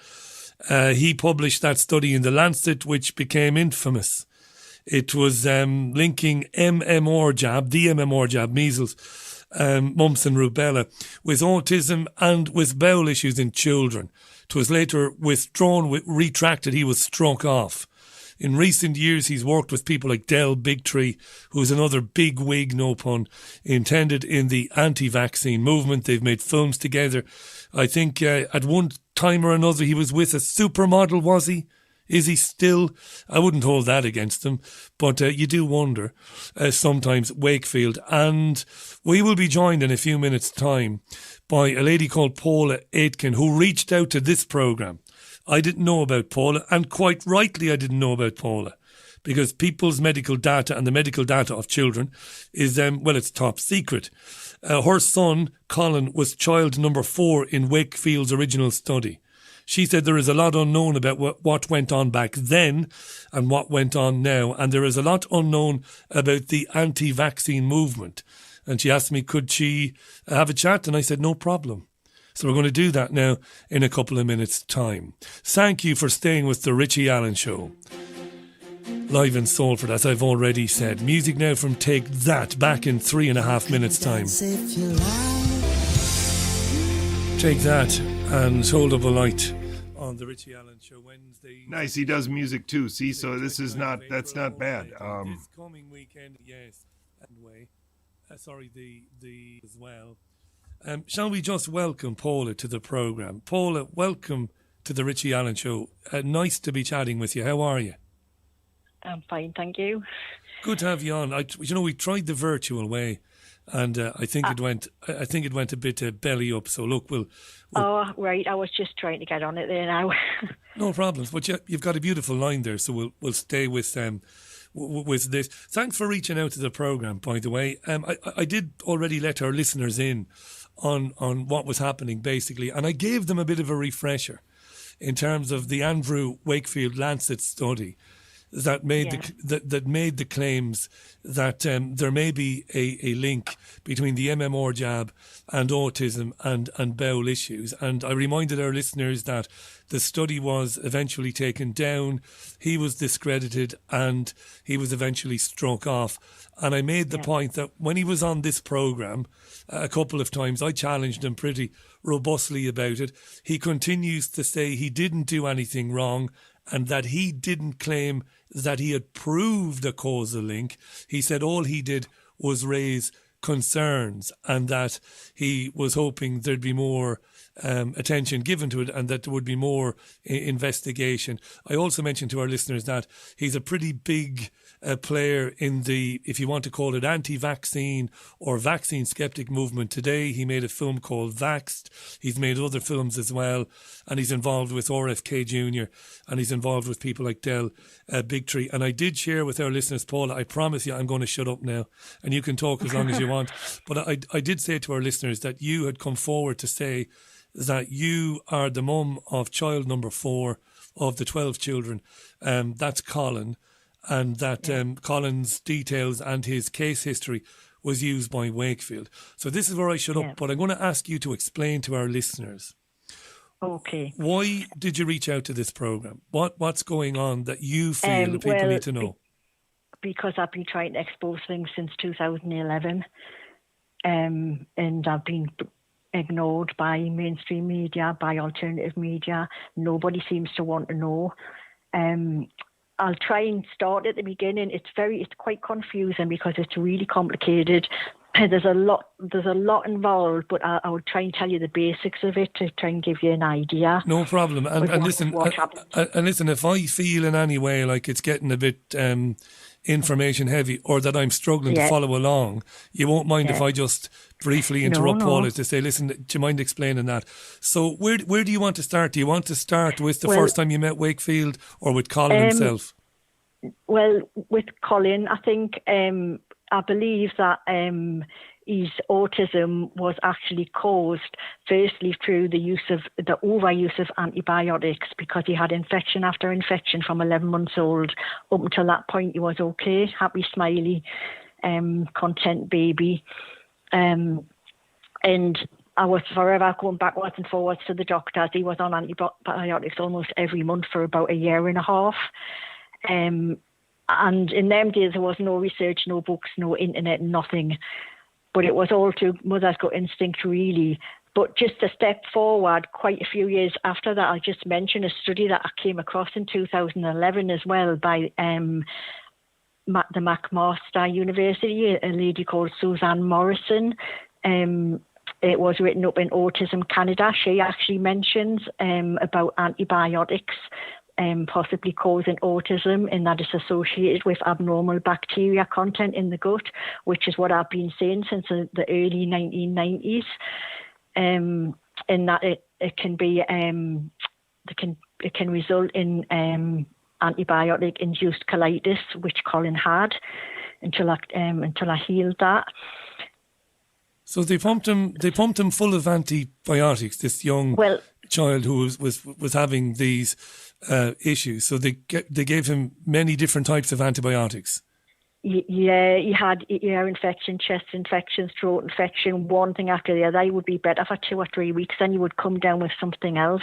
He published that study in The Lancet, which became infamous. It was linking MMR jab, the MMR jab, measles, mumps and rubella, with autism and with bowel issues in children. It was later retracted. He was struck off. In recent years, he's worked with people like Del Bigtree, who's another big wig, no pun intended, in the anti-vaccine movement. They've made films together. I think at one time or another he was with a supermodel, was he? Is he still? I wouldn't hold that against him, but you do wonder sometimes, Wakefield. And we will be joined in a few minutes' time by a lady called Paula Aitken, who reached out to this programme. I didn't know about Paula, and quite rightly I didn't know about Paula, because people's medical data and the medical data of children is, it's top secret. Her son, Colin, was child number 4 in Wakefield's original study. She said there is a lot unknown about what went on back then and what went on now. And there is a lot unknown about the anti-vaccine movement. And she asked me, could she have a chat? And I said, no problem. So we're going to do that now in a couple of minutes' time. Thank you for staying with the Richie Allen Show. Live in Salford, as I've already said. Music now from Take That, back in 3.5 minutes' time. Take That and Hold Up a Light on the Richie Allen Show Wednesday. Nice, he does music too. See, so that's not bad. This coming weekend, yes. Anyway, the as well. Shall we just welcome Paula to the programme? Paula, welcome to the Richie Allen Show. Nice to be chatting with you. How are you? I'm fine, thank you. Good to have you on. We tried the virtual way, and I think it went a bit belly up. So look, we'll. Oh right, I was just trying to get on it there now. No problems, but you've got a beautiful line there, so we'll stay with this. Thanks for reaching out to the programme, by the way. I did already let our listeners in on what was happening basically, and I gave them a bit of a refresher in terms of the Andrew Wakefield Lancet study that made the claims that there may be a link between the MMR jab and autism and bowel issues. And I reminded our listeners that the study was eventually taken down, he was discredited, and he was eventually struck off. And I made the point that when he was on this programme a couple of times, I challenged him pretty robustly about it. He continues to say he didn't do anything wrong and that he didn't claim that he had proved a causal link. He said all he did was raise concerns and that he was hoping there'd be more attention given to it and that there would be more investigation. I also mentioned to our listeners that he's a pretty big player in the, if you want to call it, anti-vaccine or vaccine skeptic movement today. He made a film called Vaxxed. He's made other films as well, and he's involved with RFK Jr. and he's involved with people like Del Bigtree. And I did share with our listeners, Paula, I promise you I'm going to shut up now and you can talk as long as you want. But I did say to our listeners that you had come forward to say that you are the mum of child number 4 of the 12 children. That's Colin. And that Colin's details and his case history was used by Wakefield. So this is where I shut up, but I'm going to ask you to explain to our listeners. Okay. Why did you reach out to this programme? What's going on that you feel that people need to know? Because I've been trying to expose things since 2011, and I've been ignored by mainstream media, by alternative media. Nobody seems to want to know. I'll try and start at the beginning. It's quite confusing because it's really complicated. There's a lot involved, but I will try and tell you the basics of it to try and give you an idea. No problem. And listen, if I feel in any way like it's getting a bit information heavy or that I'm struggling to follow along, you won't mind if I just briefly interrupt Paula to say, listen, do you mind explaining that? So where do you want to start? Do you want to start with the first time you met Wakefield or with Colin himself? Well, with Colin, I think I believe that his autism was actually caused firstly through the overuse of antibiotics, because he had infection after infection from 11 months old. Up until that point, he was okay, happy, smiley, content baby. And I was forever going backwards and forwards to the doctors. He was on antibiotics almost every month for about a year and a half. And in them days, there was no research, no books, no internet, nothing. But it was all to mother's gut instinct, really. But just a step forward, quite a few years after that, I'll just mention a study that I came across in 2011 as well by the McMaster University, a lady called Suzanne Morrison. It was written up in Autism Canada. She actually mentions about antibiotics possibly causing autism, and that is associated with abnormal bacteria content in the gut, which is what I've been saying since the early 1990s. And that it can be it can result in antibiotic-induced colitis, which Colin had until I healed that. So they pumped him full of antibiotics. This young child who was having these issues. So they gave him many different types of antibiotics. Yeah, he had ear infection, chest infections, throat infection, one thing after the other. He would be better for 2 or 3 weeks, then he would come down with something else.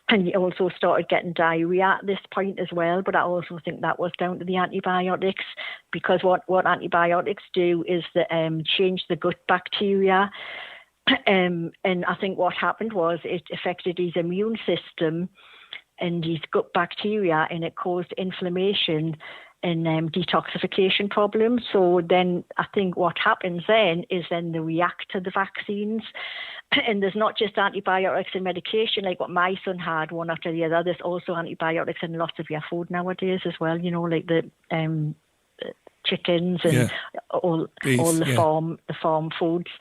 And he also started getting diarrhea at this point as well, but I also think that was down to the antibiotics, because what antibiotics do is change the gut bacteria. And I think what happened was it affected his immune system and his gut bacteria, and it caused inflammation and detoxification problems. So then I think what happens then is they react to the vaccines. And there's not just antibiotics and medication like what my son had, one after the other. There's also antibiotics in lots of your food nowadays as well, you know, like the chickens and all the farm foods.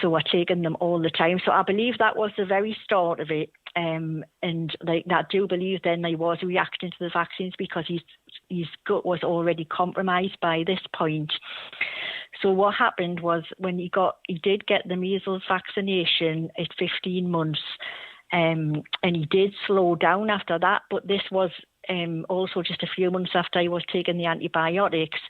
So we're taking them all the time. So I believe that was the very start of it. And like I do believe then he was reacting to the vaccines because his gut was already compromised by this point. So what happened was when he did get the measles vaccination at 15 months, and he did slow down after that, but this was also just a few months after he was taking the antibiotics.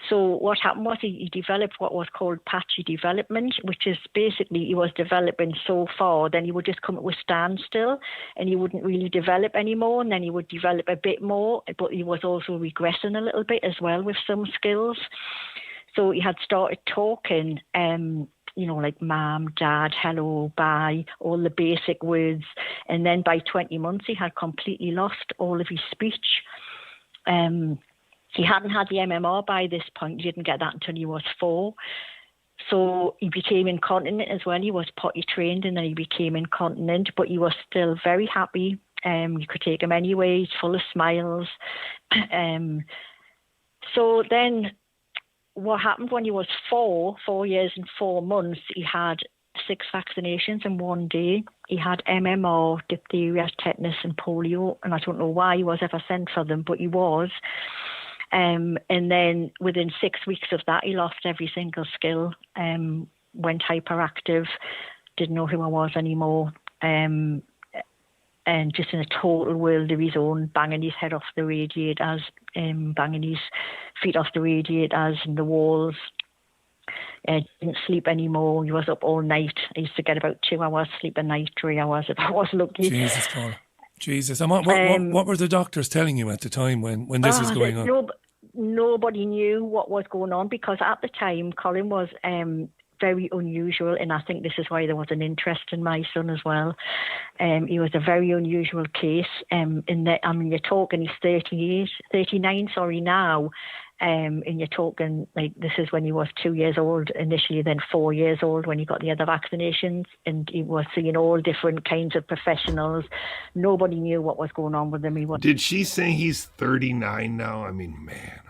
So what happened was he developed what was called patchy development, which is basically he was developing so far, then he would just come to a standstill and he wouldn't really develop anymore, and then he would develop a bit more, but he was also regressing a little bit as well with some skills. So he had started talking, you know, like mom, dad, hello, bye, all the basic words. And then by 20 months, he had completely lost all of his speech. He hadn't had the MMR by this point. He didn't get that until he was 4. So he became incontinent as well. He was potty trained and then he became incontinent, but he was still very happy. You could take him anywhere. He's full of smiles. So then what happened when he was 4 years and 4 months, he had 6 vaccinations in one day. He had MMR, diphtheria, tetanus and polio, and I don't know why he was ever sent for them, but he was. And then within 6 weeks of that, he lost every single skill, went hyperactive, didn't know who I was anymore, and just in a total world of his own, banging his head off the radiators, banging his feet off the radiators and the walls. Didn't sleep anymore. He was up all night. I used to get about 2 hours sleep a night, 3 hours if I was lucky. Jesus, Paul. Jesus. And what were the doctors telling you at the time when this was going on? Nobody knew what was going on, because at the time Colin was very unusual, and I think this is why there was an interest in my son as well. He was a very unusual case. In that, I mean, you're talking he's 39 now, and you're talking like this is when he was 2 years old initially, then 4 years old when he got the other vaccinations, and he was seeing all different kinds of professionals. Nobody knew what was going on with him. Did she say he's 39 now? I mean, man.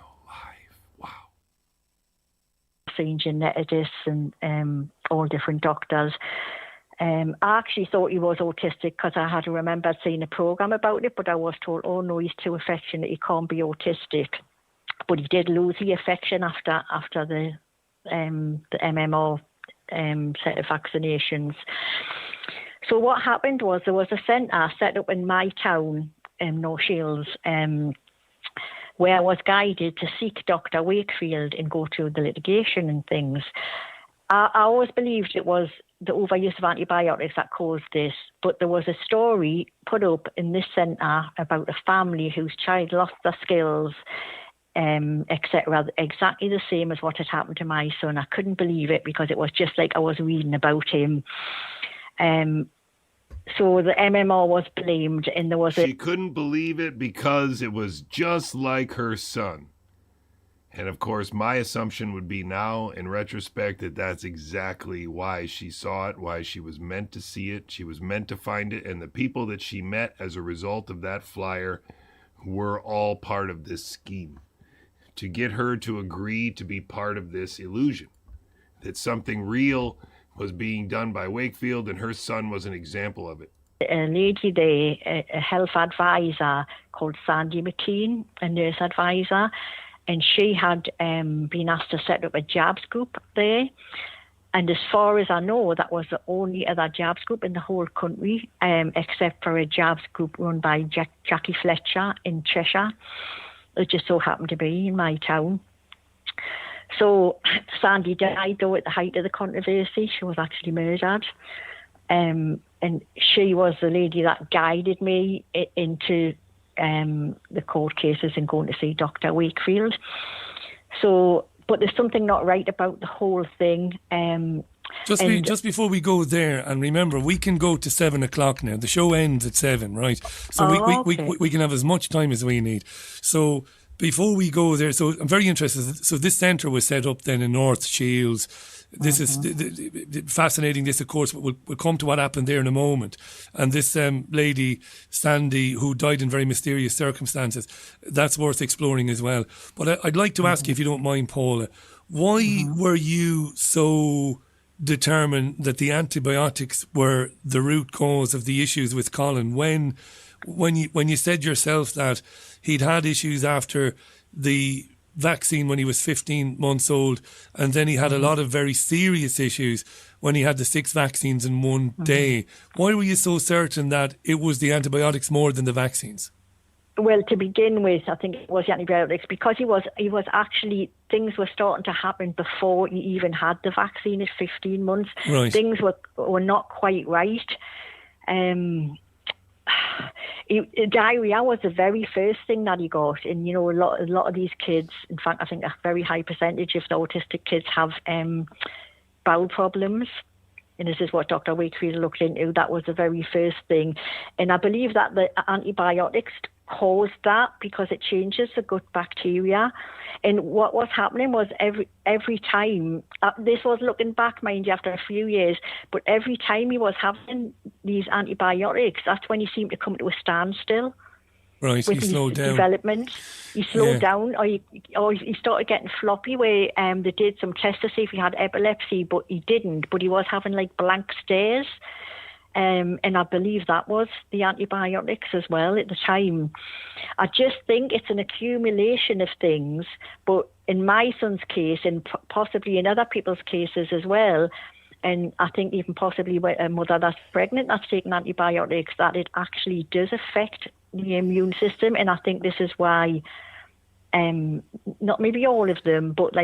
Seen geneticists and all different doctors. I actually thought he was autistic because I had remembered seeing a program about it, but I was told, oh no, he's too affectionate, he can't be autistic. But he did lose the affection after the MMR set of vaccinations. So what happened was there was a centre set up in my town, North Shields, where I was guided to seek Dr. Wakefield and go through the litigation and things. I always believed it was the overuse of antibiotics that caused this, but there was a story put up in this centre about a family whose child lost their skills, etc., exactly the same as what had happened to my son. I couldn't believe it because it was just like I was reading about him. So the MMR was blamed, and there was She couldn't believe it because it was just like her son. And of course, my assumption would be now, in retrospect, that that's exactly why she saw it, why she was meant to see it. She was meant to find it, and the people that she met as a result of that flyer were all part of this scheme to get her to agree to be part of this illusion, that something real was being done by Wakefield, and her son was an example of it. A lady there, a health advisor called Sandy McKean, a nurse advisor, and she had been asked to set up a jabs group there. And as far as I know, that was the only other jabs group in the whole country, except for a jabs group run by Jackie Fletcher in Cheshire. It just so happened to be in my town. So Sandy died, though, at the height of the controversy. She was actually murdered. And she was the lady that guided me into the court cases and going to see Dr. Wakefield. So, but there's something not right about the whole thing. Just before we go there, and remember, we can go to 7 o'clock now. The show ends at 7, right? So we can have as much time as we need. So before we go there, so I'm very interested. So this centre was set up then in North Shields. This is fascinating. This, of course, we'll come to what happened there in a moment. And this lady, Sandy, who died in very mysterious circumstances, that's worth exploring as well. But I'd like to ask you, if you don't mind, Paula, why were you so determined that the antibiotics were the root cause of the issues with Colin when you said yourself that he'd had issues after the vaccine when he was 15 months old, and then he had a lot of very serious issues when he had the 6 vaccines in one day? Why were you so certain that it was the antibiotics more than the vaccines? Well, to begin with, I think it was the antibiotics, because he was actually, things were starting to happen before he even had the vaccine at 15 months. Right. Things were not quite right. Diarrhea was the very first thing that he got, and a lot of these kids, in fact, I think a very high percentage of the autistic kids have bowel problems, and this is what Dr. Wakefield looked into. That was the very first thing, and I believe that the antibiotics caused that because it changes the gut bacteria. And what was happening was every time, this was looking back, mind you, after a few years, but every time he was having these antibiotics, that's when he seemed to come to a standstill. Right, with he slowed down. Development. He slowed down, or he started getting floppy, where they did some tests to see if he had epilepsy, but he didn't. But he was having like blank stares. And I believe that was the antibiotics as well at the time. I just think it's an accumulation of things, but in my son's case, and possibly in other people's cases as well, and I think even possibly a mother that's pregnant that's taking antibiotics, that it actually does affect the immune system. And I think this is why not maybe all of them, but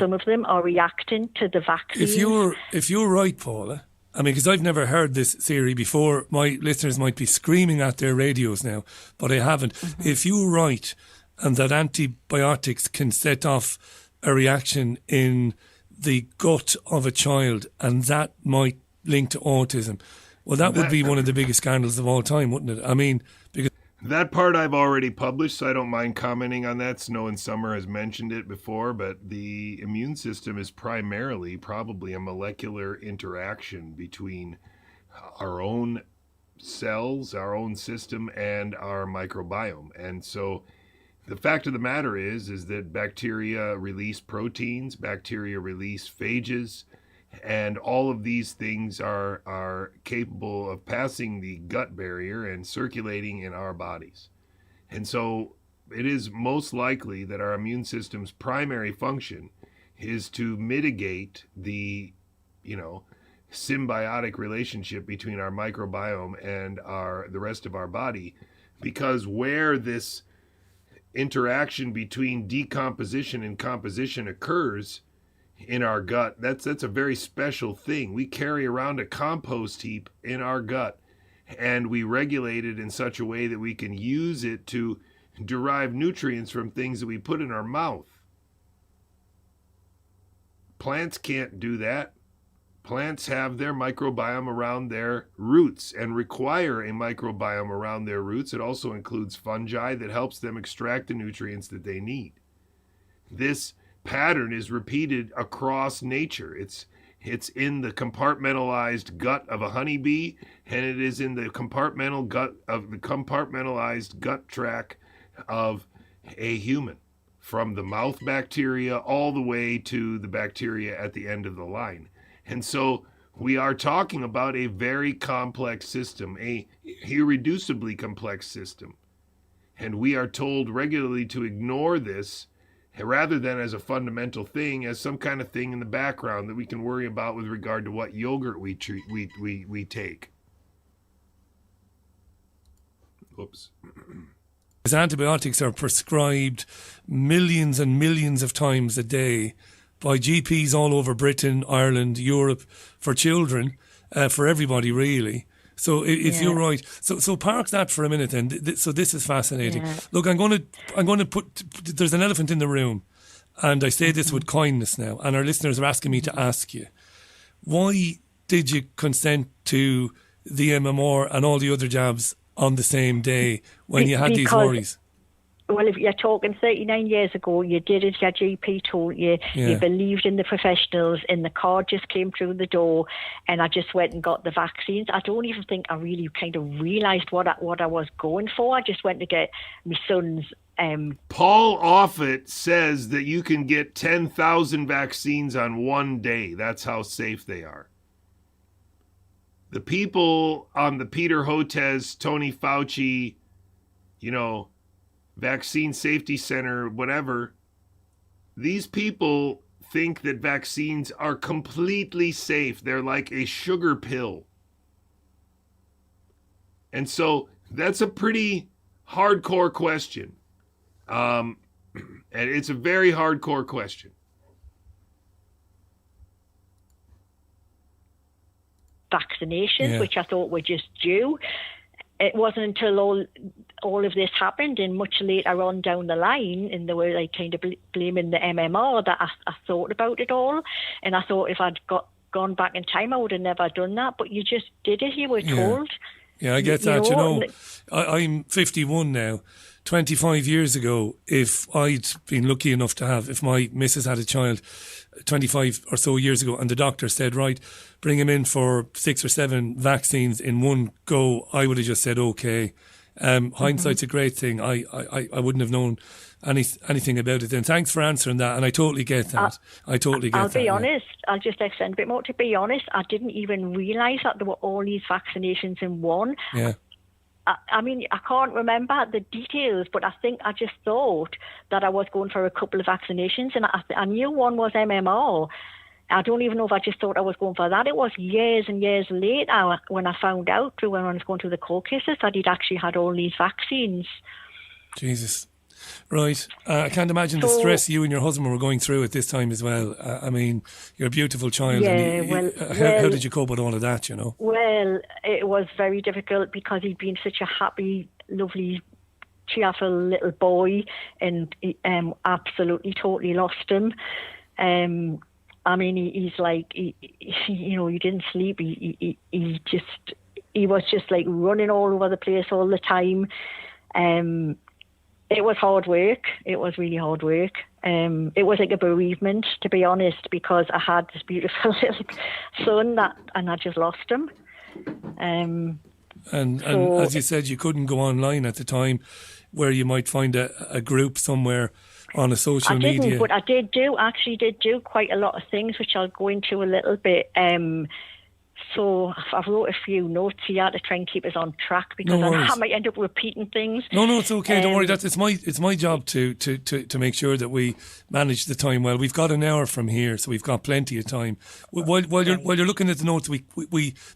some of them are reacting to the vaccine. If you're right, Paula, I mean, because I've never heard this theory before. My listeners might be screaming at their radios now, but I haven't. If you're right, and that antibiotics can set off a reaction in the gut of a child, and that might link to autism. Well, that would be one of the biggest scandals of all time, wouldn't it? I mean, because that part I've already published, so I don't mind commenting on that. Snow and Summer has mentioned it before, but the immune system is primarily probably a molecular interaction between our own cells, our own system, and our microbiome. And so the fact of the matter is that bacteria release proteins, bacteria release phages, and all of these things are capable of passing the gut barrier and circulating in our bodies. And so it is most likely that our immune system's primary function is to mitigate the, symbiotic relationship between our microbiome and the rest of our body, because where this interaction between decomposition and composition occurs in our gut, that's a very special thing. We carry around a compost heap in our gut, and we regulate it in such a way that we can use it to derive nutrients from things that we put in our mouth. Plants can't do that. Plants have their microbiome around their roots and require a microbiome around their roots. It also includes fungi that helps them extract the nutrients that they need. This pattern is repeated across nature. It's in the compartmentalized gut of a honeybee, and it is in the compartmentalized gut tract of a human, from the mouth bacteria all the way to the bacteria at the end of the line. And so we are talking about a very complex system, a irreducibly complex system. And we are told regularly to ignore this rather than as a fundamental thing, as some kind of thing in the background that we can worry about with regard to what yogurt we take. Oops. Because antibiotics are prescribed millions and millions of times a day by GPs all over Britain, Ireland, Europe, for children, for everybody really. So if you're right, so park that for a minute then. So this is fascinating. Yeah. Look, I'm going to put. There's an elephant in the room, and I say this with kindness now. And our listeners are asking me to ask you, why did you consent to the MMR and all the other jabs on the same day when you had these worries? Well, if you're talking 39 years ago, you did it, your GP told you, you believed in the professionals, and the card just came through the door, and I just went and got the vaccines. I don't even think I really kind of realised what I was going for. I just went to get my son's... Paul Offit says that you can get 10,000 vaccines on one day. That's how safe they are. The people on the Peter Hotez, Tony Fauci, Vaccine Safety Center, whatever, these people think that vaccines are completely safe. They're like a sugar pill. And so that's a pretty hardcore question. And it's a very hardcore question. Vaccinations, which I thought were just due. It wasn't until all of this happened, and much later on down the line, and they were like kind of blaming the MMR, that I thought about it all. And I thought if I'd gone back in time, I would have never done that. But you just did it. You were told. Yeah, I get that. I'm 51 now. 25 years ago, if I'd been lucky enough to if my missus had a child 25 or so years ago, and the doctor said, right, bring him in for 6 or 7 vaccines in one go, I would have just said, okay. Hindsight's a great thing. I wouldn't have known anything about it then. Thanks for answering that, and I totally get that. I'll be honest. I'll just extend a bit more. To be honest, I didn't even realise that there were all these vaccinations in one. Yeah. I mean, I can't remember the details, but I think I just thought that I was going for a couple of vaccinations, and I knew one was MMR. I don't even know if I just thought I was going for that. It was years and years later when I found out, when I was going through the court cases, that he'd actually had all these vaccines. Jesus. Right. I can't imagine the stress you and your husband were going through at this time as well. I mean, you're a beautiful child. Yeah, how did you cope with all of that, Well, it was very difficult because he'd been such a happy, lovely, cheerful little boy, and absolutely, totally lost him. I mean, he's like, he didn't sleep. He was just like running all over the place all the time. It was hard work. It was really hard work. It was like a bereavement, to be honest, because I had this beautiful little son and I just lost him. And as you said, you couldn't go online at the time, where you might find a group somewhere on a social media. But I did do quite a lot of things, which I'll go into a little bit. So I wrote a few notes here to try and keep us on track, because I might end up repeating things. No, it's okay. Don't worry. It's my job to make sure that we manage the time well. We've got an hour from here, so we've got plenty of time. While you're looking at the notes, we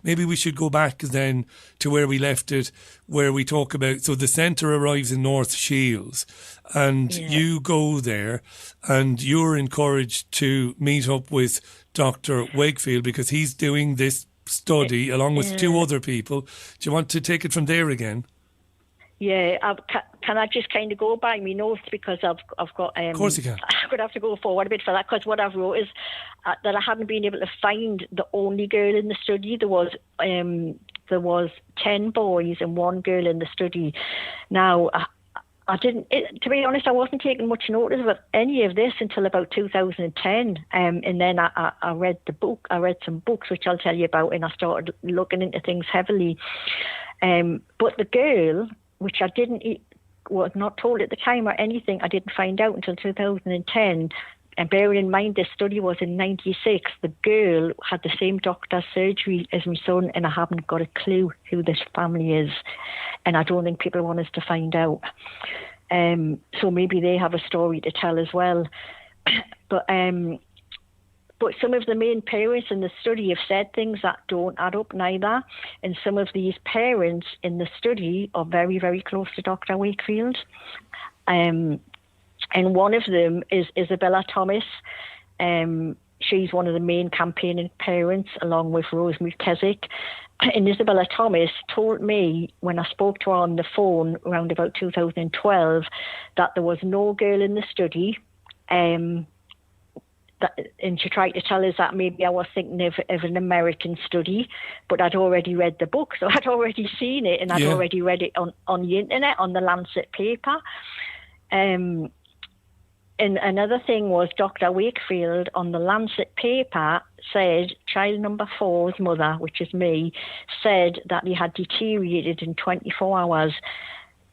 maybe we should go back then to where we left it, where we talk about. So the centre arrives in North Shields, and you go there, and you're encouraged to meet up with Dr. Wakefield, because he's doing this study along with two other people. Do you want to take it from there again? Yeah, can I just kind of go by my notes, because I've got... of course you can. I'm going to have to go forward a bit for that, because what I've wrote is that I hadn't been able to find the only girl in the study. There was 10 boys and 1 girl in the study. Now, I didn't, to be honest, I wasn't taking much notice of any of this until about 2010. And then I read the book. I read some books, which I'll tell you about, and I started looking into things heavily. But the girl, which I was not told at the time or anything, I didn't find out until 2010. And bearing in mind this study was in 96, the girl had the same doctor's surgery as my son, and I haven't got a clue who this family is. And I don't think people want us to find out. So maybe they have a story to tell as well. But some of the main parents in the study have said things that don't add up neither. And some of these parents in the study are very, very close to Dr. Wakefield. And one of them is Isabella Thomas. She's one of the main campaigning parents, along with Rosemary Keswick. And Isabella Thomas told me, when I spoke to her on the phone around about 2012, that there was no girl in the study. And she tried to tell us that maybe I was thinking of an American study, but I'd already read the book, so I'd already seen it, and I'd already read it on the internet, on the Lancet paper. And another thing was Dr. Wakefield on the Lancet paper said child number 4's mother, which is me, said that he had deteriorated in 24 hours.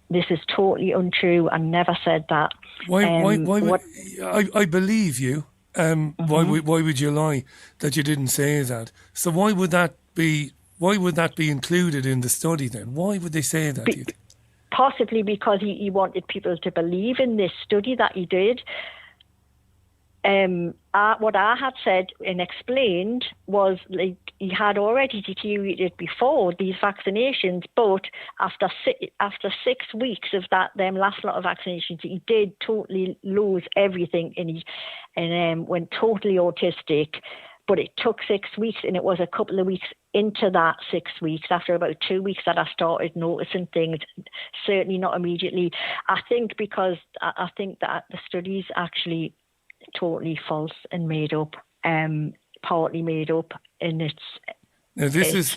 This is totally untrue. I never said that. I believe you. Why would you lie that you didn't say that? So why would that be included in the study then? Why would they say that? Possibly because he wanted people to believe in this study that he did. What I had said and explained was, like, he had already deteriorated before these vaccinations, but after 6 weeks of them last lot of vaccinations, he did totally lose everything, and went totally autistic. But it took 6 weeks, and it was a couple of weeks into that 6 weeks, after about 2 weeks, that I started noticing things. Certainly not immediately. I think because I think that the study's actually totally false and made up, partly made up, and now this is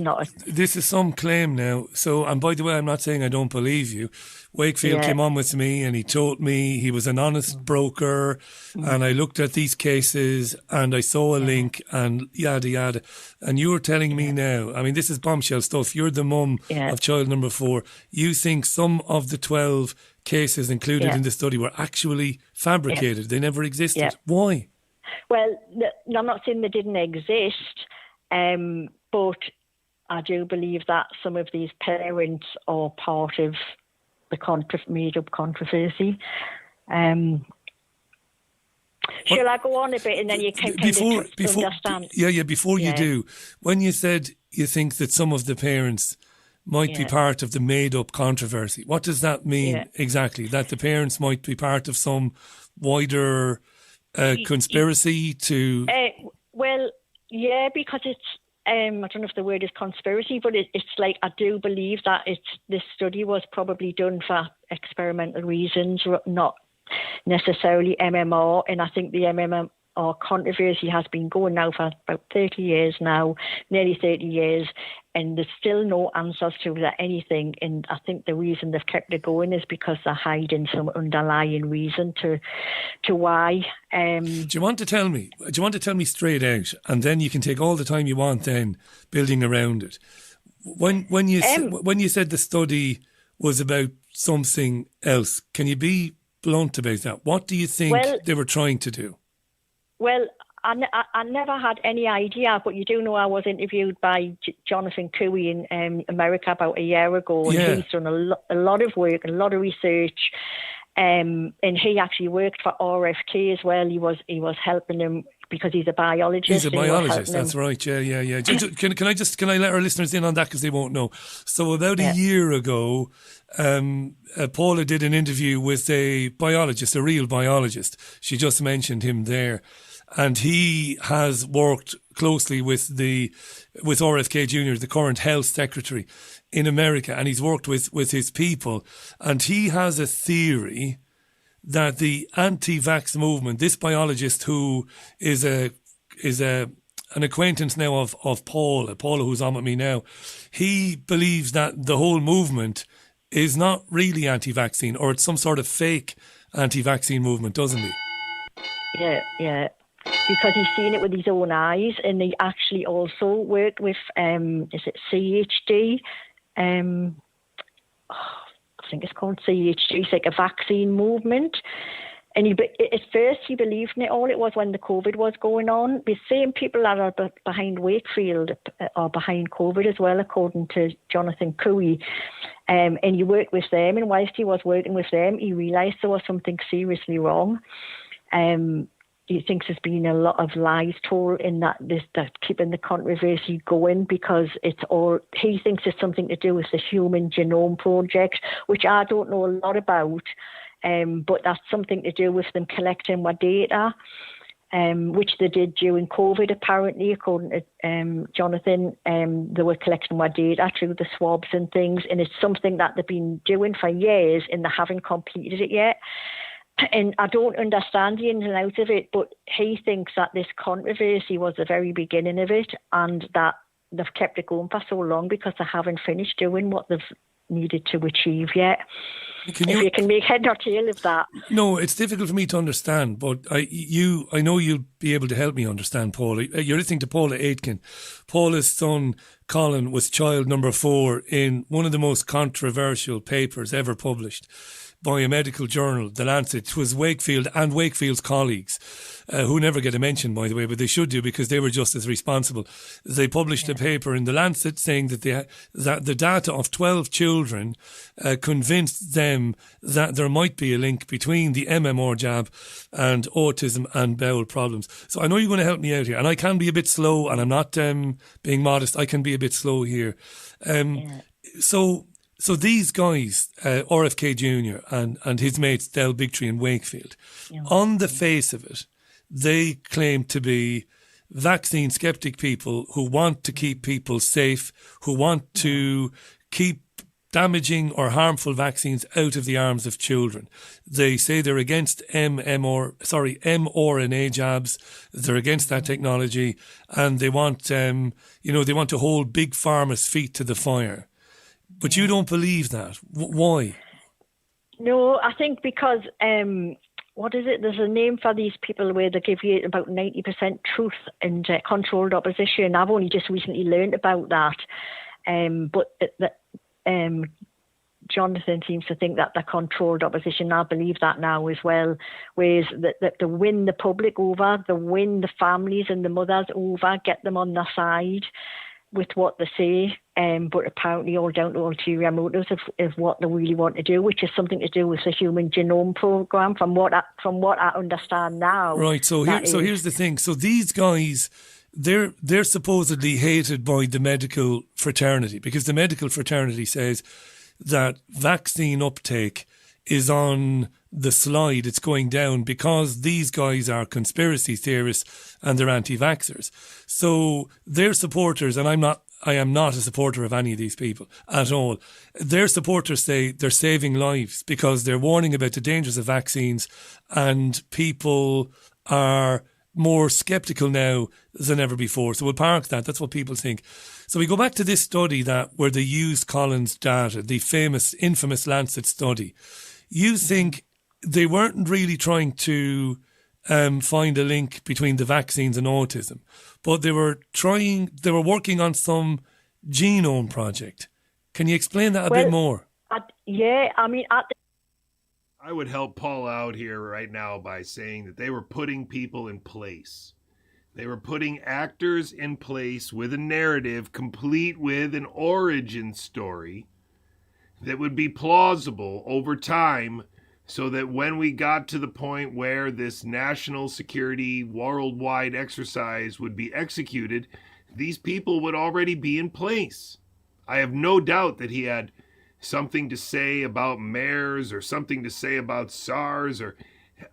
some claim now. So, and by the way, I'm not saying I don't believe you. Wakefield came on with me and he told me he was an honest broker, and I looked at these cases and I saw a link and yada yada. And you're telling me now, I mean, this is bombshell stuff. You're the mum of child number 4. You think some of the 12 cases included in the study were actually fabricated? They never existed. Why? Well, I'm not saying they didn't exist. But I do believe that some of these parents are part of the made-up controversy. Shall I go on a bit and then you can understand? Before you do, when you said you think that some of the parents might be part of the made-up controversy, what does that mean exactly? That the parents might be part of some wider conspiracy to... because it's... I don't know if the word is conspiracy, but it's like, I do believe that this study was probably done for experimental reasons, not necessarily MMR. And I think the our controversy has been going now for about 30 years now, nearly 30 years, and there's still no answers to anything. And I think the reason they've kept it going is because they're hiding some underlying reason to why. Do you want to tell me? Do you want to tell me straight out, and then you can take all the time you want then building around it? When you said the study was about something else, can you be blunt about that? What do you think they were trying to do? Well, I never had any idea, but you do know I was interviewed by JJCouey in America about a year ago, and he's done a lot of work, a lot of research, and he actually worked for RFK as well. He was helping him because he's a biologist. He's a biologist, that's right. Yeah. Can I let our listeners in on that because they won't know? So about a year ago, Paula did an interview with a biologist, a real biologist. She just mentioned him there. And he has worked closely with RFK Jr., the current health secretary in America, and he's worked with his people. And he has a theory that the anti-vax movement, this biologist who is an acquaintance now of Paula who's on with me now, he believes that the whole movement is not really anti-vaccine, or it's some sort of fake anti-vaccine movement, doesn't he? Yeah. Because he's seen it with his own eyes, and he actually also worked with, is it CHD? I think it's called CHD. It's like a vaccine movement. And at first he believed in it all. It was when the COVID was going on. The same people that are behind Wakefield are behind COVID as well, according to JJCouey. And he worked with them, and whilst he was working with them, he realised there was something seriously wrong. He thinks there's been a lot of lies told in that keeping the controversy going, because he thinks it's something to do with the Human Genome Project, which I don't know a lot about, but that's something to do with them collecting more data, which they did during COVID, apparently, according to Jonathan. They were collecting more data through the swabs and things, and it's something that they've been doing for years, and they haven't completed it yet. And I don't understand the ins and outs of it, but he thinks that this controversy was the very beginning of it, and that they've kept it going for so long because they haven't finished doing what they've needed to achieve yet. If you can make head or tail of that. No, it's difficult for me to understand, but I know you'll be able to help me understand, Paula. You're listening to Paula Aitken. Paula's son, Colin, was child number 4 in one of the most controversial papers ever published by a medical journal, The Lancet. It was Wakefield and Wakefield's colleagues, who never get a mention, by the way, but they should do because they were just as responsible. They published a paper in The Lancet saying that the data of 12 children convinced them that there might be a link between the MMR jab and autism and bowel problems. So I know you're going to help me out here, and I can be a bit slow, and I'm not being modest. I can be a bit slow here. So these guys, RFK Jr. and his mates Del Bigtree and Wakefield, on the face of it, they claim to be vaccine skeptic people who want to keep people safe, who want to keep damaging or harmful vaccines out of the arms of children. They say they're against mRNA jabs. They're against that technology, and they want, they want to hold big pharma's feet to the fire. But you don't believe that. Why? No, I think because, what is it? There's a name for these people where they give you about 90% truth and controlled opposition. I've only just recently learned about that. Jonathan seems to think that the controlled opposition, I believe that now as well, whereas that they win the public over, they win the families and the mothers over, get them on their side with what they say, but apparently all down to ulterior motives of what they really want to do, which is something to do with the Human Genome Program, from what I understand now. Right. So here's the thing. So these guys, they're supposedly hated by the medical fraternity, because the medical fraternity says that vaccine uptake is on the slide. It's going down because these guys are conspiracy theorists and they're anti-vaxxers. So their supporters, and I am not a supporter of any of these people at all. Their supporters say they're saving lives because they're warning about the dangers of vaccines, and people are more skeptical now than ever before. So we'll park that. That's what people think. So we go back to this study where they used Collins data, the infamous Lancet study. You think they weren't really trying to find a link between the vaccines and autism, but they were working on some genome project. Can you explain that a bit more? I would help Paul out here right now by saying that they were putting people in place. They were putting actors in place with a narrative complete with an origin story that would be plausible over time, so that when we got to the point where this national security worldwide exercise would be executed, these people would already be in place. I have no doubt that he had something to say about MERS or something to say about SARS, or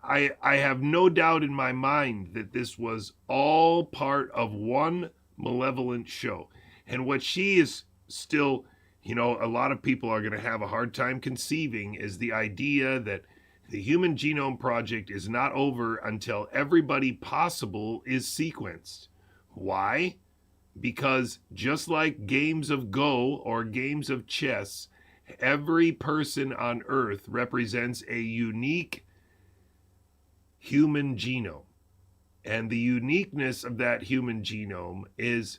I have no doubt in my mind that this was all part of one malevolent show. And what she is still, a lot of people are going to have a hard time conceiving is the idea that the Human Genome Project is not over until everybody possible is sequenced. Why? Because just like games of Go or games of chess, every person on Earth represents a unique human genome. And the uniqueness of that human genome is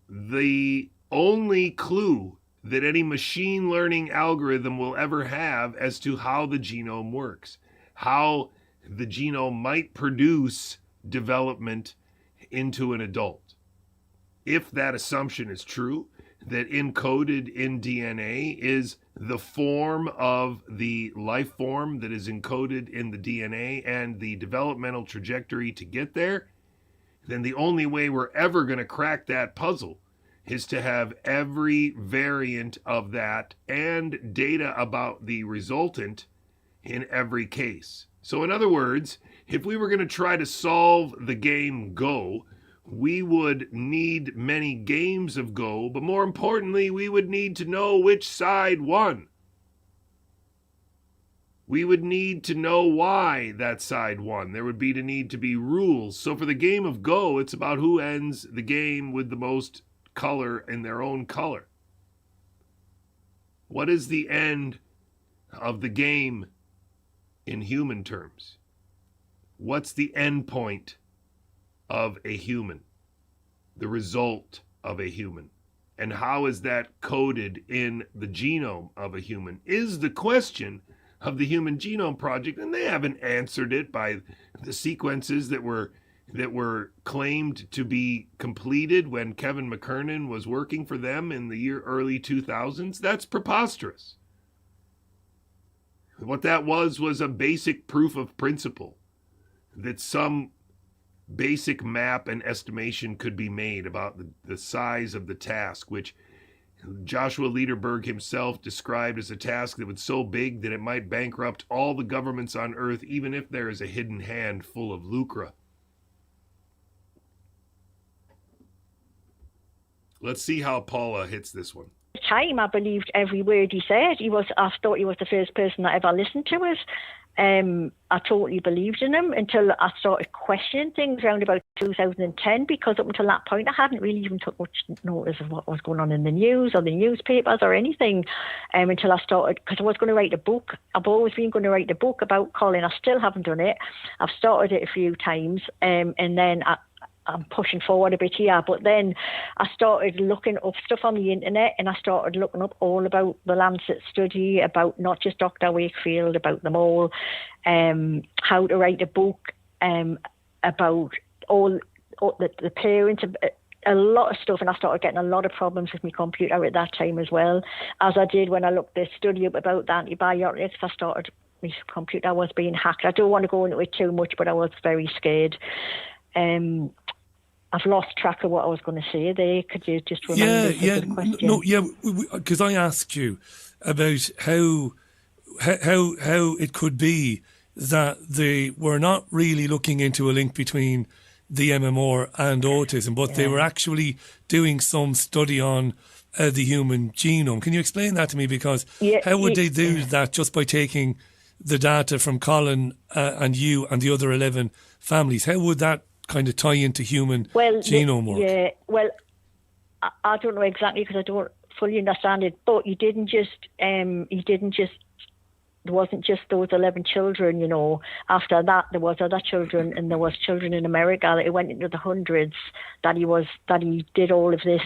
the only clue that any machine learning algorithm will ever have as to how the genome works, how the genome might produce development into an adult. If that assumption is true, that encoded in DNA is the form of the life form that is encoded in the DNA and the developmental trajectory to get there, then the only way we're ever going to crack that puzzle is to have every variant of that and data about the resultant in every case. So in other words, if we were going to try to solve the game Go, we would need many games of Go, but more importantly, we would need to know which side won. We would need to know why that side won. There would need to be rules. So for the game of Go, it's about who ends the game with the most color in their own color. What is the end of the game in human terms? What's the end point of a human? The result of a human. And how is that coded in the genome of a human is the question of the Human Genome Project, and they haven't answered it by the sequences that were claimed to be completed when Kevin McKernan was working for them in the early 2000s. That's preposterous. What that was a basic proof of principle that some basic map and estimation could be made about the size of the task, which Joshua Lederberg himself described as a task that was so big that it might bankrupt all the governments on Earth, even if there is a hidden hand full of lucre. Let's see how Paula hits this one. At the time, I believed every word he said. I thought he was the first person that ever listened to it. I totally believed in him until I started questioning things around about 2010, because up until that point I hadn't really even took much notice of what was going on in the news or the newspapers or anything, until I started, because I was going to write a book. I've always been going to write a book about Colin. I still haven't done it. I've started it a few times, and then I'm pushing forward a bit here, but then I started looking up stuff on the internet, and I started looking up all about the Lancet study, about not just Dr. Wakefield, about them all, how to write a book, about all the parents, a lot of stuff, and I started getting a lot of problems with my computer at that time as well, as I did when I looked this study up about the antibiotics. My computer was being hacked. I don't want to go into it too much, but I was very scared. I've lost track of what I was going to say there. Could you just remember the question? Because I asked you about how it could be that they were not really looking into a link between the MMR and autism, but they were actually doing some study on the human genome. Can you explain that to me? Because how would they do that just by taking the data from Colin and you and the other 11 families. How would that kind of tie into human genome work? Yeah, well, I don't know exactly because I don't fully understand it, but he didn't just, there wasn't just those 11 children, you know. After that, there was other children, and there was children in America that it went into the hundreds that he did all of this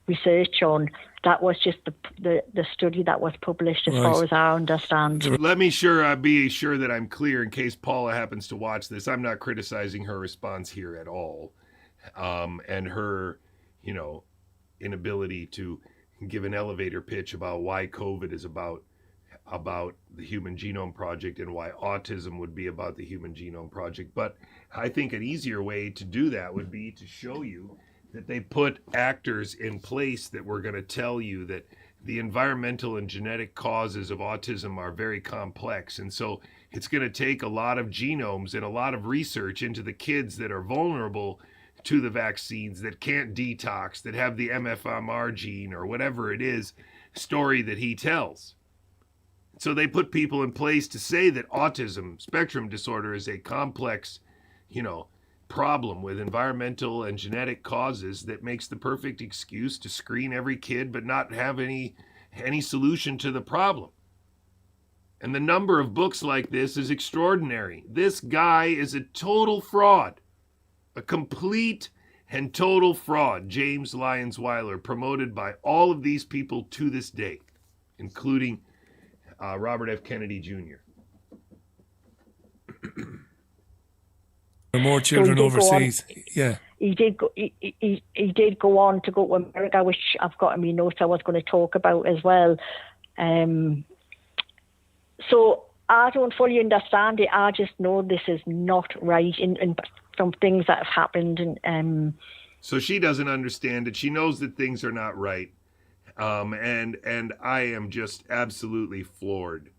research on. That was just the study that was published, as far as I understand. Let me be sure that I'm clear in case Paula happens to watch this. I'm not criticizing her response here at all, and her, you know, inability to give an elevator pitch about why COVID is about the Human Genome Project and why autism would be about the Human Genome Project. But I think an easier way to do that would be to show you that they put actors in place that were going to tell you that the environmental and genetic causes of autism are very complex. And so it's going to take a lot of genomes and a lot of research into the kids that are vulnerable to the vaccines, that can't detox, that have the MFMR gene or whatever it is, story that he tells. So they put people in place to say that autism spectrum disorder is a complex, you know, problem with environmental and genetic causes that makes the perfect excuse to screen every kid but not have any solution to the problem. And the number of books like this is extraordinary. This guy is a total fraud, a complete and total fraud. James Lyons Weiler, promoted by all of these people to this day, including Robert F. Kennedy Jr. More children overseas. Yeah. He did go on to go to America, which I've got in my notes I was going to talk about as well. So I don't fully understand it. I just know this is not right in some things that have happened. And so she doesn't understand it. She knows that things are not right. And I am just absolutely floored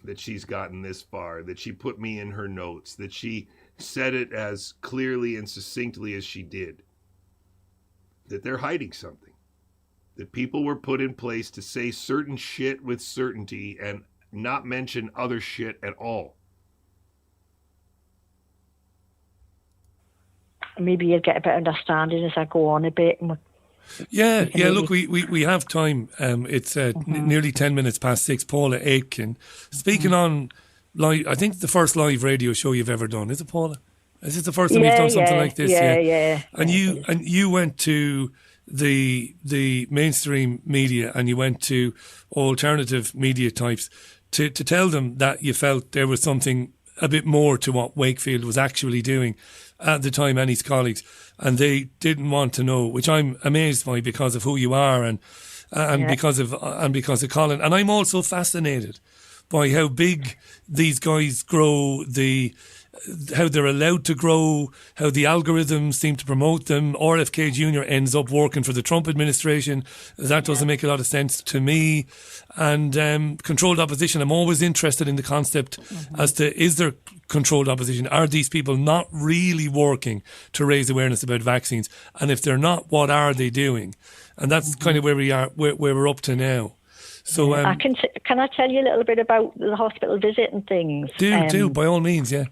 that she's gotten this far, that she put me in her notes, that she said it as clearly and succinctly as she did, that they're hiding something, that people were put in place to say certain shit with certainty and not mention other shit at all. Maybe you'll get a better understanding as I go on a bit. Yeah. Look, we have time. It's nearly 10 minutes past 6. Paula Aitken, speaking on live. I think the first live radio show you've ever done, is it, Paula? Is it the first time you've done something like this? Yeah. And you went to the mainstream media and you went to alternative media types to tell them that you felt there was something a bit more to what Wakefield was actually doing at the time, and his colleagues, and they didn't want to know, which I'm amazed by because of who you are and because of Colin. And I'm also fascinated by how big these guys grow, how they're allowed to grow, how the algorithms seem to promote them. RFK Jr. ends up working for the Trump administration. That doesn't make a lot of sense to me. And controlled opposition, I'm always interested in the concept as to, is there controlled opposition? Are these people not really working to raise awareness about vaccines? And if they're not, what are they doing? And that's kind of where we are, where we're up to now. So can I tell you a little bit about the hospital visit and things? Do by all means, yeah.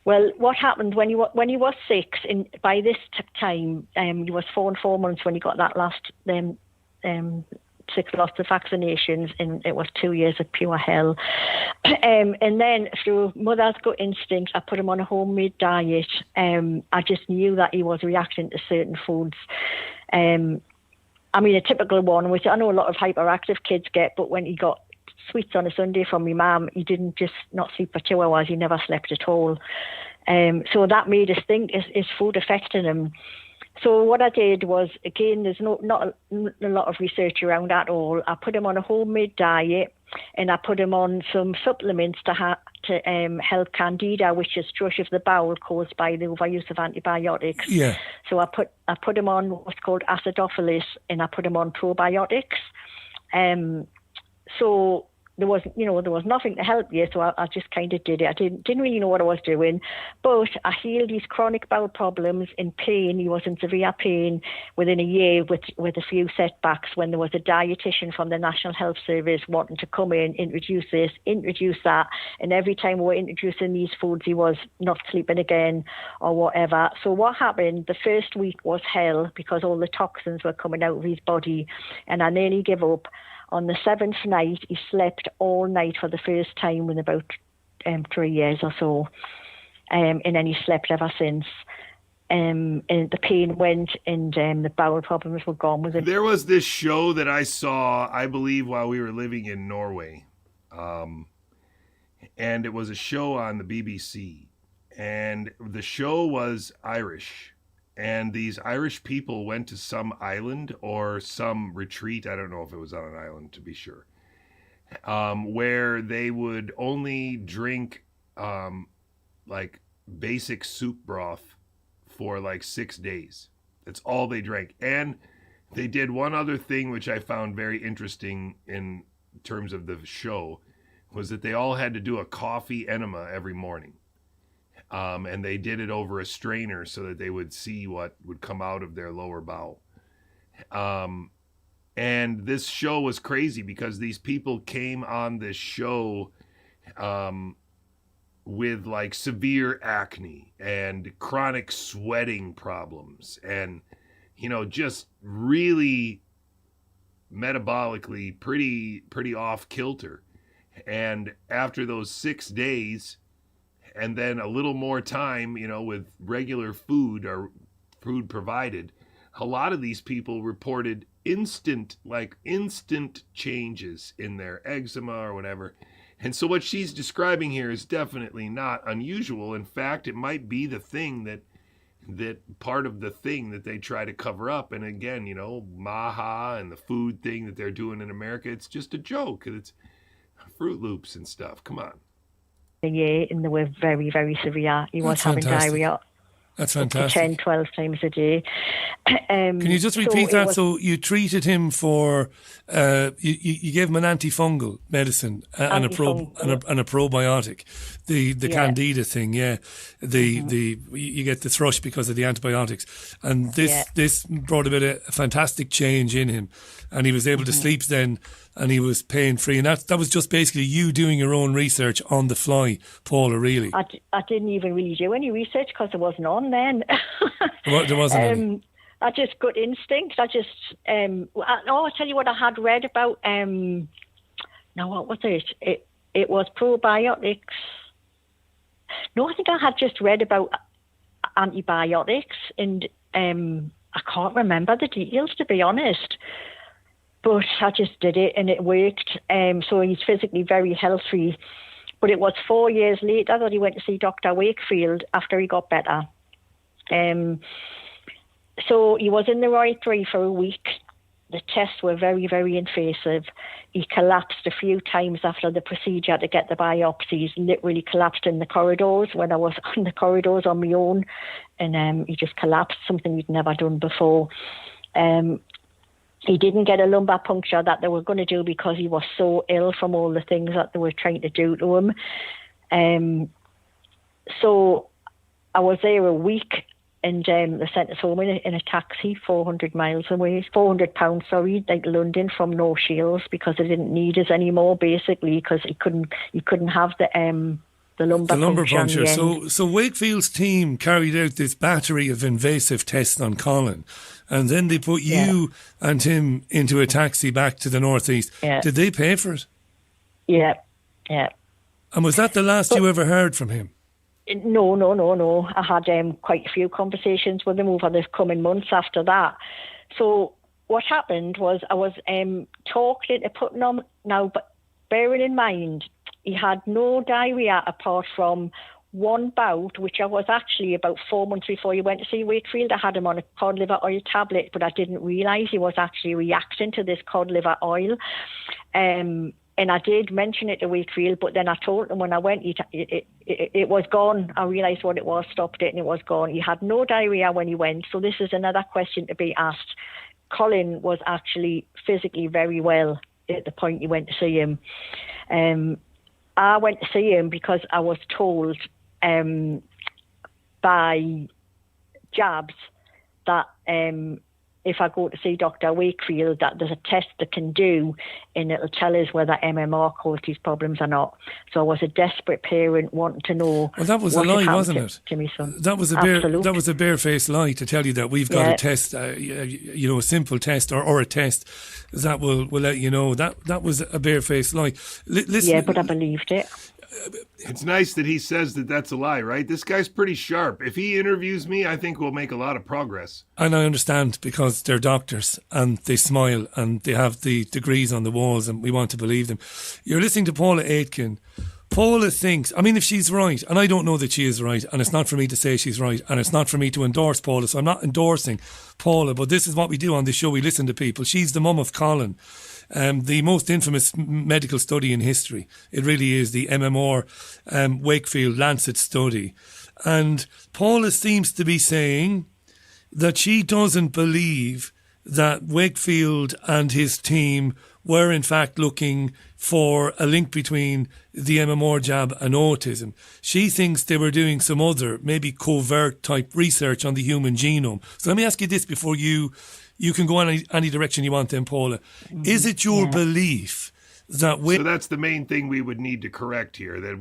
Well, what happened when he was 6? By this time, he was 4 and 4 months when he got that last 6 lots of vaccinations, and it was 2 years of pure hell. And then through mother's gut instinct, I put him on a homemade diet. I just knew that he was reacting to certain foods. I mean, a typical one, which I know a lot of hyperactive kids get, but when he got sweets on a Sunday from my mum, he didn't just not sleep for 2 hours, he never slept at all. So that made us think, is food affecting him? So what I did was, again, there's not a lot of research around at all. I put him on a homemade diet, and I put him on some supplements to help candida, which is thrush of the bowel caused by the overuse of antibiotics. Yeah. So I put him on what's called acidophilus, and I put him on probiotics. So there was nothing to help you, so I just kind of did it. I didn't really know what I was doing, but I healed his chronic bowel problems in pain. He was in severe pain within a year with a few setbacks, when there was a dietitian from the National Health Service wanting to come in, introduce this, introduce that, and every time we were introducing these foods, he was not sleeping again or whatever. So what happened, the first week was hell because all the toxins were coming out of his body, and I nearly gave up. On the 7th night, he slept all night for the first time in about 3 years or so. And then he slept ever since. And the pain went, and the bowel problems were gone with it. There was this show that I saw, I believe, while we were living in Norway. And it was a show on the BBC. And the show was Irish. And these Irish people went to some island or some retreat. I don't know if it was on an island, to be sure. Where they would only drink like basic soup broth for like 6 days. That's all they drank. And they did one other thing which I found very interesting in terms of the show, was that they all had to do a coffee enema every morning. And they did it over a strainer so that they would see what would come out of their lower bowel. And this show was crazy because these people came on this show with like severe acne and chronic sweating problems and, just really metabolically pretty off kilter. And after those 6 days, and then a little more time, with regular food or food provided, a lot of these people reported instant changes in their eczema or whatever. And so what she's describing here is definitely not unusual. In fact, it might be the thing that part of the thing that they try to cover up. And again, Maha and the food thing that they're doing in America, it's just a joke. It's Fruit Loops and stuff. Come on. Yeah, and they were very, very severe. He was having diarrhea. That's fantastic. 10, 12 times a day. Can you just repeat that? So you treated him for, you gave him an antifungal medicine and a probiotic, the Candida thing, yeah. You get the thrush because of the antibiotics, and this brought about a fantastic change in him, and he was able to sleep then, and he was pain free, and that was just basically you doing your own research on the fly, Paula. Really, I didn't even really do any research because there wasn't on then. There wasn't any. I just got instinct. I'll tell you what I had read about. Now, what was it? It was probiotics. No, I think I had just read about antibiotics, and I can't remember the details, to be honest. But I just did it, and it worked. So he's physically very healthy. But it was 4 years later that he went to see Dr. Wakefield after he got better. So he was in the Royal 3 for a week. The tests were very, very invasive. He collapsed a few times after the procedure to get the biopsies, literally collapsed in the corridors when I was on the corridors on my own. And he just collapsed, something he'd never done before. He didn't get a lumbar puncture that they were going to do because he was so ill from all the things that they were trying to do to him. So I was there a week, and they sent us home in a taxi 400 miles away, £400, like London, from North Shields, because they didn't need us anymore, basically, because he couldn't have the lumbar puncture. So Wakefield's team carried out this battery of invasive tests on Colin, and then they put you and him into a taxi back to the northeast. Yeah. Did they pay for it? Yeah. And was that the last you ever heard from him? No. I had quite a few conversations with him over the coming months after that. So what happened was I was talking to putting on now, but bearing in mind he had no diarrhea apart from one bout, which I was actually about 4 months before he went to see Wakefield. I had him on a cod liver oil tablet, but I didn't realise he was actually reacting to this cod liver oil. And I did mention it to Wakefield, but then I told him when I went, it was gone. I realised what it was, stopped it, and it was gone. He had no diarrhea when he went. So this is another question to be asked. Colin was actually physically very well at the point he went to see him. I went to see him because I was told by Jabs that if I go to see Dr. Wakefield, that there's a test they can do and it'll tell us whether MMR caused these problems or not. So I was a desperate parent wanting to know. Well, that was a lie, wasn't it? To my son. That was a barefaced lie to tell you that we've got a test, a simple test or a test that will let you know. That was a barefaced lie. Listen, yeah, but I believed it. It's nice that he says that that's a lie, right? This guy's pretty sharp. If he interviews me, I think we'll make a lot of progress. And I understand, because they're doctors and they smile and they have the degrees on the walls and we want to believe them. You're listening to Paula Aitken. Paula thinks, I mean, if she's right, and I don't know that she is right, and it's not for me to say she's right, and it's not for me to endorse Paula, so I'm not endorsing Paula, but this is what we do on this show. We listen to people. She's the mum of Colin. The most infamous medical study in history. It really is, the MMR Wakefield Lancet study. And Paula seems to be saying that she doesn't believe that Wakefield and his team were in fact looking for a link between the MMR jab and autism. She thinks they were doing some other, maybe covert type research on the human genome. So let me ask you this before you can go in any direction you want then, Paula. Is it your belief that... So that's the main thing we would need to correct here, that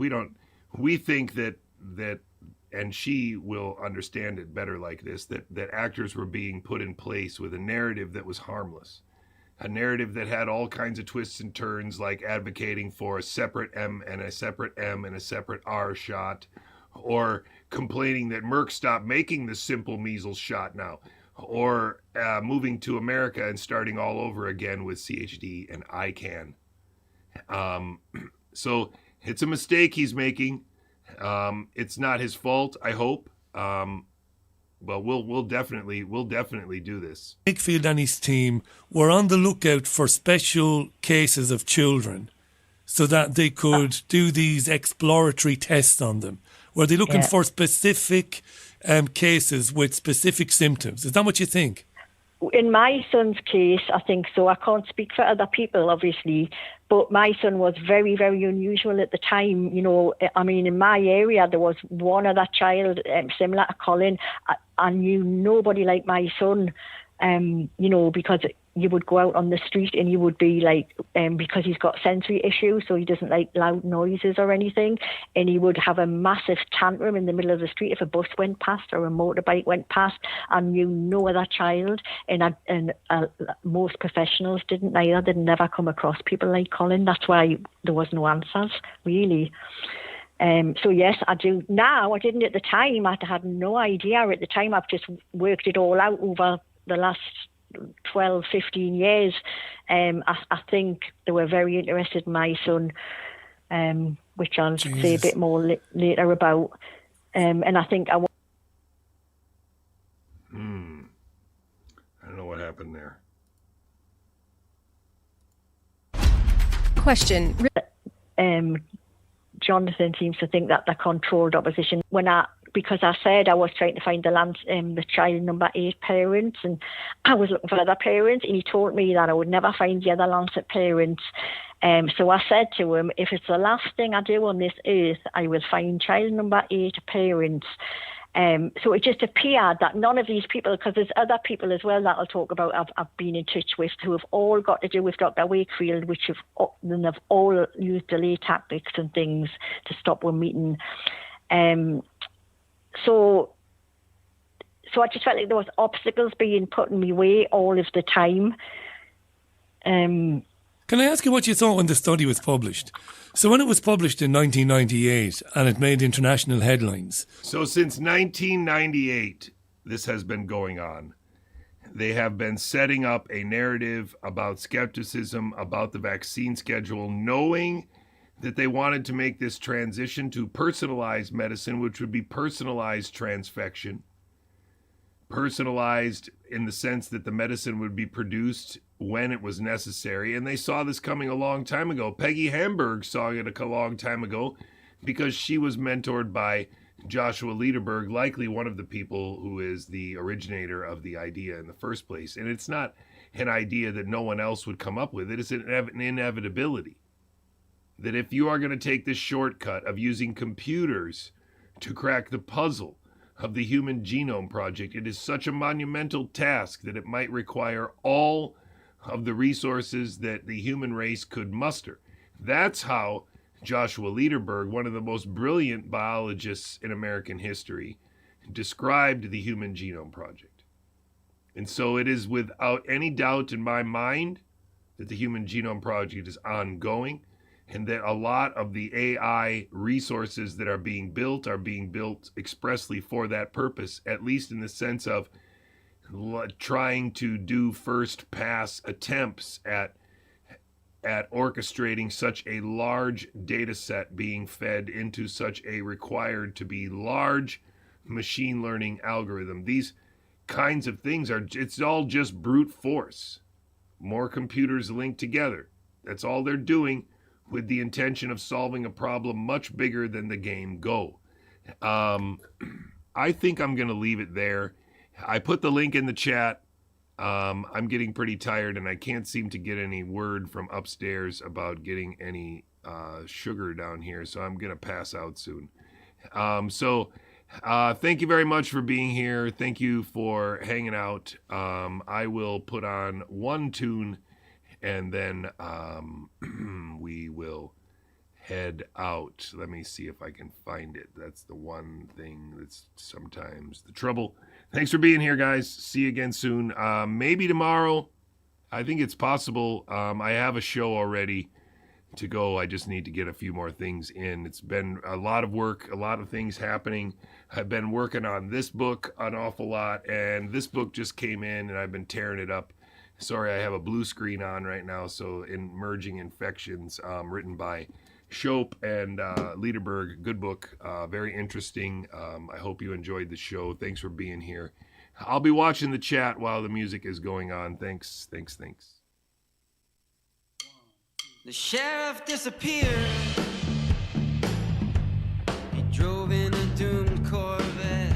we think that, and she will understand it better like this, that actors were being put in place with a narrative that was harmless. A narrative that had all kinds of twists and turns, like advocating for a separate M and a separate M and a separate R shot, or complaining that Merck stopped making the simple measles shot now, or moving to America and starting all over again with CHD and ICANN. So it's a mistake he's making. It's not his fault, I hope. But we'll definitely do this. Wakefield and his team were on the lookout for special cases of children so that they could do these exploratory tests on them. Were they looking for specific cases with specific symptoms? Is that what you think? In my son's case, I think so. I can't speak for other people, obviously, but my son was very, very unusual at the time. You know, I mean, in my area, there was one other child similar to Colin. I knew nobody like my son, you know, because you would go out on the street and you would be like, because he's got sensory issues, so he doesn't like loud noises or anything, and he would have a massive tantrum in the middle of the street if a bus went past or a motorbike went past. I knew no other child, and most professionals didn't either. They'd never come across people like Colin. That's why there was no answers, really. So yes, I do now. I didn't at the time. I had no idea at the time. I've just worked it all out over the last 12, 15 years. I think they were very interested in my son, which I'll say a bit more later about. And I think I don't know what happened there. Question. Jonathan seems to think that the controlled opposition. Because I said I was trying to find the child number 8 parents, and I was looking for other parents, and he told me that I would never find the other Lancet parents. So I said to him, if it's the last thing I do on this earth, I will find child number 8 parents. So it just appeared that none of these people, because there's other people as well that I'll talk about I've been in touch with, who have all got to do with Dr. Wakefield, which have all used delay tactics and things to stop one meeting. So I just felt like there was obstacles being put in my way all of the time. Can I ask you what you thought when the study was published? So when it was published in 1998 and it made international headlines. So since 1998, this has been going on. They have been setting up a narrative about skepticism about the vaccine schedule, knowing that they wanted to make this transition to personalized medicine, which would be personalized transfection. Personalized in the sense that the medicine would be produced when it was necessary. And they saw this coming a long time ago. Peggy Hamburg saw it a long time ago because she was mentored by Joshua Lederberg, likely one of the people who is the originator of the idea in the first place. And it's not an idea that no one else would come up with. It is an inevitability. that if you are going to take this shortcut of using computers to crack the puzzle of the Human Genome Project, it is such a monumental task that it might require all of the resources that the human race could muster. That's how Joshua Lederberg, one of the most brilliant biologists in American history, described the Human Genome Project. And so it is without any doubt in my mind that the Human Genome Project is ongoing, and that a lot of the AI resources that are being built expressly for that purpose, at least in the sense of trying to do first pass attempts at orchestrating such a large data set being fed into such a required to be large machine learning algorithm. These kinds of things it's all just brute force. More computers linked together. That's all they're doing, with the intention of solving a problem much bigger than the game Go. I think I'm going to leave it there. I put the link in the chat. I'm getting pretty tired, and I can't seem to get any word from upstairs about getting any sugar down here, so I'm going to pass out soon. Thank you very much for being here. Thank you for hanging out. I will put on one tune, and then we will head out. Let me see if I can find it. That's the one thing that's sometimes the trouble. Thanks for being here, guys. See you again soon. Maybe tomorrow. I think it's possible. I have a show already to go. I just need to get a few more things in. It's been a lot of work, a lot of things happening. I've been working on this book an awful lot, and this book just came in, and I've been tearing it up. Sorry, I have a blue screen on right now. So, Emerging Infections, written by Shope and Lederberg. Good book, very interesting. I hope you enjoyed the show. Thanks for being here. I'll be watching the chat while the music is going on. Thanks. The sheriff disappeared. He drove in a doomed Corvette.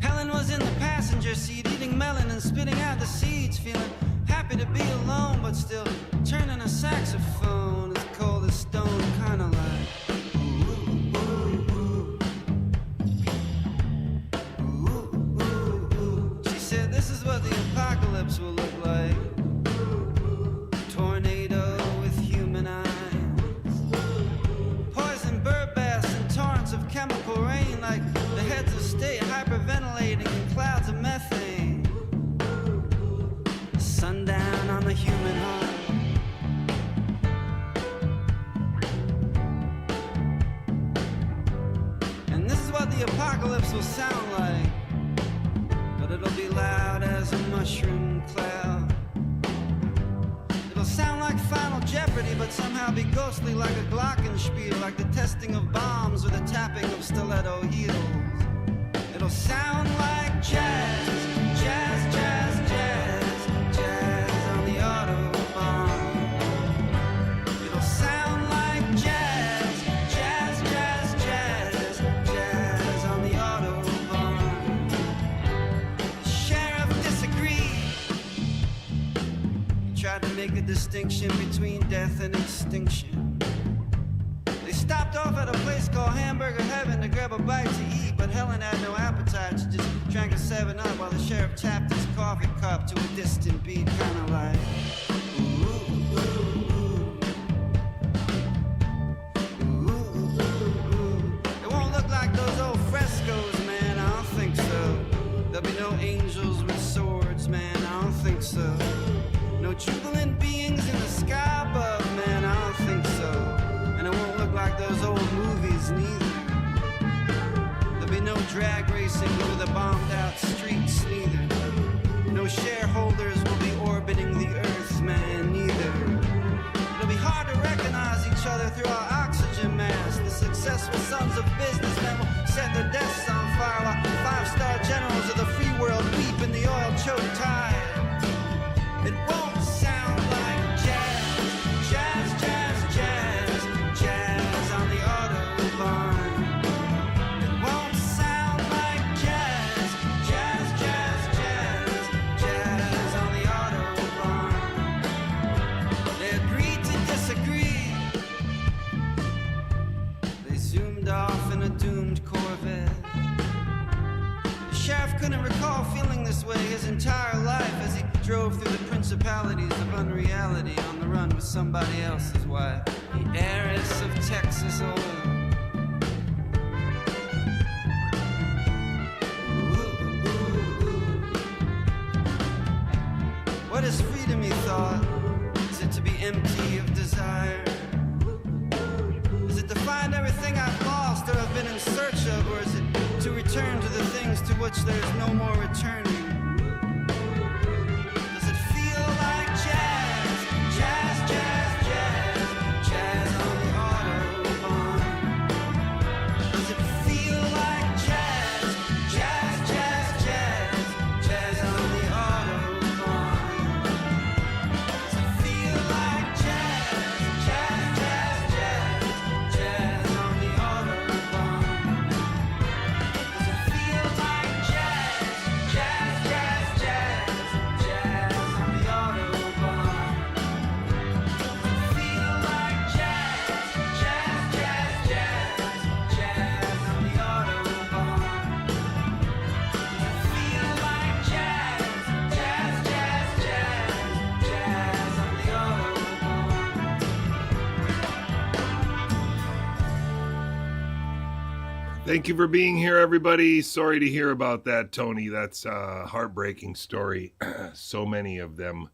Helen was in the passenger seat, eating melon and spitting out the seeds, feeling happy to be alone, but still turning a saxophone as cold as stone, kinda like ooh, ooh, ooh. Ooh, ooh, ooh. She said this is what the apocalypse will look like. Tornado with human eyes, poison bird baths and torrents of chemical rain, like the heads of state hyperventilating in clouds of methane. Sundown on the human heart. And this is what the apocalypse will sound like, but it'll be loud as a mushroom cloud. It'll sound like Final Jeopardy, but somehow be ghostly like a glockenspiel, like the testing of bombs or the tapping of stiletto heels. It'll sound like jazz, jazz, jazz, jazz, jazz on the Autobahn. It'll sound like jazz, jazz, jazz, jazz, jazz on the Autobahn. The sheriff disagreed. He tried to make a distinction between death and extinction. They stopped off at a place called Hamburger Heaven to grab a bite to eat, but Helen had no appetite. She just drank a 7-Up while the sheriff tapped his coffee cup to a distant beat, kinda like ooh, ooh, ooh. Ooh, ooh, ooh. It won't look like those old frescoes, man, I don't think so. There'll be no angels with swords, man, I don't think so. No jubilant beings in the sky above, man, I don't think so. And it won't look like those old movies neither. There'll be no drag racing over the bombed out streets neither. No shareholders will be orbiting the earth, man, neither. It'll be hard to recognize each other through our oxygen masks. The successful sons of businessmen will set their desks on fire while 5-star generals of the free world weep in the oil-choked tide. It won't sound like jazz, jazz, jazz, jazz, jazz on the Autobahn. It won't sound like jazz, jazz, jazz, jazz, jazz on the Autobahn. They agreed to disagree. in a doomed Corvette. The sheriff couldn't recall feeling this way his entire life as he drove through the principalities of unreality on the run with somebody else's wife, the heiress of Texas oil. What is freedom, he thought? Is it to be empty of desire? Is it to find everything I've lost or have been in search of? Or is it to return to the things to which there's no more returning? Does it feel like jazz? Jazz, jazz, jazz. Jazz on the Autobahn. Does it feel like jazz? Jazz, jazz, jazz. Jazz on the Autobahn. Thank you for being here, everybody. Sorry to hear about that, Tony. That's a heartbreaking story. So many of them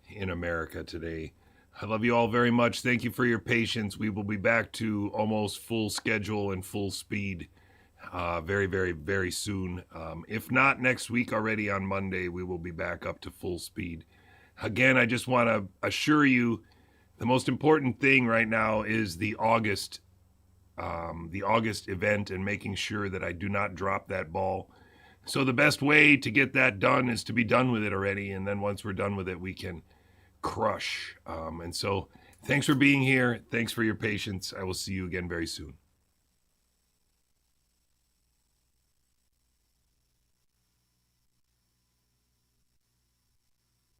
in America today. I love you all very much. Thank you for your patience. We will be back to almost full schedule and full speed very, very, very soon. If not next week already on Monday, we will be back up to full speed. Again, I just want to assure you the most important thing right now is the August event and making sure that I do not drop that ball. So the best way to get that done is to be done with it already. And then once we're done with it, we can crush. And so thanks for being here. Thanks for your patience. I will see you again very soon.